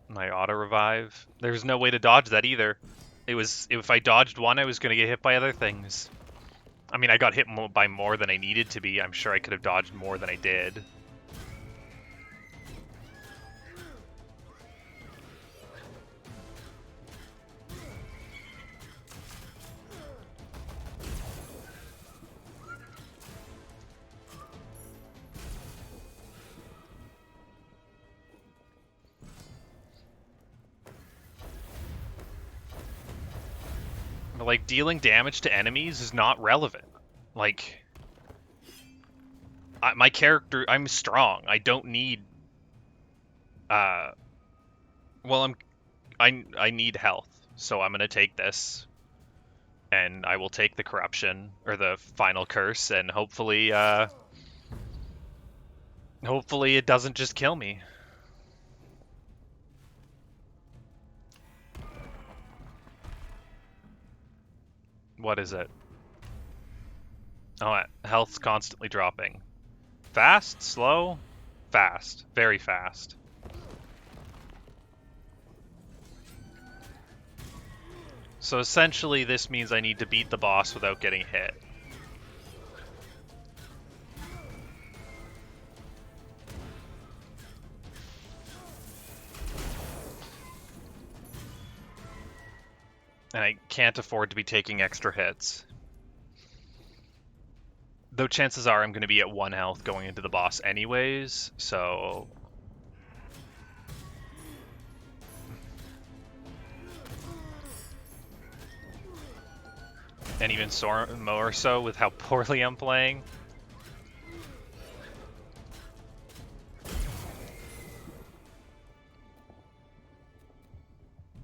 My auto revive. There's no way to dodge that either. If I dodged one, I was gonna get hit by other things. I mean, I got hit by more than I needed to be. I'm sure I could have dodged more than I did. But, like, dealing damage to enemies is not relevant. Like, my character, I'm strong. I don't need. Well, I need health, so I'm gonna take this, and I will take the corruption or the final curse, and hopefully it doesn't just kill me. What is it? Oh, health's constantly dropping. Fast? Slow? Fast. Very fast. So essentially this means I need to beat the boss without getting hit. And I can't afford to be taking extra hits. Though chances are I'm going to be at 1 health going into the boss anyways, so... And even more so with how poorly I'm playing.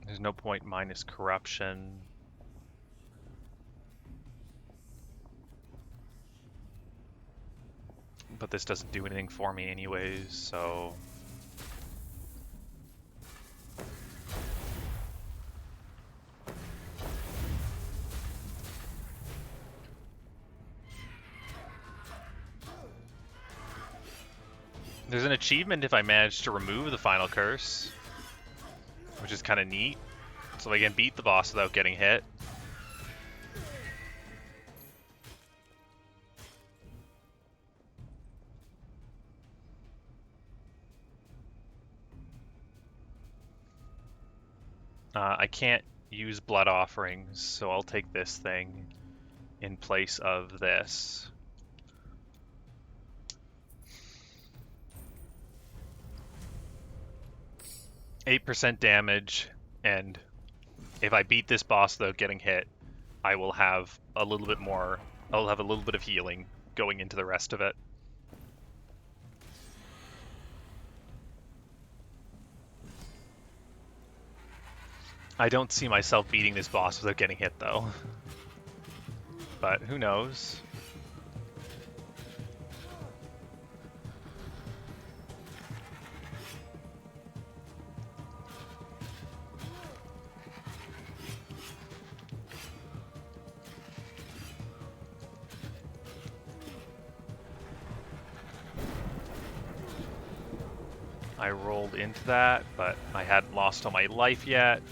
There's no point minus corruption. But this doesn't do anything for me anyways, so... There's an achievement if I manage to remove the final curse, which is kind of neat. So I can beat the boss without getting hit. I can't use blood offerings, so I'll take this thing in place of this. %8 damage, and if I beat this boss without getting hit, I will have a little bit more. I'll have a little bit of healing going into the rest of it. I don't see myself beating this boss without getting hit, though. But who knows? I rolled into that, but I hadn't lost all my life yet.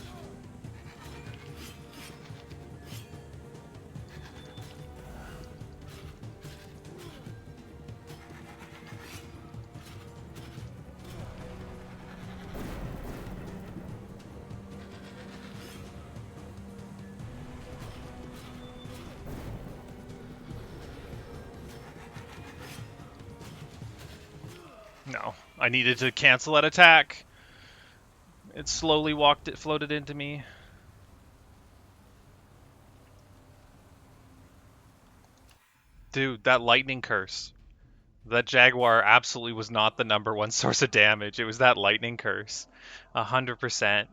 No, I needed to cancel that attack. It slowly floated into me. Dude, that lightning curse. That Jaguar absolutely was not the #1 source of damage. It was that lightning curse. 100%.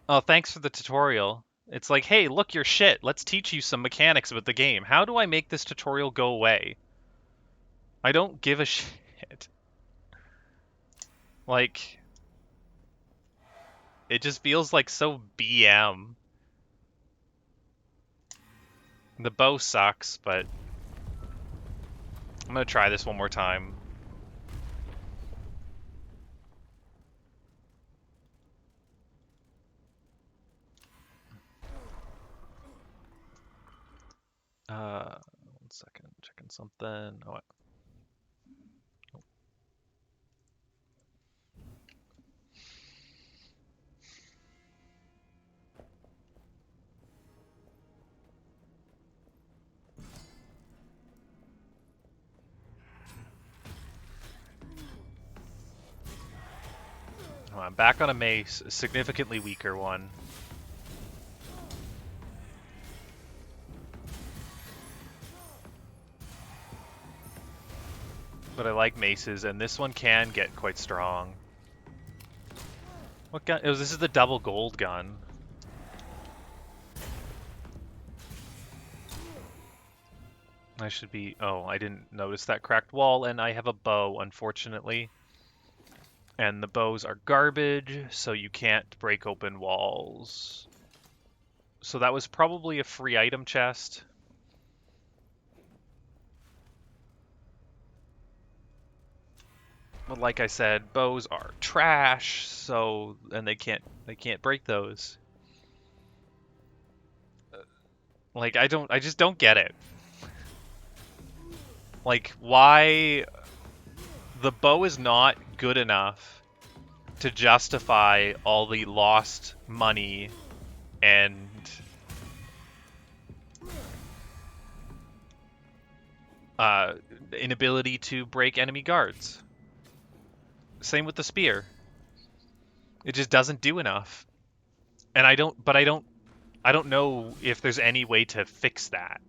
Oh, thanks for the tutorial. It's like, hey, look, you're shit. Let's teach you some mechanics about the game. How do I make this tutorial go away? I don't give a shit. Like, it just feels like so BM. The bow sucks, but I'm gonna try this one more time. One second, checking something. Oh, I'm back on a mace, a significantly weaker one. But I like maces, and this one can get quite strong. What gun? Oh, this is the double gold gun. I should be... Oh, I didn't notice that cracked wall, and I have a bow, unfortunately. And the bows are garbage, so you can't break open walls. So that was probably a free item chest. But like I said, bows are trash, so and they can't break those. Like I just don't get it. Like why the bow is not good enough to justify all the lost money and inability to break enemy guards. Same with the spear. It just doesn't do enough. And I don't know if there's any way to fix that.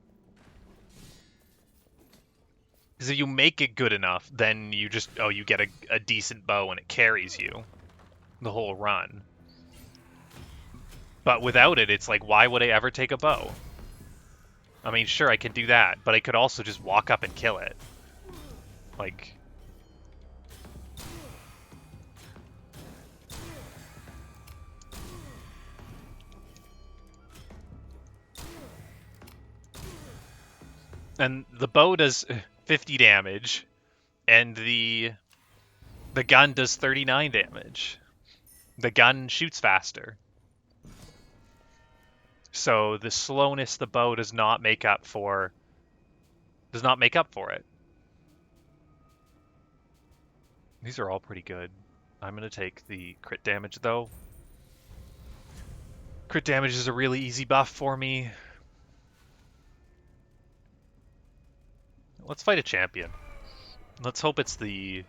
Because if you make it good enough, then you just you get a decent bow and it carries you the whole run. But without it, it's like, why would I ever take a bow? I mean, sure, I can do that, but I could also just walk up and kill it. Like... And the bow does 50 damage, And the gun does 39 damage. The gun shoots faster. So the slowness the bow does not make up for it. These are all pretty good. I'm going to take the crit damage though. Crit damage is a really easy buff for me. Let's fight a champion. Let's hope it's the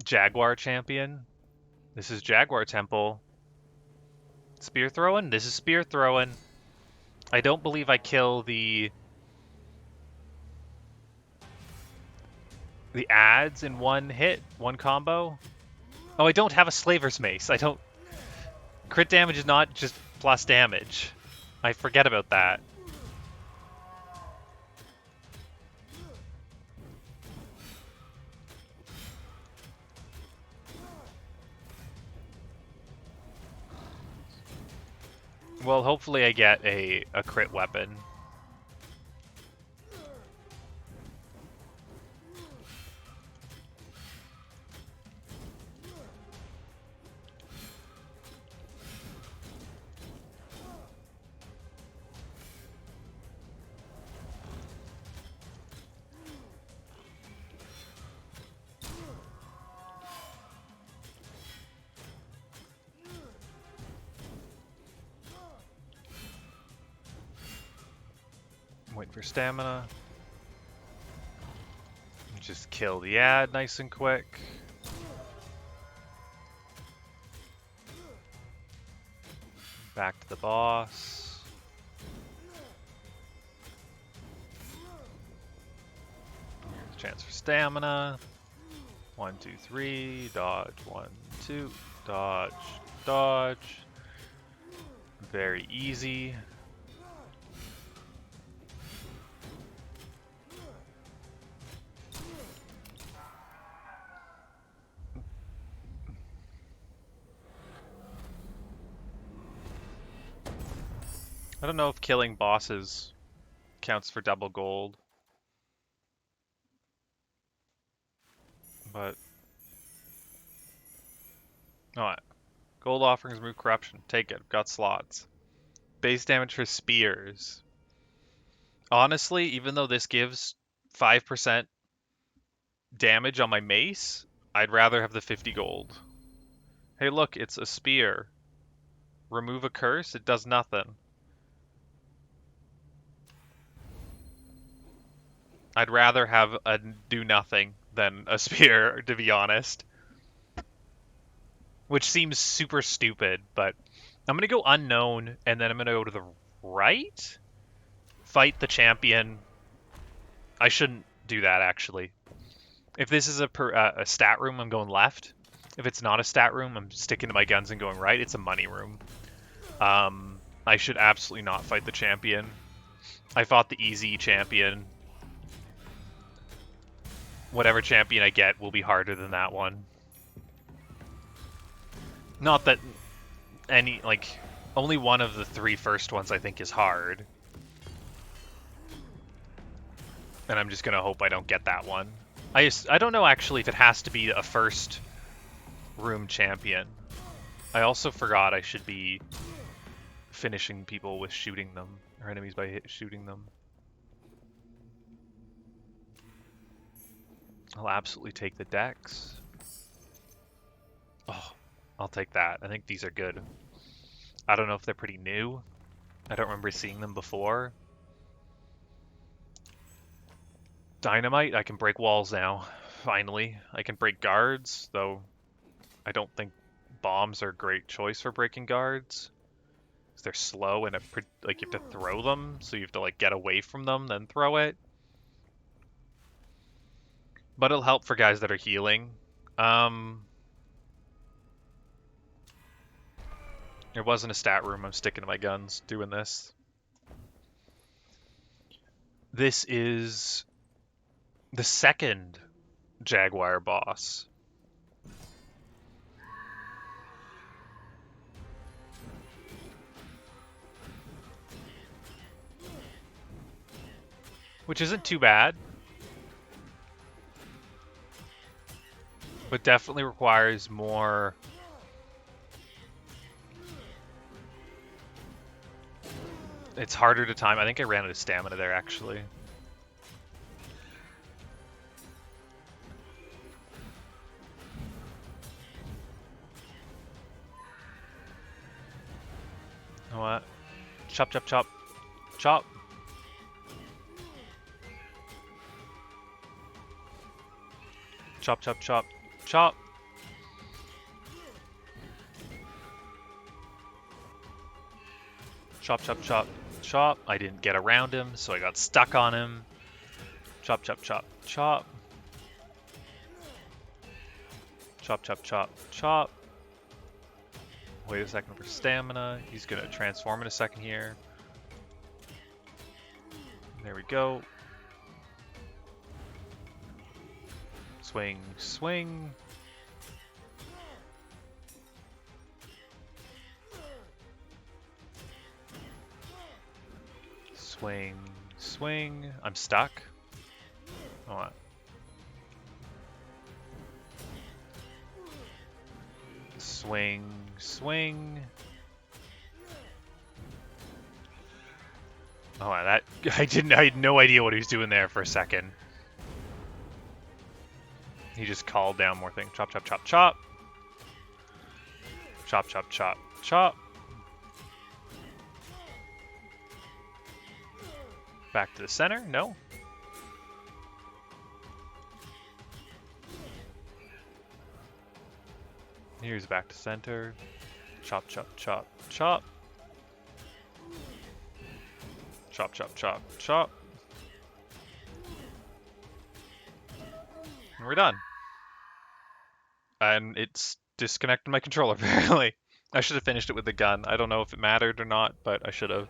Jaguar champion. This is Jaguar Temple. Spear throwing? This is spear throwing. I don't believe I kill the ads in one hit, one combo. Oh, I don't have a Slaver's Mace. I don't... Crit damage is not just plus damage. I forget about that. Well, hopefully I get a crit weapon. Wait for stamina. Just kill the ad nice and quick. Back to the boss. Here's a chance for stamina. 1, 2, 3, dodge, 1, 2, dodge, dodge. Very easy. I don't know if killing bosses counts for double gold. But... Alright. Gold offerings remove corruption. Take it. Got slots. Base damage for spears. Honestly, even though this gives 5% damage on my mace, I'd rather have the 50 gold. Hey look, it's a spear. Remove a curse? It does nothing. I'd rather have a do nothing than a spear, to be honest. Which seems super stupid, but I'm gonna go unknown, and then I'm gonna go to the right? Fight the champion. I shouldn't do that, actually. If this is a stat room, I'm going left. If it's not a stat room, I'm sticking to my guns and going right. It's a money room. I should absolutely not fight the champion. I fought the easy champion. Whatever champion I get will be harder than that one. Not that any, like, only one of the 3 first ones I think is hard. And I'm just gonna hope I don't get that one. I don't know actually if it has to be a first room champion. I also forgot I should be finishing people with shooting them, or enemies by shooting them. I'll absolutely take the dex. Oh, I'll take that. I think these are good. I don't know if they're pretty new. I don't remember seeing them before. Dynamite, I can break walls now. Finally. I can break guards, though I don't think bombs are a great choice for breaking guards. Because they're slow and like you have to throw them, so you have to like get away from them, then throw it. But it'll help for guys that are healing. It wasn't a stat room, I'm sticking to my guns doing this. This is the second Jaguar boss. Which isn't too bad. but definitely requires more. It's harder to time. I think I ran out of stamina there, actually. You know what? Chop, chop, chop. Chop. Chop, chop, chop. Chop. Chop, chop, chop. Chop. I didn't get around him, so I got stuck on him. Chop, chop, chop. Chop. Chop, chop, chop. Chop. Wait a second for stamina. He's gonna transform in a second here. There we go. Swing, swing. Swing, swing. I'm stuck. Hold on. Swing, swing. Oh, that I had no idea what he was doing there for a second. He just called down more things. Chop, chop, chop, chop. Chop, chop, chop, chop. Back to the center? No. Here's back to center. Chop, chop, chop, chop. Chop, chop, chop, chop. And we're done. And it's disconnected my controller, apparently. I should have finished it with the gun. I don't know if it mattered or not, but I should have.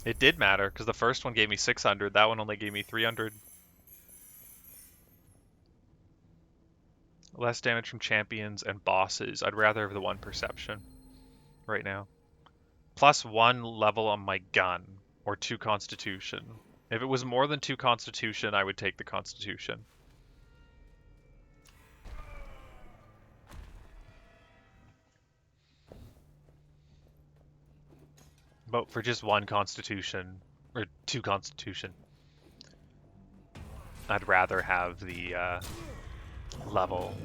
It did matter, because the first one gave me 600. That one only gave me 300. Less damage from champions and bosses. I'd rather have the 1 perception right now. Plus 1 level on my gun, or 2 constitution. If it was more than 2 constitution, I would take the constitution. But for just 1 constitution, or 2 constitution, I'd rather have the level.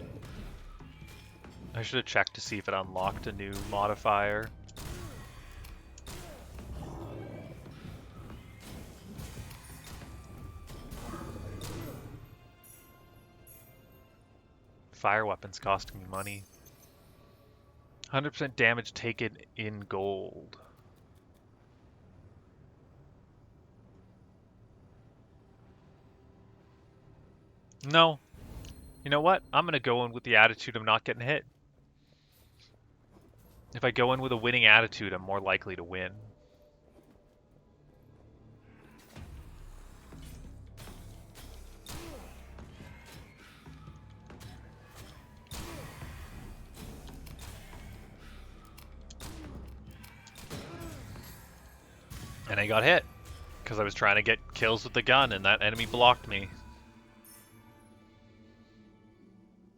I should have checked to see if it unlocked a new modifier. Fire weapons costing me money. 100% damage taken in gold. No. You know what? I'm going to go in with the attitude of not getting hit. If I go in with a winning attitude, I'm more likely to win. And I got hit, because I was trying to get kills with the gun, and that enemy blocked me.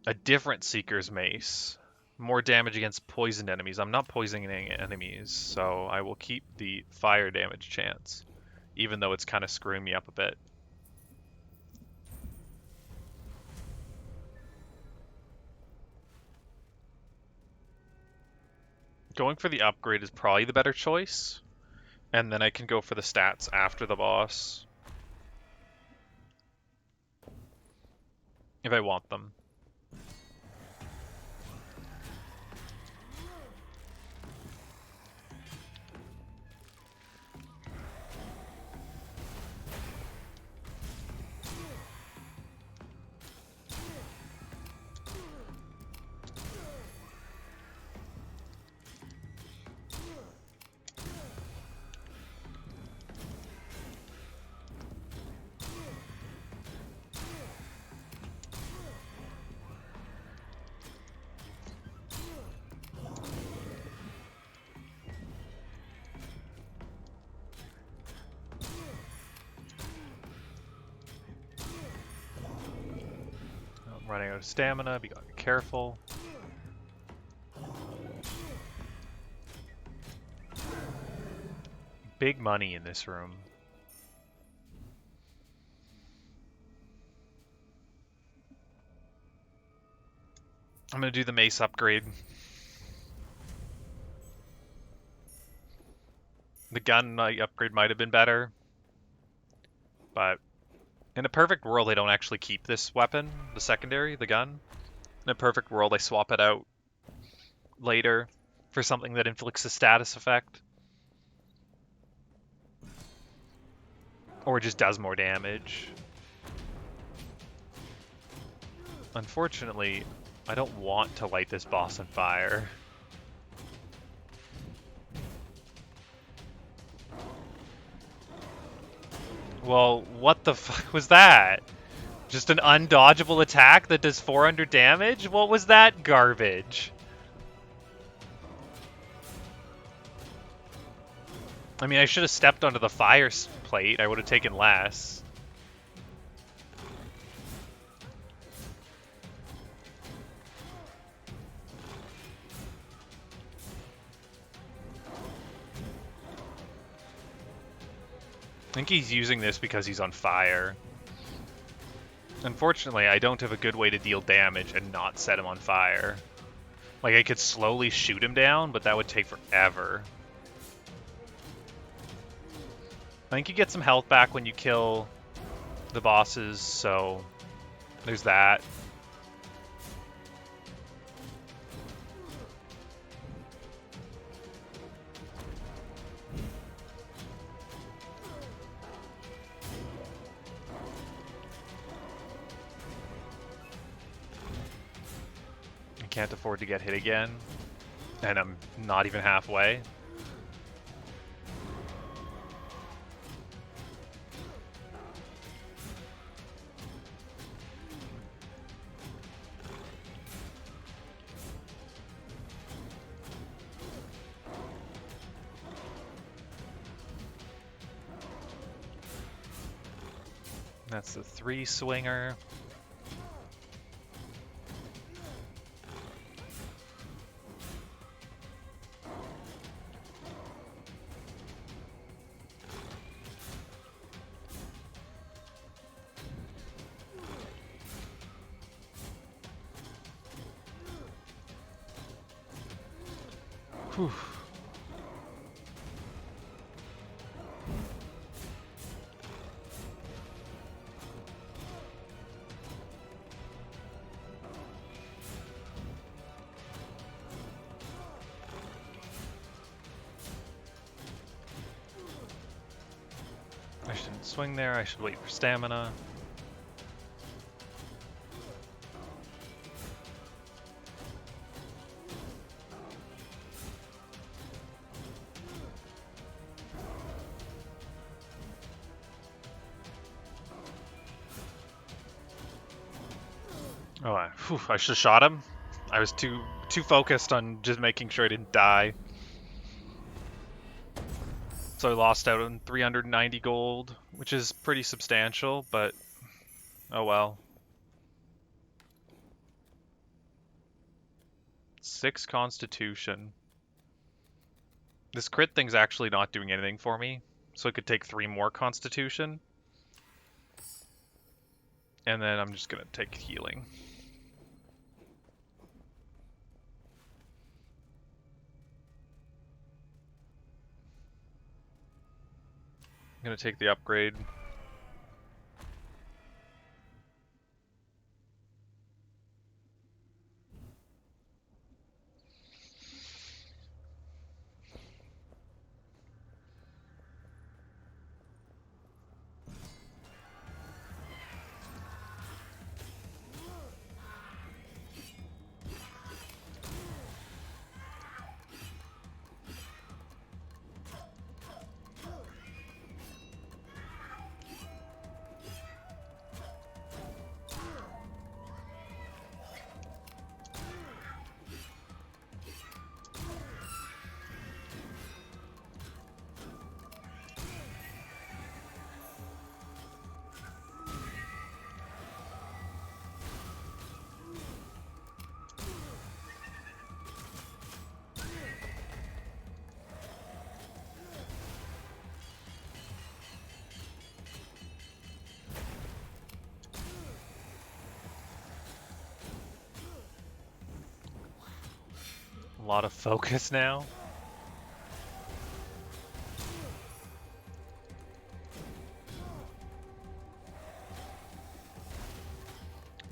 A different Seeker's Mace. More damage against poisoned enemies. I'm not poisoning enemies, so I will keep the fire damage chance, even though it's kind of screwing me up a bit. Going for the upgrade is probably the better choice, and then I can go for the stats after the boss, if I want them. I'm running out of stamina. Be careful. Big money in this room. I'm gonna do the mace upgrade. The gun upgrade might have been better, but in a perfect world, I don't actually keep this weapon, the secondary, the gun. In a perfect world, I swap it out later for something that inflicts a status effect. Or just does more damage. Unfortunately, I don't want to light this boss on fire. Well, what the fuck was that? Just an undodgeable attack that does 400 damage? What was that garbage? I mean, I should have stepped onto the fire plate. I would have taken less. I think he's using this because he's on fire. Unfortunately, I don't have a good way to deal damage and not set him on fire. Like, I could slowly shoot him down, but that would take forever. I think you get some health back when you kill the bosses, so there's that. I can't afford to get hit again, and I'm not even halfway. That's the 3-swinger. Whew. I shouldn't swing there, I should wait for stamina. Oh, I should have shot him. I was too focused on just making sure I didn't die. So I lost out on 390 gold, which is pretty substantial, but oh well. 6 constitution. This crit thing's actually not doing anything for me, so I could take 3 more constitution. And then I'm just gonna take healing. I'm gonna take the upgrade. A lot of focus now.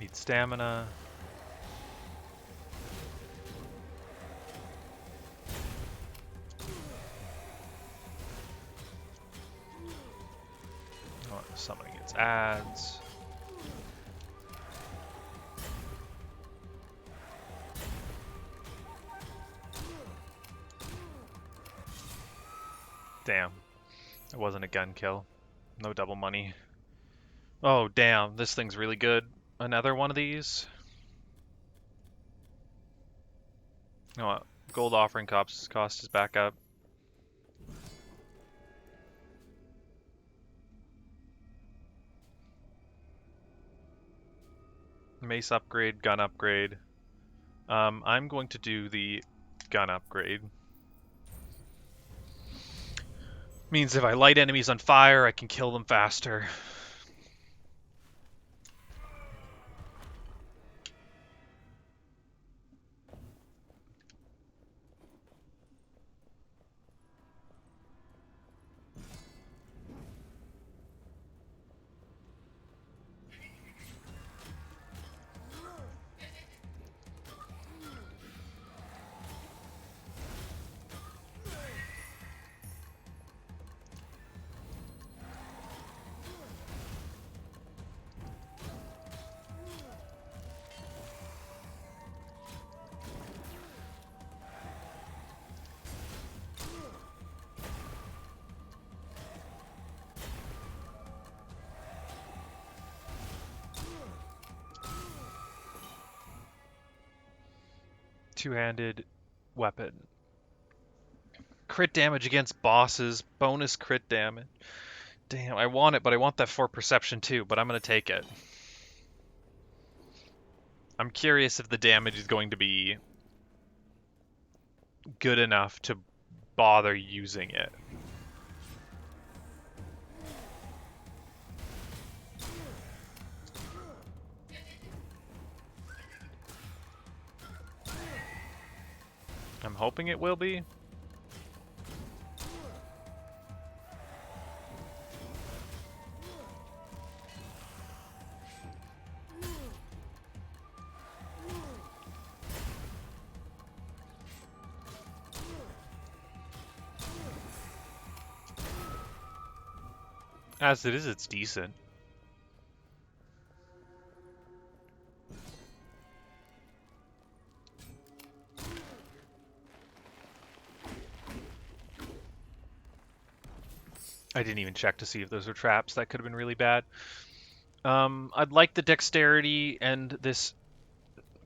Need stamina. Oh, summoning its ads. Damn. It wasn't a gun kill. No double money. Oh, damn. This thing's really good. Another one of these. You know what? Gold offering cost is back up. Mace upgrade, gun upgrade. I'm going to do the gun upgrade. Means if I light enemies on fire, I can kill them faster. Two-handed weapon. Crit damage against bosses. Bonus crit damage. Damn, I want it, but I want that for perception too, but I'm going to take it. I'm curious if the damage is going to be good enough to bother using it. I'm hoping it will be. As it is, it's decent. I didn't even check to see if those were traps. That could have been really bad. I'd like the dexterity, and this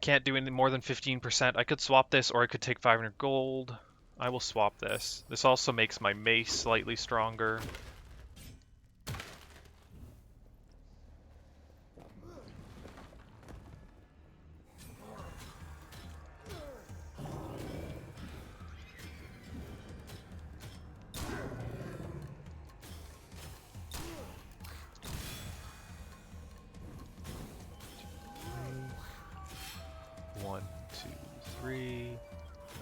can't do any more than 15%. I could swap this, or I could take 500 gold. I will swap this. This also makes my mace slightly stronger. One, two, three.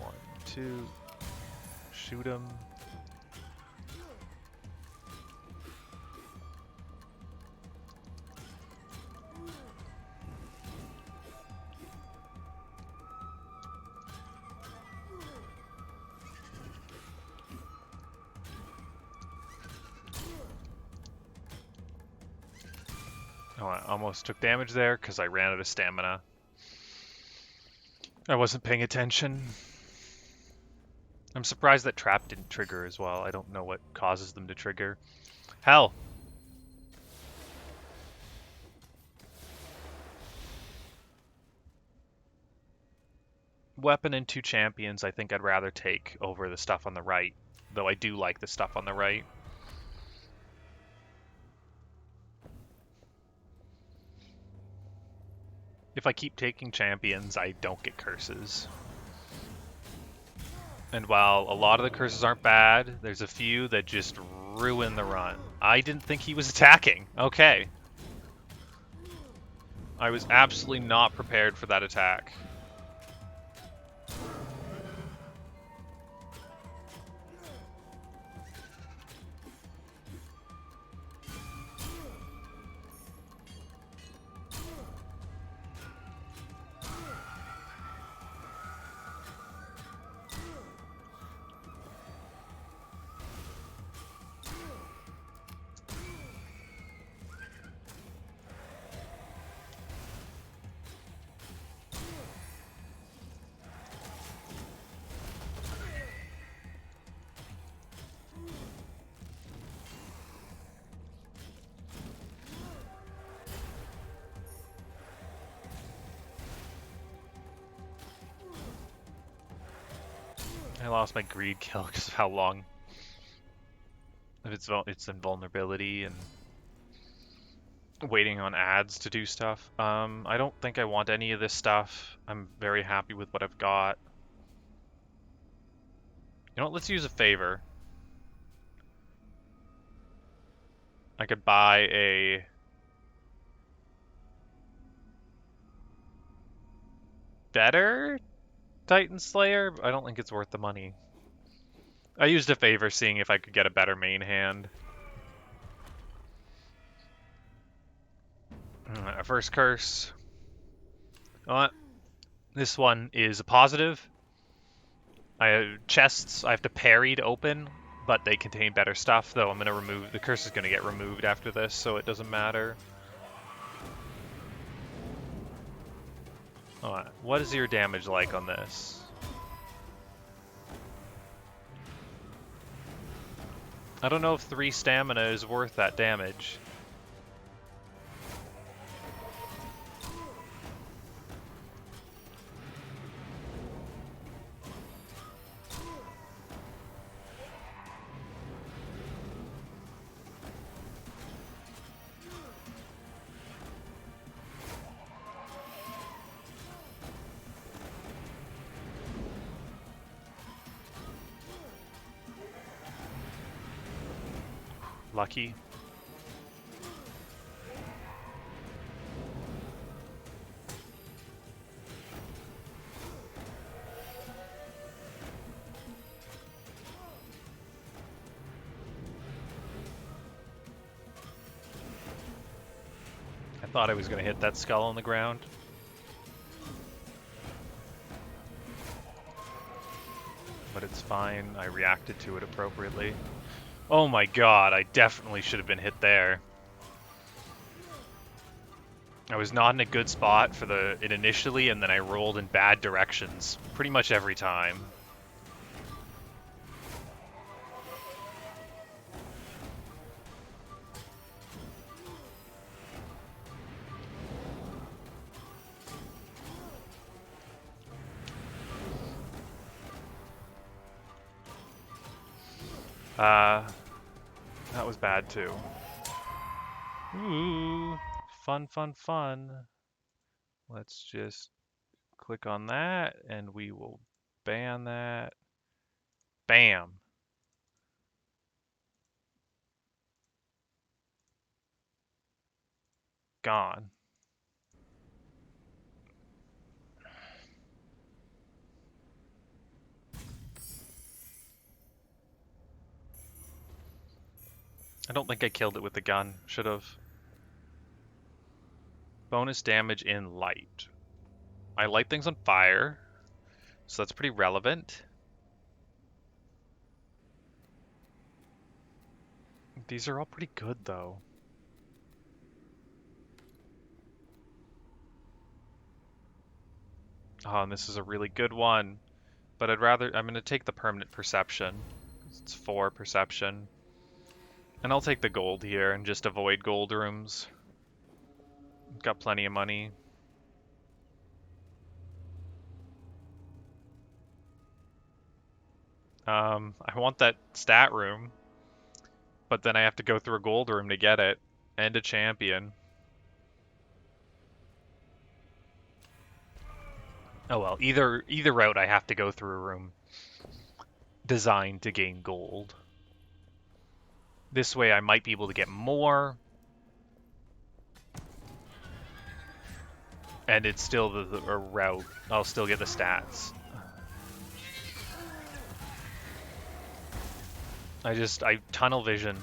1, 2. Shoot him. Oh, I almost took damage there because I ran out of stamina. I wasn't paying attention. I'm surprised that trap didn't trigger as well. I don't know what causes them to trigger. Hell! Weapon and 2 champions I think I'd rather take over the stuff on the right. Though I do like the stuff on the right. If I keep taking champions, I don't get curses. And while a lot of the curses aren't bad, there's a few that just ruin the run. I didn't think he was attacking. Okay. I was absolutely not prepared for that attack. I lost my greed kill because of how long it's invulnerability and waiting on ads to do stuff. I don't think I want any of this stuff. I'm very happy with what I've got. You know what? Let's use a favor. I could buy a better Titan Slayer. I don't think it's worth the money. I used a favor seeing if I could get a better main hand. First curse. This one is a positive. I have chests I have to parry to open, but they contain better stuff, though I'm going to remove... The curse is going to get removed after this, so it doesn't matter. What is your damage like on this? I don't know if 3 stamina is worth that damage. Lucky. I thought I was going to hit that skull on the ground. But it's fine. I reacted to it appropriately. Oh my god, I definitely should have been hit there. I was not in a good spot for it initially, and then I rolled in bad directions pretty much every time. That was bad too. Ooh, fun, fun, fun. Let's just click on that, and we will ban that. Bam. Gone. I don't think I killed it with the gun. Should have. Bonus damage in light. I light things on fire, so that's pretty relevant. These are all pretty good, though. Oh, and this is a really good one. But I'm going to take the permanent perception. It's 4 perception. And I'll take the gold here and just avoid gold rooms. Got plenty of money. I want that stat room, but then I have to go through a gold room to get it, and a champion. Oh well, either route I have to go through a room designed to gain gold. This way I might be able to get more, and it's still the route. I'll still get the stats. I tunnel visioned.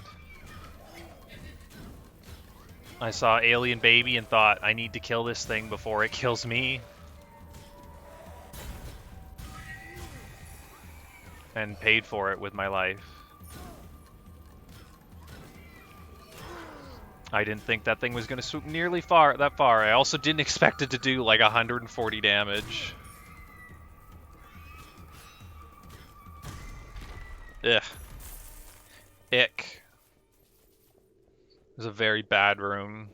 I saw Alien Baby and thought, I need to kill this thing before it kills me. And paid for it with my life. I didn't think that thing was going to swoop nearly that far. I also didn't expect it to do like 140 damage. Ugh. Ick. It was a very bad room.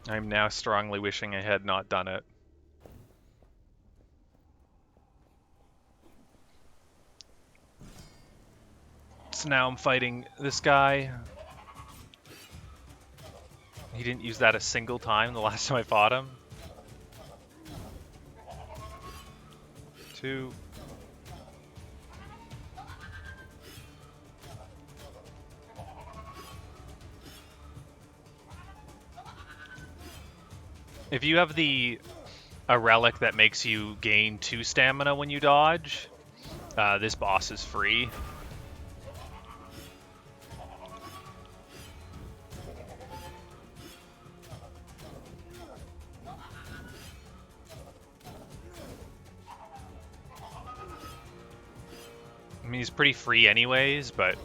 I'm now strongly wishing I had not done it. So now I'm fighting this guy. He didn't use that a single time the last time I fought him. 2. If you have a relic that makes you gain 2 stamina when you dodge, this boss is free. I mean, he's pretty free anyways, but...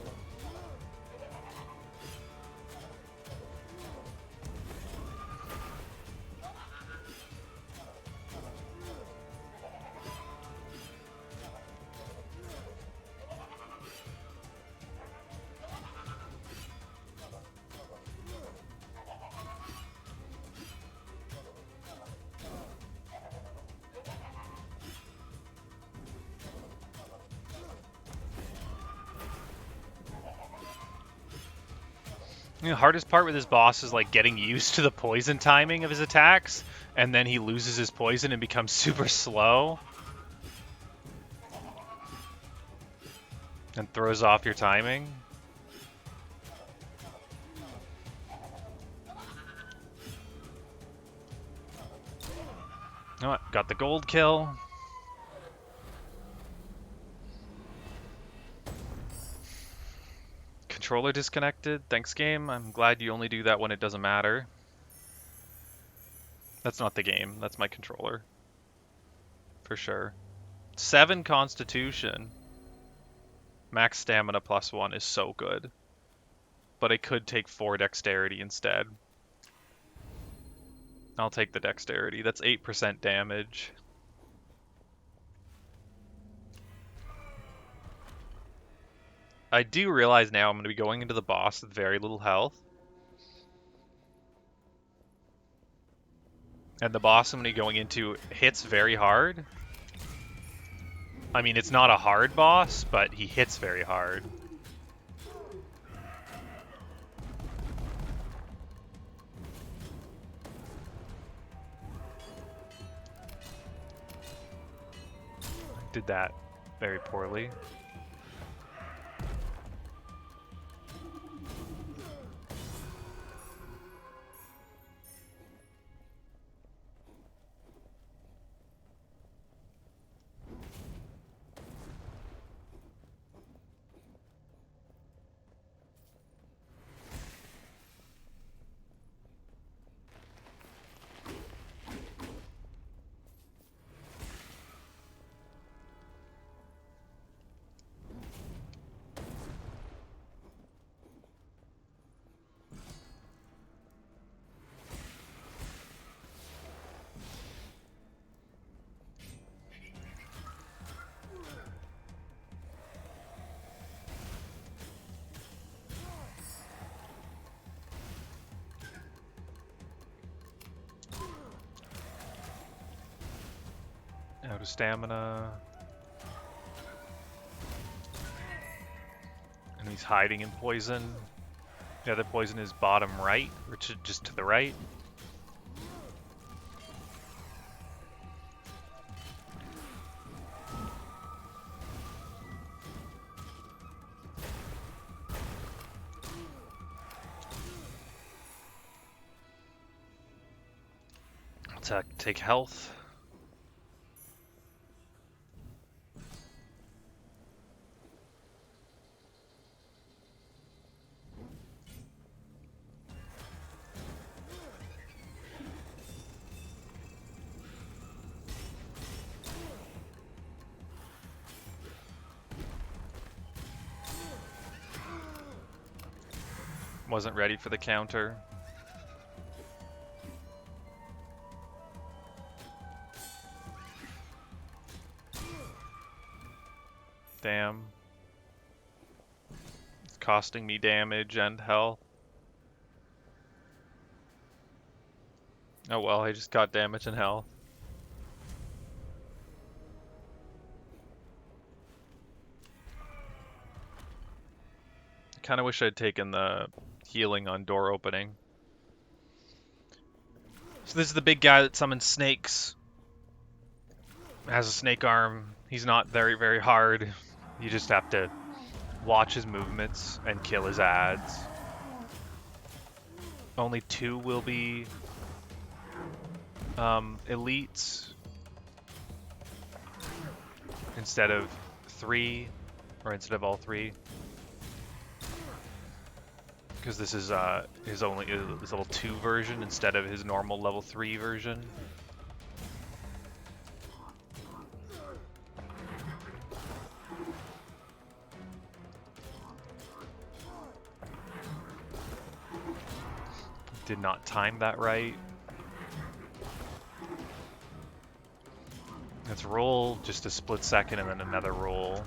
The hardest part with this boss is like getting used to the poison timing of his attacks, and then he loses his poison and becomes super slow. And throws off your timing. Oh, got the gold kill. Controller disconnected. Thanks, game. I'm glad you only do that when it doesn't matter. That's not the game. That's my controller. For sure. 7 constitution. Max stamina +1 is so good. But I could take 4 dexterity instead. I'll take the dexterity. That's 8% damage. I do realize now I'm going to be going into the boss with very little health. And the boss I'm going to be going into hits very hard. I mean, it's not a hard boss, but he hits very hard. Did that very poorly. Out of stamina. And he's hiding in poison. The other poison is bottom right, or just to the right. I'll take health. Wasn't ready for the counter. Damn. It's costing me damage and health. Oh well, I just got damage and health. Kind of wish I'd taken the healing on door opening. So this is the big guy that summons snakes. Has a snake arm. He's not very, very hard. You just have to watch his movements and kill his ads. Only 2 will be elites instead of 3, or instead of all 3. Because this is his level 2 version instead of his normal level 3 version. Did not time that right. Let's roll just a split second and then another roll.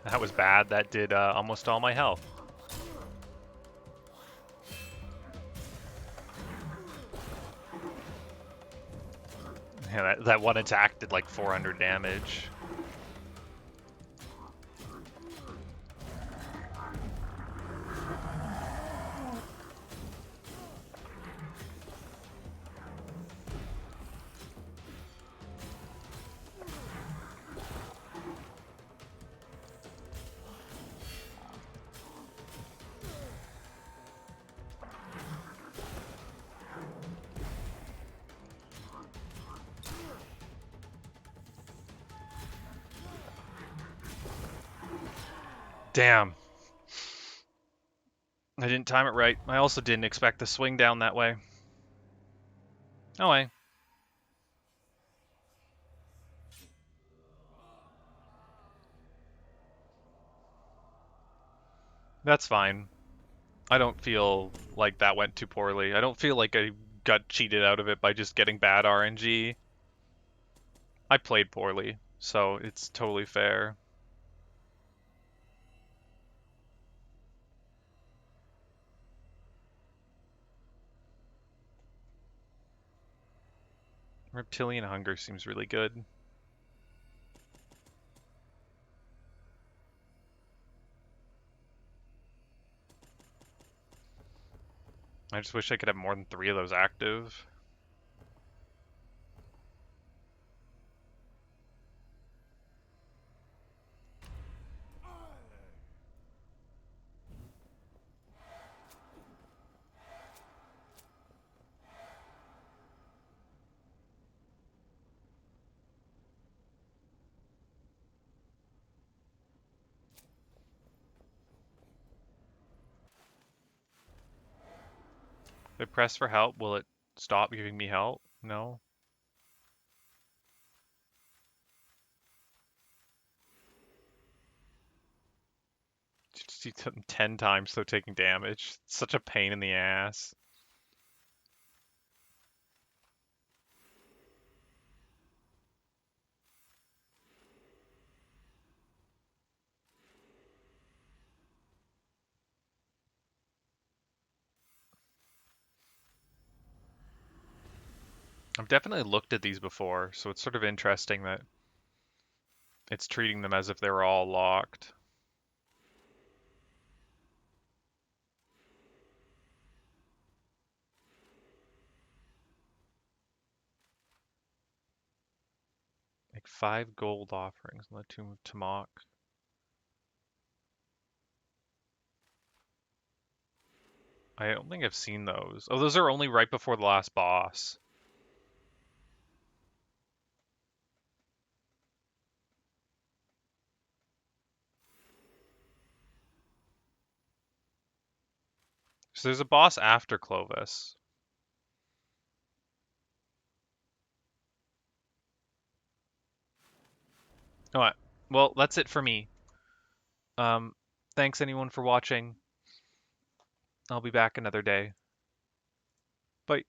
That was bad. That did almost all my health. Yeah, that one attack did like 400 damage. Damn. I didn't time it right. I also didn't expect the swing down that way. Oh, well. That's fine. I don't feel like that went too poorly. I don't feel like I got cheated out of it by just getting bad RNG. I played poorly, so it's totally fair. Reptilian Hunger seems really good. I just wish I could have more than 3 of those active. If I press for help, will it stop giving me help? No. Just do 10 times so taking damage. It's such a pain in the ass. I've definitely looked at these before, so it's sort of interesting that it's treating them as if they were all locked. Like 5 gold offerings on the Tomb of Tamok. I don't think I've seen those. Oh, those are only right before the last boss. So there's a boss after Clovis. Alright, well, that's it for me. Thanks anyone for watching. I'll be back another day. Bye.